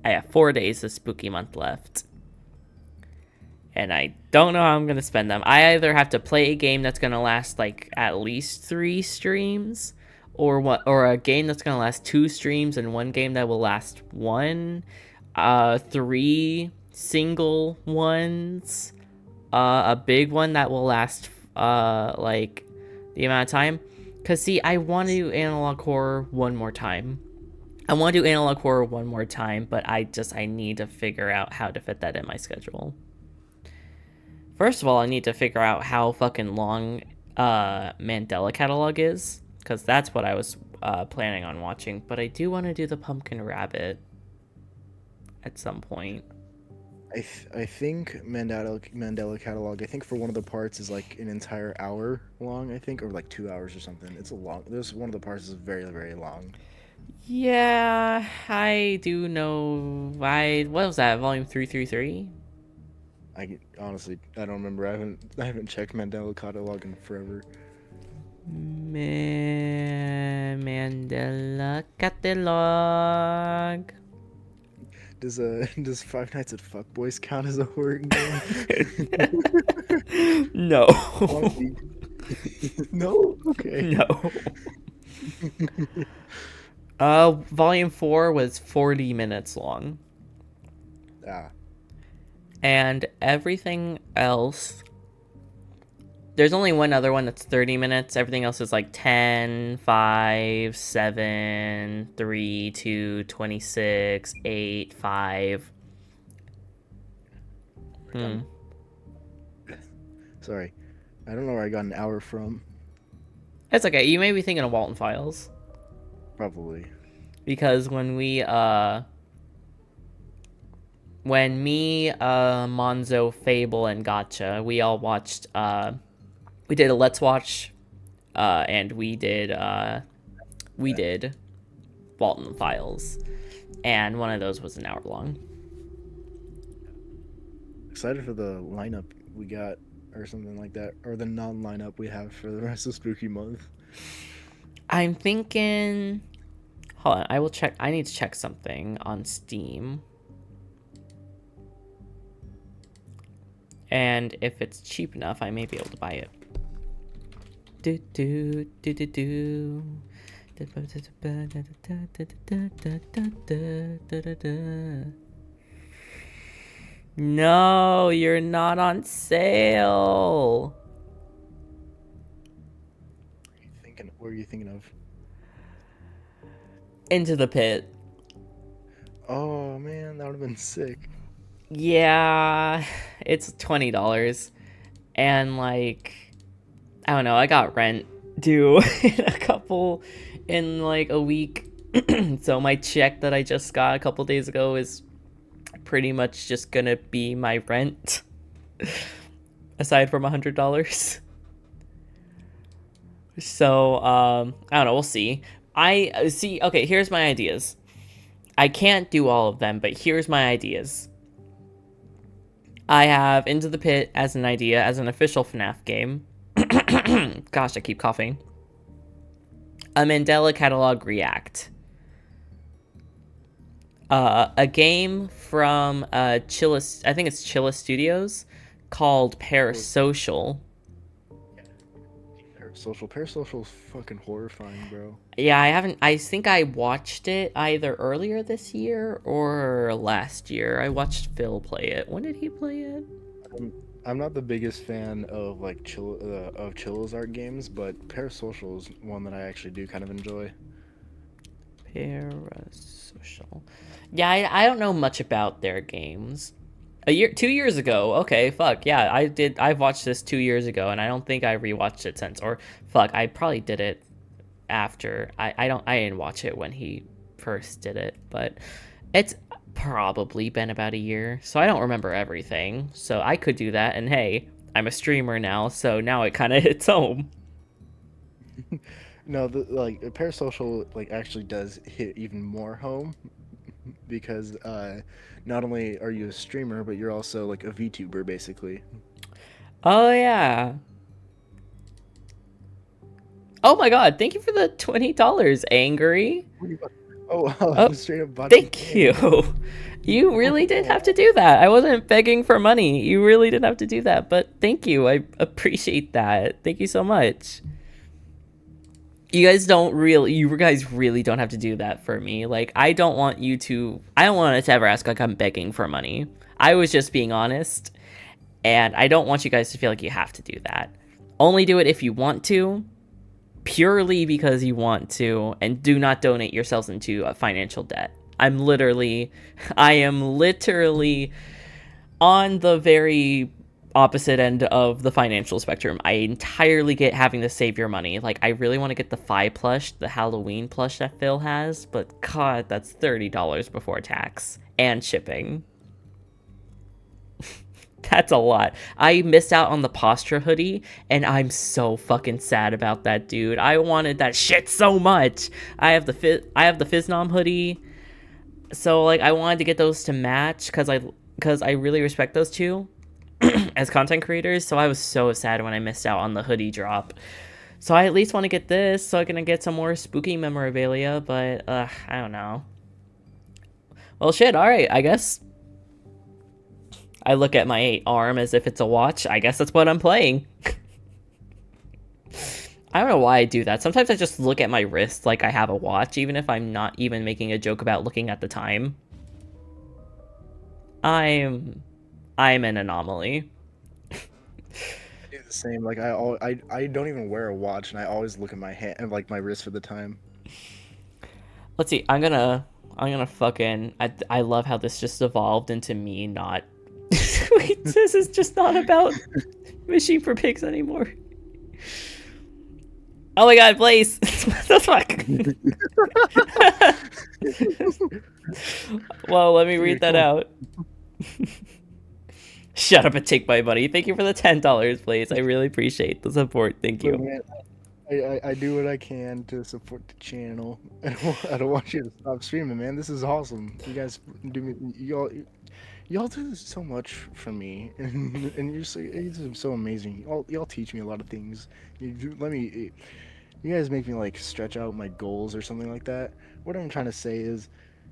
I have 4 days of Spooky Month left. and I don't know how I'm gonna spend them. I either have to play a game that's gonna last like at least 3 streams, or a game that's gonna last 2 streams, and one game that will last 1, 3 single ones, a big one that will last like the amount of time. Cause see, I want to do analog horror one more time. But I need to figure out how to fit that in my schedule. First of all, I need to figure out how fucking long Mandela catalog is, because that's what I was planning on watching. But I do want to do the Pumpkin Rabbit at some point. I think Mandela catalog, I think for one of the parts is like an entire hour long, I think, or like 2 hours or something. It's a long. There's one of the parts is very, very long. Yeah, I do know. What was that? Volume 333? Honestly, I don't remember. I haven't checked Mandela catalog in forever. Mandela catalog. Does Five Nights at Fuckboys count as a horror game? No. No? Okay. No. Volume 4 was 40 minutes long. Ah. And everything else, there's only one other one that's 30 minutes. Everything else is like 10, 5, 7, 3, 2, 26, 8, 5. Sorry. I don't know where I got an hour from. It's okay. You may be thinking of Walton Files. Probably. Because when me, Monzo, Fable, and Gotcha, we all watched, we did a Let's Watch, and we did Walton Files, and one of those was an hour long. Excited for the lineup we got, or something like that, or the non-lineup we have for the rest of Spooky Month. I'm thinking, hold on, I will check. I need to check something on Steam. And if it's cheap enough, I may be able to buy it. No, you're not on sale. What are you thinking of? Into the Pit. Oh man, that would have been sick. Yeah, it's $20, and like, I don't know, I got rent due in like a week, so my check that I just got a couple days ago is pretty much just gonna be my rent, aside from $100. So, I don't know, we'll see. Okay, here's my ideas. I can't do all of them, but here's my ideas. I have Into the Pit as an idea, as an official FNAF game. Gosh, I keep coughing. A Mandela Catalog React. A game from Chilla, I think it's Chilla Studios, called Parasocial. Parasocial's fucking horrifying, bro. Yeah, I think I watched it either earlier this year or last year. I watched Phil play it. When did he play it? I'm not the biggest fan of like Chilla's art games, but Parasocial is one that I actually do kind of enjoy. Parasocial. Yeah, I don't know much about their games. 2 years ago. Okay, fuck. Yeah, I've watched this 2 years ago, and I don't think I rewatched it since. Or fuck, I probably did it after. I didn't watch it when he first did it, but it's probably been about a year, so I don't remember everything. So I could do that, and hey, I'm a streamer now, so now it kind of hits home. No, Parasocial actually does hit even more home, because not only are you a streamer, but you're also like a VTuber basically. Oh yeah. Oh my god, thank you for the $20, Angry. Oh, straight up bought thank you. You really did have to do that. I wasn't begging for money. You really did have to do that. But thank you. I appreciate that. Thank you so much. You guys really don't have to do that for me. Like, I don't want it to ever ask like I'm begging for money. I was just being honest. And I don't want you guys to feel like you have to do that. Only do it if you want to. Purely because you want to. And do not donate yourselves into a financial debt. I am literally on the very opposite end of the financial spectrum. I entirely get having to save your money. Like, I really want to get the Fi plush, the Halloween plush that Phil has, but God, that's $30 before tax and shipping. That's a lot. I missed out on the Postra hoodie, and I'm so fucking sad about that, dude. I wanted that shit so much. I have the Fiznom hoodie. So, like, I wanted to get those to match because I really respect those two as content creators. So I was so sad when I missed out on the hoodie drop. So I at least want to get this so I can get some more spooky memorabilia. But, I don't know. Well, shit, alright, I guess. I look at my arm as if it's a watch. I guess that's what I'm playing. I don't know why I do that. Sometimes I just look at my wrist like I have a watch, even if I'm not even making a joke about looking at the time. I'm an anomaly. I do the same. Like I don't even wear a watch, and I always look at my hand and like my wrist for the time. Let's see. I'm gonna fucking. I love how this just evolved into me not. Wait, this is just not about Machine for Pigs anymore. Oh my god, Blaze! What the fuck? Well, let me read that out. Shut up and take my money. Thank you for the $10, Blaze. I really appreciate the support. Thank you. Man, I do what I can to support the channel. I don't want you to stop streaming, man. This is awesome. You guys y'all do so much for me, and you're so amazing. Y'all teach me a lot of things. You guys make me like stretch out my goals or something like that. What I'm trying to say is,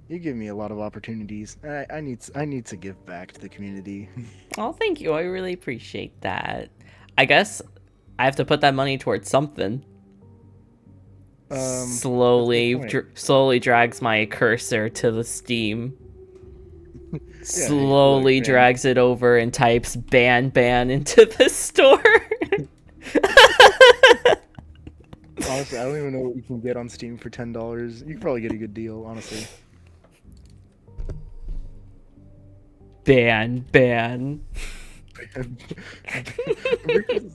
you give me a lot of opportunities. I need to give back to the community. Oh, thank you. I really appreciate that. I guess I have to put that money towards something. Slowly drags my cursor to the Steam. Slowly drags it over and types ban into the store. Honestly, I don't even know what you can get on Steam for $10. You can probably get a good deal, honestly. Ban. There's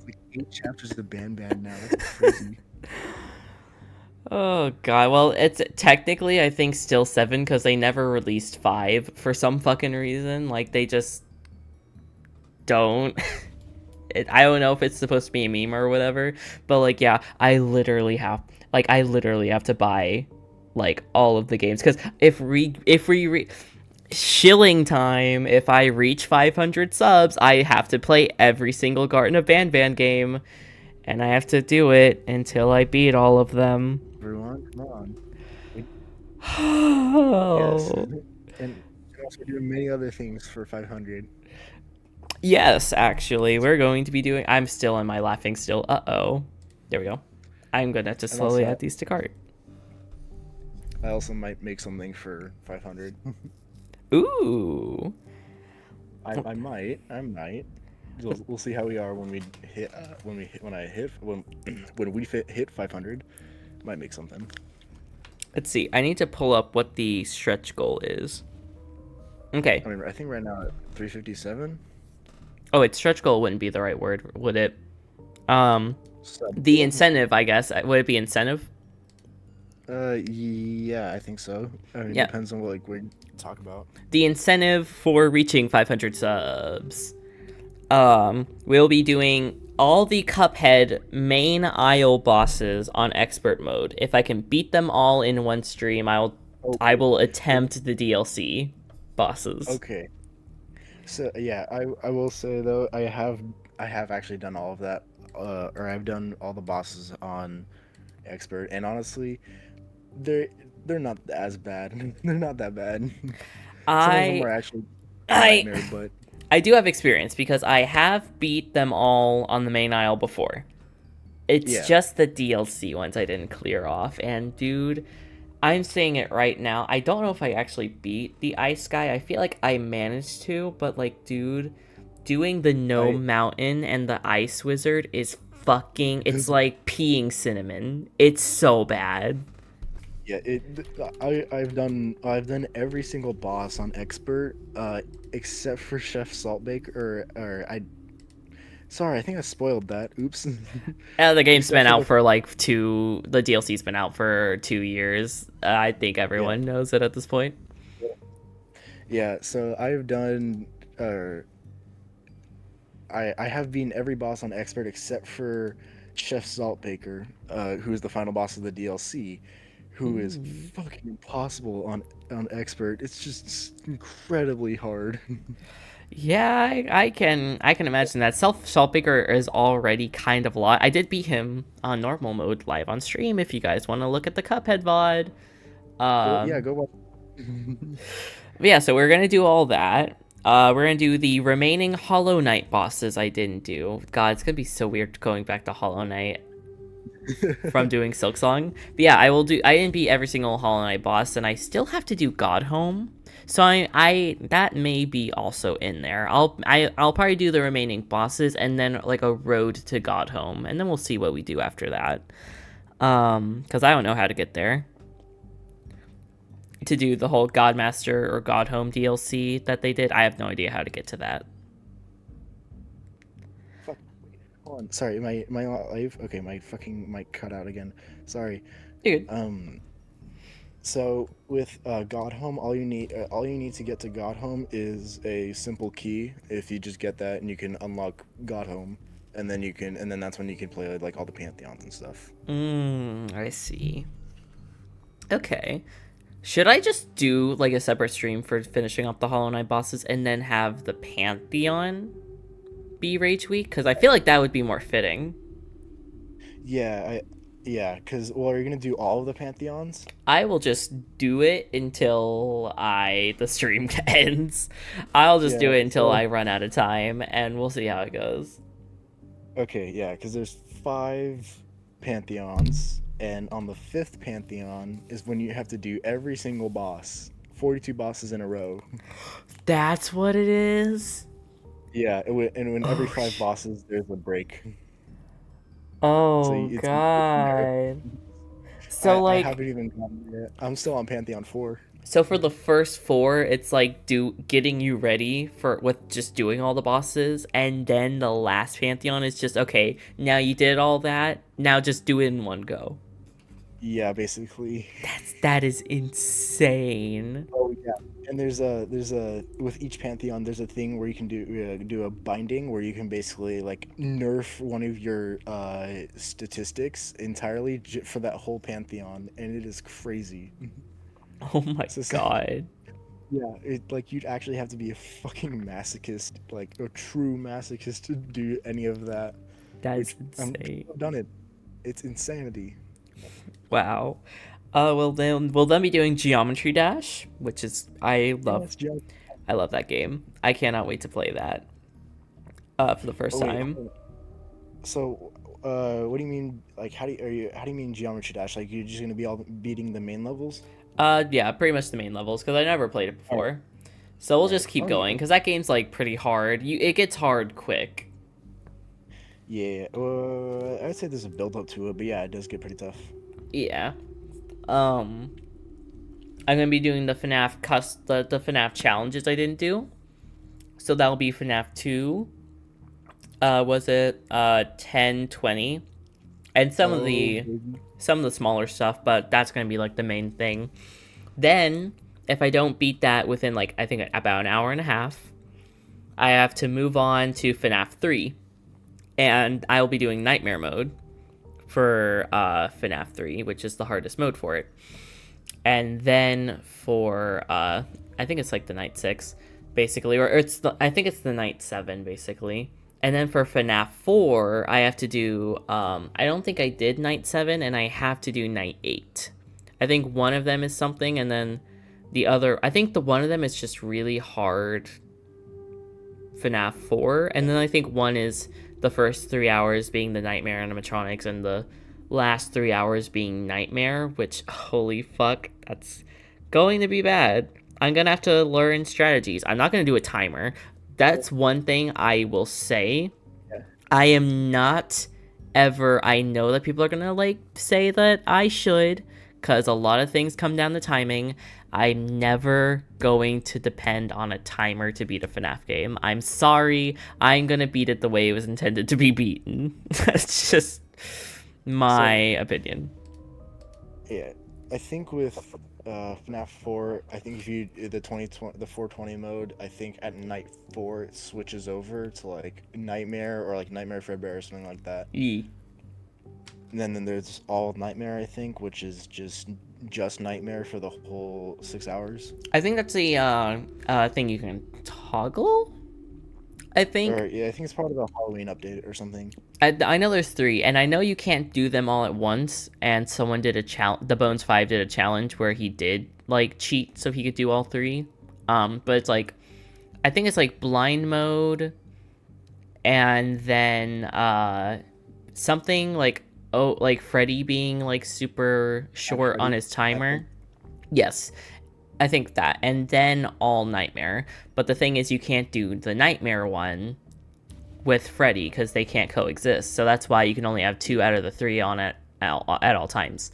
like 8 chapters of ban now. That's crazy. Oh god, well, it's technically I think still 7 because they never released 5 for some fucking reason. Like, they just don't. I don't know if it's supposed to be a meme or whatever, but like, yeah, I literally have to buy like all of the games because if we shilling time, if I reach 500 subs, I have to play every single Garden of Banban game, and I have to do it until I beat all of them. Everyone, come on. Oh. Yes. And also doing many other things for 500. Yes, actually, we're going to be doing. I'm still in my laughing still. There we go. I'm gonna have to slowly add these to cart. I also might make something for 500. Ooh. I might. We'll see how we are when we hit. When we hit 500. Might make something. Let's see. I need to pull up what the stretch goal is. Okay. I mean, I think right now at 357. Oh, wait, stretch goal wouldn't be the right word, would it? The incentive, I guess. Would it be incentive? Yeah, I think so. I mean, yeah. It depends on what we talk about. The incentive for reaching 500 subs. We'll be doing all the Cuphead main aisle bosses on expert mode. If I can beat them all in one stream, I will attempt the DLC bosses. Okay. So yeah, I will say though, I have actually done all of that, or I've done all the bosses on expert, and honestly, they're not as bad. They're not that bad. Some of them I are actually a I nightmare, but I do have experience because I have beat them all on the main aisle before. It's yeah. just the DLC ones I didn't clear off. And dude, I'm saying it right now. I don't know if I actually beat the ice guy. I feel like I managed to, but like, dude, doing the gnome mountain and the ice wizard is fucking. It's like peeing cinnamon. It's so bad. Yeah, I've done every single boss on expert, except for Chef Saltbaker, or I. Sorry, I think I spoiled that. Oops. The game's Except been for out for like the DLC's been out for 2 years. I think everyone knows it at this point. Yeah, so I've done, I have beaten every boss on expert except for Chef Saltbaker, who is the final boss of the DLC, who is fucking impossible on expert. It's just incredibly hard. Yeah, I can imagine that. Saltbaker is already kind of a lot. I did beat him on normal mode live on stream. If you guys want to look at the Cuphead VOD. Yeah, go watch. Yeah, so we're gonna do all that. We're gonna do the remaining Hollow Knight bosses I didn't do. God, it's gonna be so weird going back to Hollow Knight from doing Silksong. But yeah, I didn't beat every single Hollow Knight boss, and I still have to do Godhome. So I that may be also in there. I'll probably do the remaining bosses and then like a road to Godhome, and then we'll see what we do after that. Because I don't know how to get there. To do the whole Godmaster or Godhome DLC that they did, I have no idea how to get to that. Fuck. Hold on. Sorry, my live. Okay, my fucking mic cut out again. Sorry. Dude. So with Godhome, all you need to get to Godhome is a simple key. If you just get that, and you can unlock Godhome, and then that's when you can play like all the pantheons and stuff. I see. Okay. Should I just do like a separate stream for finishing up the Hollow Knight bosses and then have the Pantheon be Rage Week? Because I feel like that would be more fitting. Yeah, because are you gonna do all of the pantheons? I will just do it until the stream ends. I'll just do it until I run out of time, and we'll see how it goes. Okay, yeah, because there's 5 pantheons. And on the 5th pantheon is when you have to do every single boss, 42 bosses in a row. That's what it is. Yeah, and when every 5 bosses, there's a break. Oh god. So I haven't even gotten yet. I'm still on Pantheon 4. So for the first 4, it's like getting you ready with just doing all the bosses, and then the last Pantheon is just okay. Now you did all that. Now just do it in one go. Yeah, basically. That is insane. Oh yeah, and there's a with each pantheon there's a thing where you can do a binding where you can basically like nerf one of your statistics entirely for that whole pantheon, and it is crazy. Oh my god. Yeah, like you'd actually have to be a fucking masochist, like a true masochist to do any of that. That's insane. I've done it. It's insanity. Wow. We'll then be doing Geometry Dash, which is I love that game. I cannot wait to play that for the first time. So, what do you mean? Like, how do you mean Geometry Dash? Like, you're just gonna be all beating the main levels? Yeah, pretty much the main levels because I never played it before. Right. So we'll just keep going because that game's like pretty hard. It gets hard quick. Yeah, I'd say there's a build up to it, but yeah, it does get pretty tough. Yeah. I'm gonna be doing the FNAF the FNAF challenges I didn't do. So that'll be FNAF 2. Was it 10, 20? And some of the smaller stuff, but that's gonna be like the main thing. Then, if I don't beat that within like I think about an hour and a half, I have to move on to FNAF 3. And I will be doing Nightmare mode for FNAF 3, which is the hardest mode for it. And then for I think it's like the Night 6, basically, or I think it's the Night 7, basically. And then for FNAF 4, I have to do I don't think I did Night 7, and I have to do Night 8. I think one of them is something, and then The other, I think the one of them is just really hard FNAF 4, and then I think one is the first 3 hours being the Nightmare animatronics and the last 3 hours being Nightmare, which, holy fuck, that's going to be bad. I'm gonna have to learn strategies. I'm not gonna do a timer. That's one thing I will say. Yeah. I am not ever, I know that people are gonna like say that I should, because a lot of things come down to timing. I'm never going to depend on a timer to beat a FNAF game. I'm sorry. I'm going to beat it the way it was intended to be beaten. That's just my opinion. Yeah, I think with FNAF 4, I think if you the 420 mode, I think at night 4 it switches over to like Nightmare or like Nightmare Fredbear or something like that. And then there's all Nightmare, I think, which is just Nightmare for the whole 6 hours. I think that's the thing you can toggle. I think. Or, yeah, I think it's part of the Halloween update or something. I know there's 3, and I know you can't do them all at once. And someone did a challenge. The Bones 5 did a challenge where he did like cheat so he could do all 3. But it's like, I think it's like blind mode, and then something like like Freddy being like super short on his timer. Yes, I think that, and then all Nightmare. But the thing is, you can't do the Nightmare one with Freddy because they can't coexist. So that's why you can only have 2 out of the 3 on it at all times.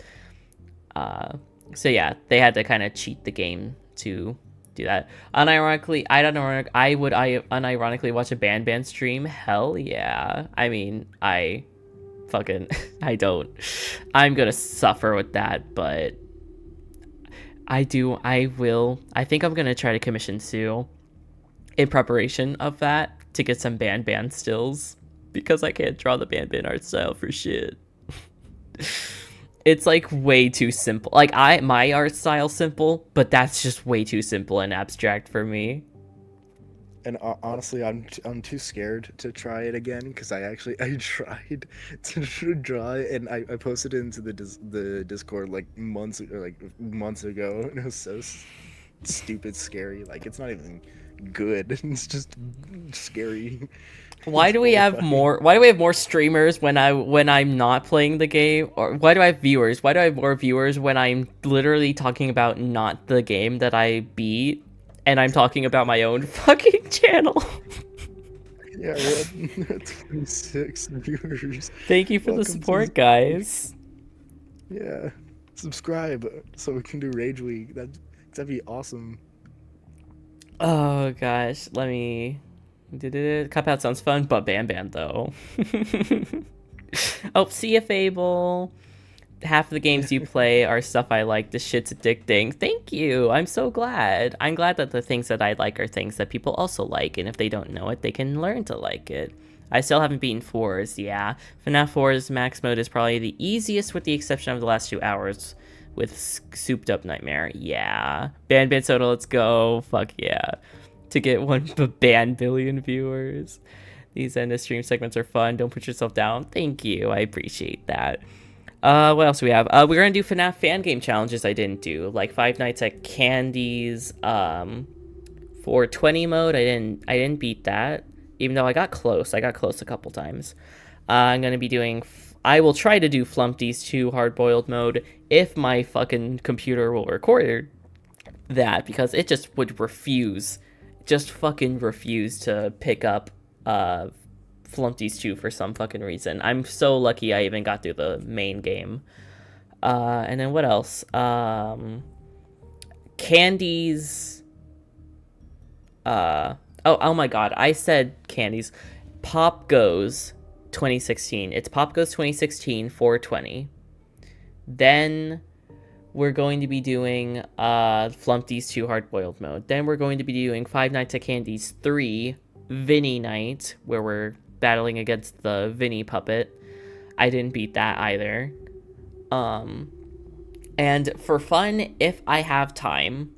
So yeah, they had to kind of cheat the game to do that. Unironically, I would unironically watch a Ban stream. Hell yeah. I mean, I don't. I'm gonna suffer with that, but I think I'm gonna try to commission Sue in preparation of that to get some Ban stills, because I can't draw the Ban art style for shit. It's like way too simple. Like my art style simple, but that's just way too simple and abstract for me. And honestly, I'm too scared to try it again, because I tried to draw it, and I posted it into the Discord like months ago, and it was so stupid scary. Like, it's not even good. It's just scary. Why do we have more streamers when I'm not playing the game? Or why do I have viewers? Why do I have more viewers when I'm literally talking about not the game that I beat? And I'm talking about my own fucking channel. Yeah, we had 26 viewers. Thank you for the support, guys. Yeah, subscribe so we can do Rage Week. That'd be awesome. Oh gosh, let me. Cup Out sounds fun, but Ban though. Oh, see ya, Fable. Half of the games you play are stuff I like. This shit's addicting. Thank you. I'm so glad. I'm glad that the things that I like are things that people also like, and if they don't know it, they can learn to like it. I still haven't beaten 4s, yeah. FNAF 4's max mode is probably the easiest, with the exception of the last 2 hours with Souped Up Nightmare. Yeah. Ban Soda, let's go. Fuck yeah. To get 1 billion viewers. These end of stream segments are fun. Don't put yourself down. Thank you. I appreciate that. What else do we have? We're gonna do FNAF fan game challenges I didn't do, like Five Nights at Candy's 420 mode. I didn't beat that, even though I got close. I got close a couple times. I'm gonna be doing. I will try to do Flumpty's 2 hard-boiled mode if my fucking computer will record that, because it just would fucking refuse to pick up Flumpty's 2 for some fucking reason. I'm so lucky I even got through the main game. And then what else? Candy's... Oh my god, I said Candy's. Pop Goes 2016. It's Pop Goes 2016 420. Then we're going to be doing Flumpty's 2 hard-boiled mode. Then we're going to be doing Five Nights at Candy's 3 Vinny Night, where we're battling against the Vinny puppet. I didn't beat that either. And for fun, if I have time,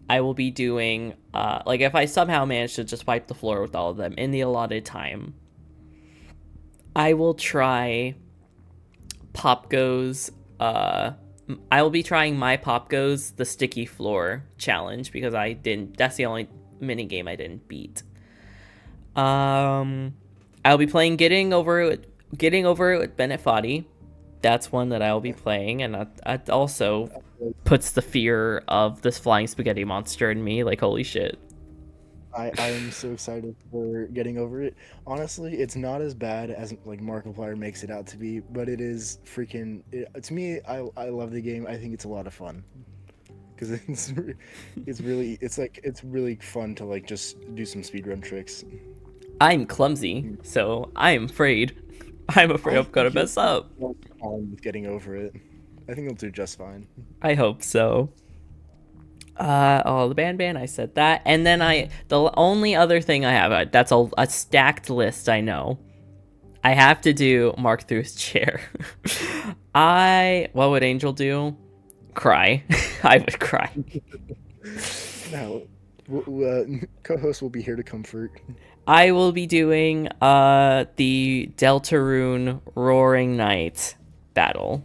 I will be doing, like, if I somehow manage to just wipe the floor with all of them in the allotted time, I will try Pop Goes, I will be trying My Pop Goes the Sticky Floor challenge because I didn't. That's the only mini game I didn't beat. I'll be playing Getting Over It with Bennett Foddy. That's one that I'll be playing, and that also puts the fear of this flying spaghetti monster in me. Like, holy shit. I am so excited for Getting Over It. Honestly, it's not as bad as like Markiplier makes it out to be, but it is freaking. To me, I love the game. I think it's a lot of fun because it's really fun to like just do some speedrun tricks. I'm clumsy, so I'm afraid. I'm afraid I'm gonna mess up. With Getting Over It, I think he'll do just fine. I hope so. The band, I said that. And then the only other thing I have, that's a stacked list, I know. I have to do Mark Through's chair. What would Angel do? Cry. I would cry. Now, co-host will be here to comfort. I will be doing the Deltarune Roaring Knight battle.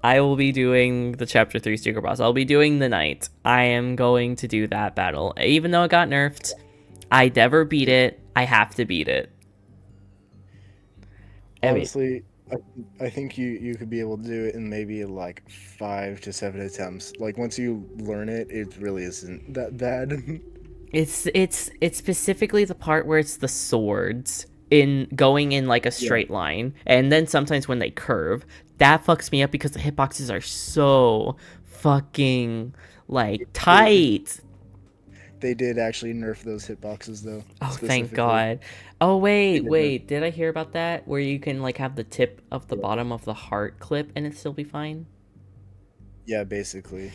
I will be doing the Chapter 3 Secret Boss. I'll be doing the Knight. I am going to do that battle. Even though it got nerfed, I never beat it. I have to beat it. Honestly, I think you could be able to do it in maybe like 5 to 7 attempts. Like once you learn it, it really isn't that bad. It's specifically the part where it's the swords in going in like a straight line, and then sometimes when they curve, that fucks me up because the hitboxes are so fucking like tight. They did actually nerf those hitboxes though. Oh, thank God. Oh wait, did I hear about that? Where you can like have the tip of the bottom of the heart clip and it still be fine? Yeah, basically.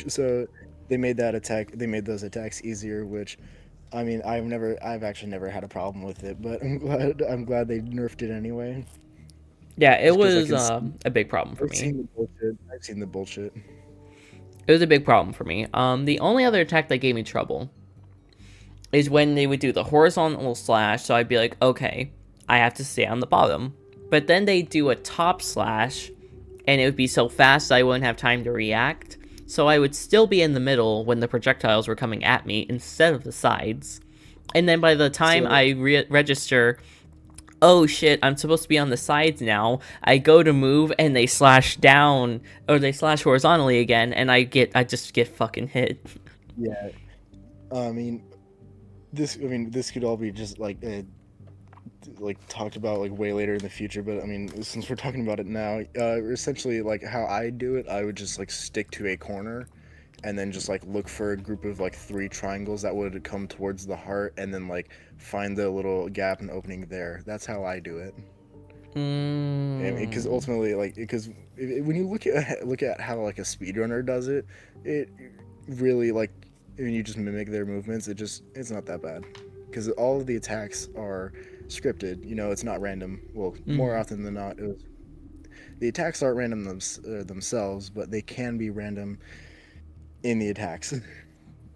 So they made those attacks easier, which I mean, I've actually never had a problem with it, but I'm glad they nerfed it anyway. Yeah, it was a big problem for me. I've seen the bullshit. It was a big problem for me. The only other attack that gave me trouble is when they would do the horizontal slash, so I'd be like, okay, I have to stay on the bottom. But then they do a top slash, and it would be so fast I wouldn't have time to react. So I would still be in the middle when the projectiles were coming at me instead of the sides. And then by the time I register, oh shit, I'm supposed to be on the sides now, I go to move and they slash down, or they slash horizontally again, and I just get fucking hit. Yeah. This could all be just like talked about like way later in the future, but I mean, since we're talking about it now, essentially like how I do it, I would just like stick to a corner and then just like look for a group of like 3 triangles that would come towards the heart, and then like find the little gap and opening there. That's how I do it. Because ultimately, when you look at how like a speedrunner does it, it really like when you just mimic their movements, it's not that bad, because all of the attacks are scripted. You know, it's not random. Well, more often than not, the attacks aren't random themselves, but they can be random in the attacks.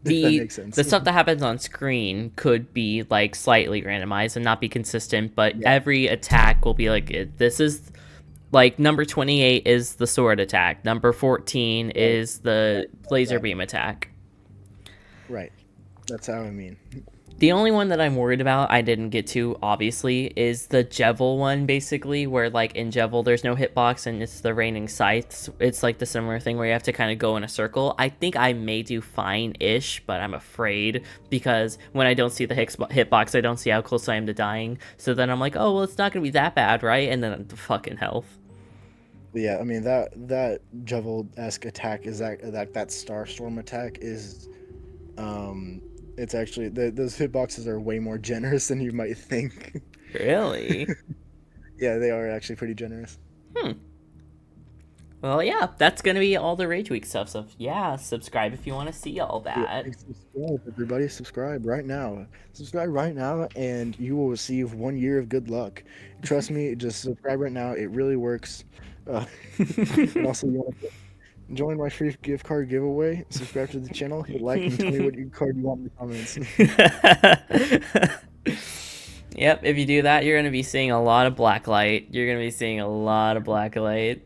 That makes sense. The stuff that happens on screen could be like slightly randomized and not be consistent, but every attack will be like, this is like number 28 is the sword attack, number 14 is the laser beam attack. Right. That's how I mean. The only one that I'm worried about, I didn't get to, obviously, is the Jevil one, basically, where, like, in Jevil, there's no hitbox, and it's the raining scythes. It's, like, the similar thing where you have to kind of go in a circle. I think I may do fine-ish, but I'm afraid, because when I don't see the hitbox, I don't see how close I am to dying. So then I'm like, oh, well, it's not going to be that bad, right? And then the fucking health. Yeah, I mean, that Jevil-esque attack is that Starstorm attack is... It's actually those hitboxes are way more generous than you might think. Really? Yeah, they are actually pretty generous. Well, yeah, that's gonna be all the Rage Week stuff. So yeah, subscribe if you want to see all that. Yeah, subscribe, everybody! Subscribe right now. Subscribe right now, and you will receive 1 year of good luck. Trust me, just subscribe right now. It really works. And also, you want to join my free gift card giveaway. Subscribe to the channel, hit like, and tell me what card you want in the comments. Yep, if you do that, you're going to be seeing a lot of blacklight. You're going to be seeing a lot of blacklight.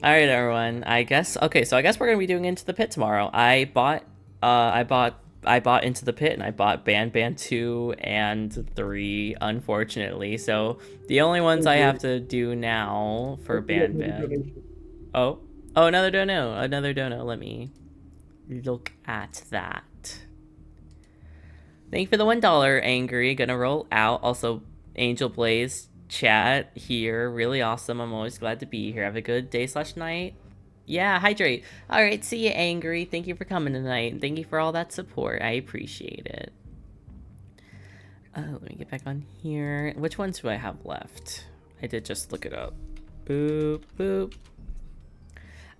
All right, everyone. I guess okay. So I guess we're gonna be doing Into the Pit tomorrow. I bought Into the Pit, and I bought Ban 2 and 3, unfortunately. So the only ones I have to do now for Ban. Oh, oh, another dono, another dono. Let me look at that. Thank you for the $1, Angry. Gonna roll out. Also, Angel Blaze chat here. Really awesome. I'm always glad to be here. Have a good day/night. Yeah, hydrate. All right, see you, Angry. Thank you for coming tonight. And thank you for all that support. I appreciate it. Let me get back on here. Which ones do I have left? I did just look it up. Boop, boop.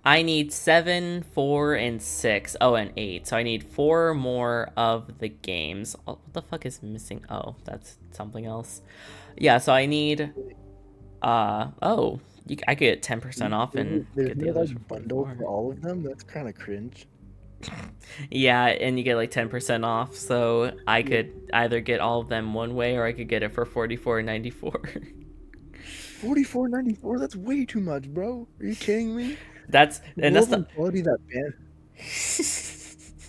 I need 7, 4, and 6. Oh, and 8. So I need 4 more of the games. Oh, what the fuck is missing? Oh, that's something else. Yeah, so I need... oh, I could get 10% off and get the others for bundle 44. for all of them. That's kind of cringe. Yeah, and you get like 10% off. So I could either get all of them one way, or I could get it for $44.94. $44.94. That's way too much, bro. Are you kidding me? That's the quality that band.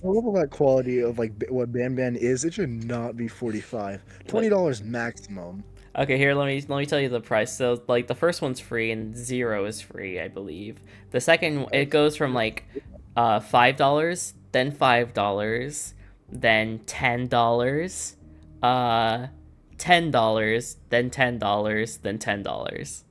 I love that quality of like what Ban is. It should not be $45. $20 maximum. Okay, here let me tell you the price. So like the first one's free and 0 is free, I believe. The second, it goes from like $5, then $5, then $10, $10, then $10, then $10.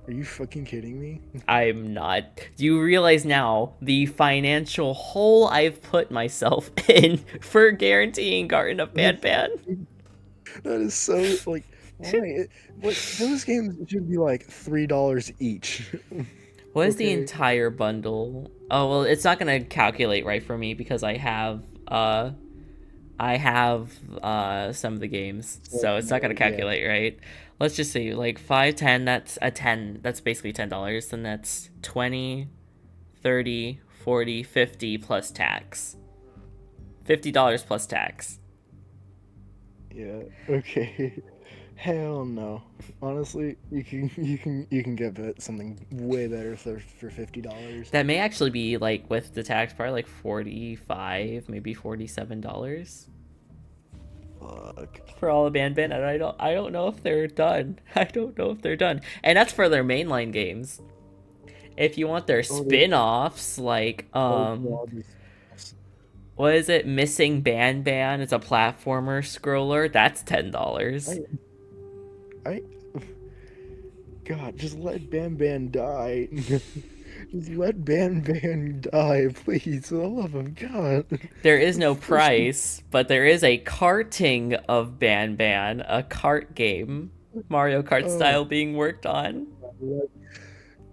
Are you fucking kidding me? I'm not. Do you realize now the financial hole I've put myself in for guaranteeing Garden of Ban? That is so like why? Those games should be like $3 each. What is the entire bundle? Oh well, it's not gonna calculate right for me because I have some of the games, so it's not gonna calculate right. Let's just see, like 5, 10, that's a 10, that's basically $10, then that's 20, 30, 40, 50 plus tax. $50 plus tax. Yeah, okay. Hell no. Honestly, you can get something way better for $50. That may actually be like with the tax part like $45, maybe $47. Fuck. For all of Ban, and I don't know if they're done. I don't know if they're done. And that's for their mainline games. If you want their spin-offs, like what is it? Missing Ban? It's a platformer scroller. That's $10. God, just let Ban die. Just let Ban die, please. For the love of God. There is no price, but there is a karting of Ban, a kart game, Mario Kart style, being worked on.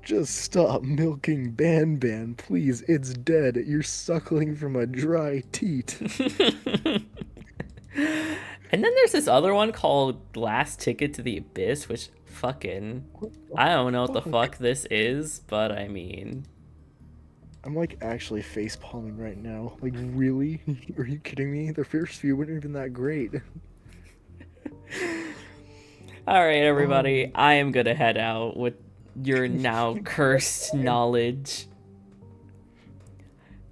Just stop milking Ban, please. It's dead. You're suckling from a dry teat. And then there's this other one called Last Ticket to the Abyss, which fucking... I don't know what the fuck this is, but I mean... I'm like actually face palming right now. Like, really? Are you kidding me? The first few weren't even that great. Alright, everybody. I am gonna head out with your now cursed knowledge.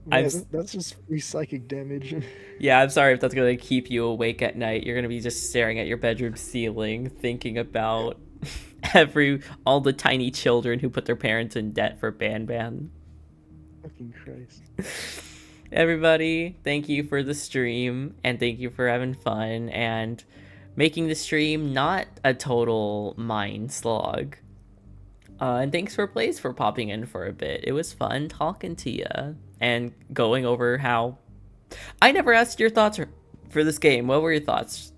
Man, that's just free psychic damage. Yeah, I'm sorry if that's gonna keep you awake at night. You're gonna be just staring at your bedroom ceiling, thinking about all the tiny children who put their parents in debt for Ban. Fucking Christ. Everybody, thank you for the stream, and thank you for having fun and making the stream not a total mind slog. And thanks for Blaze for popping in for a bit. It was fun talking to you and going over how... I never asked your thoughts for this game. What were your thoughts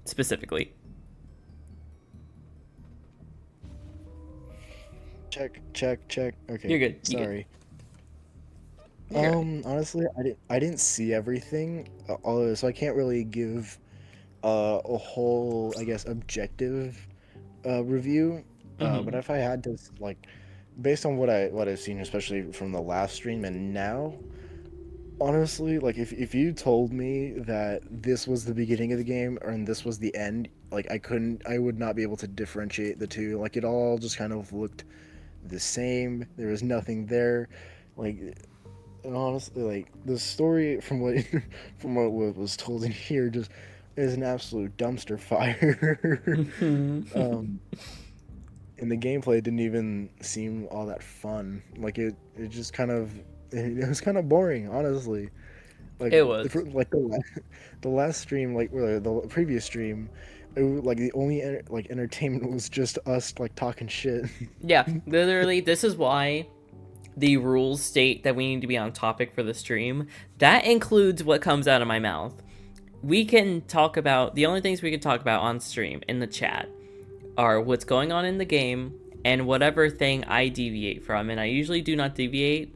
specifically? Check. Okay. You're good. Sorry. You're good. Honestly, I didn't see everything, so I can't really give a whole, I guess, objective review. But if I had to, like, based on what I've seen, especially from the last stream and now, honestly, like, if you told me that this was the beginning of the game and this was the end, like, I would not be able to differentiate the two. Like, it all just kind of looked the same. There was nothing there. Like, and honestly, like the story from what from what was told in here just is an absolute dumpster fire. um, and the gameplay didn't even seem all that fun. Like it just kind of it was kind of boring, honestly. Like It was. like the last stream, like or the previous stream, like the only like entertainment was just us like talking shit. Yeah, literally, this is why the rules state that we need to be on topic for the stream. That includes what comes out of my mouth. We can talk about, the only things we can talk about on stream in the chat are what's going on in the game and whatever thing I deviate from. And I usually do not deviate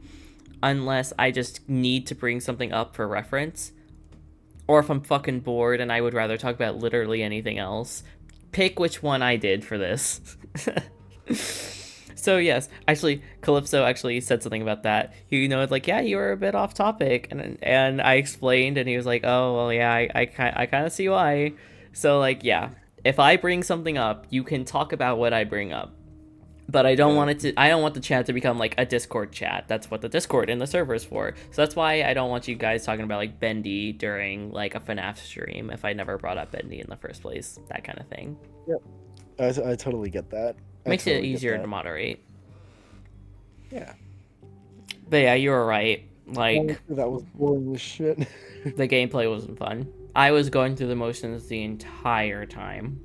unless I just need to bring something up for reference, or if I'm fucking bored and I would rather talk about literally anything else. Pick which one I did for this. So yes, actually, Calypso actually said something about that. He, like, yeah, you were a bit off topic, and I explained, and he was like, oh, well, yeah, I kind of see why. So, like, yeah, if I bring something up, you can talk about what I bring up. But I don't want I don't want the chat to become like a Discord chat. That's what the Discord in the server is for. So that's why I don't want you guys talking about like Bendy during like a FNAF stream if I never brought up Bendy in the first place. That kind of thing. Yep. I totally get that. Makes it easier to moderate. Yeah. But yeah, you were right. Like, that was boring as shit. the gameplay wasn't fun. I was going through the motions the entire time.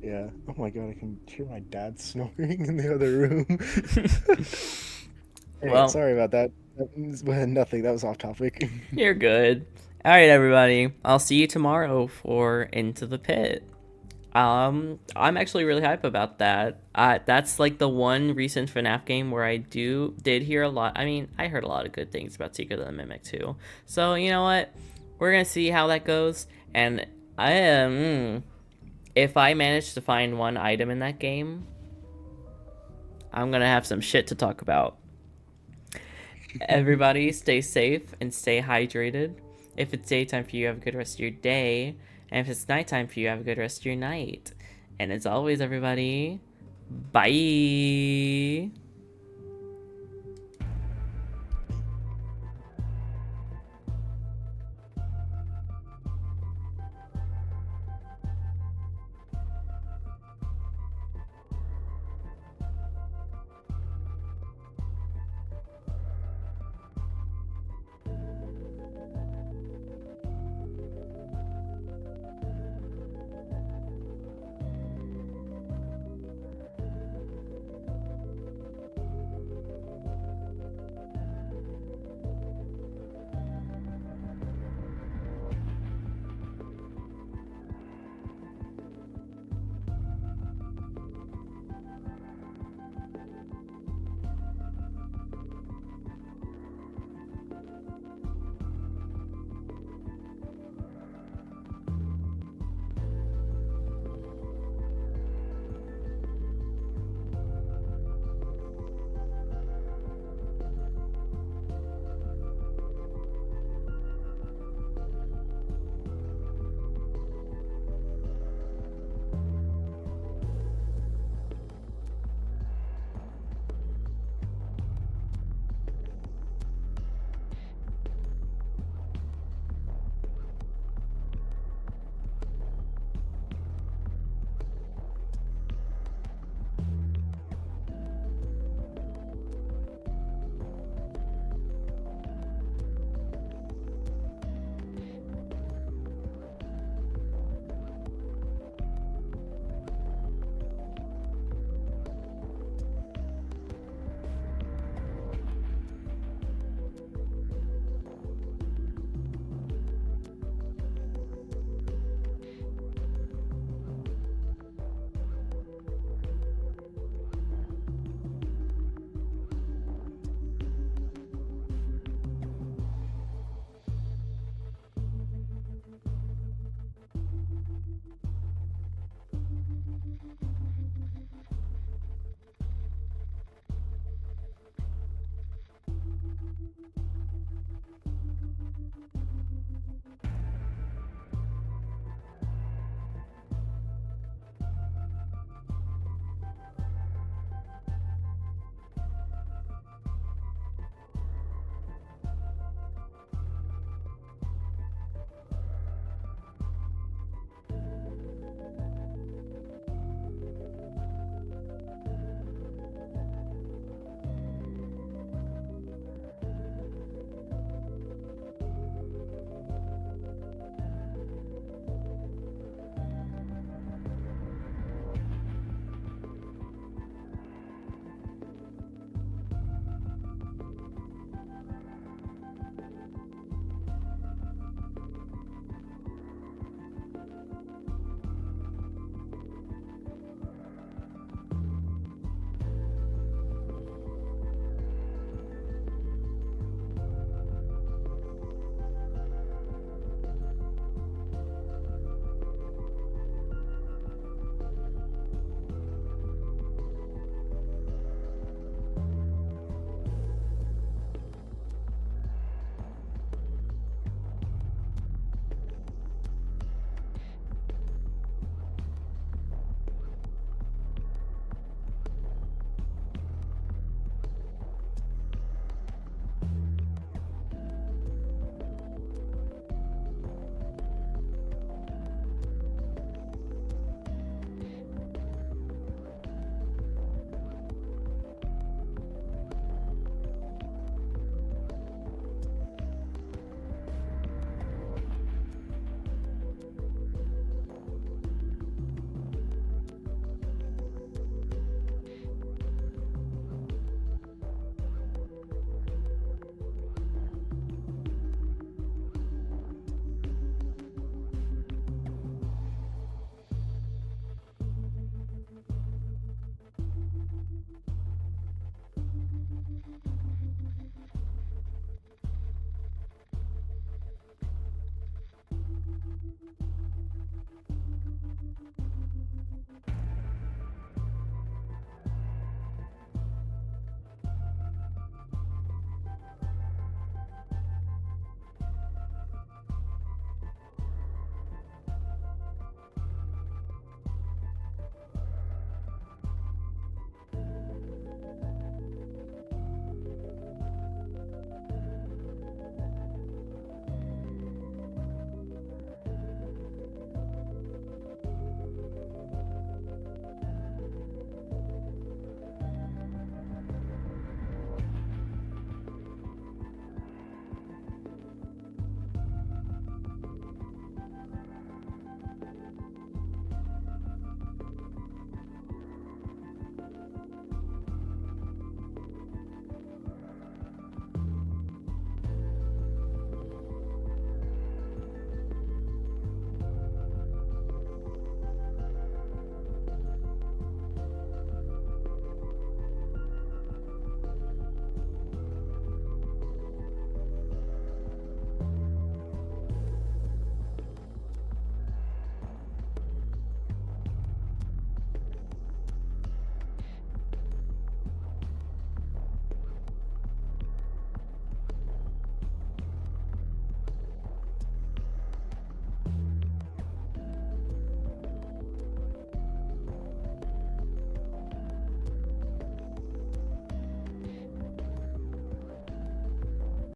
Yeah. Oh my god, I can hear my dad snoring in the other room. Hey, Well, sorry about that. Nothing. That was off topic. You're good. All right, everybody. I'll see you tomorrow for Into the Pit. I'm actually really hype about that. That's like the one recent FNAF game where I did hear a lot. I mean, I heard a lot of good things about Secret of the Mimic too. So you know what? We're gonna see how that goes. And I am. If I manage to find one item in that game, I'm gonna have some shit to talk about. Everybody, stay safe and stay hydrated. If it's daytime for you, have a good rest of your day. And if it's nighttime for you, have a good rest of your night. And as always, everybody, bye.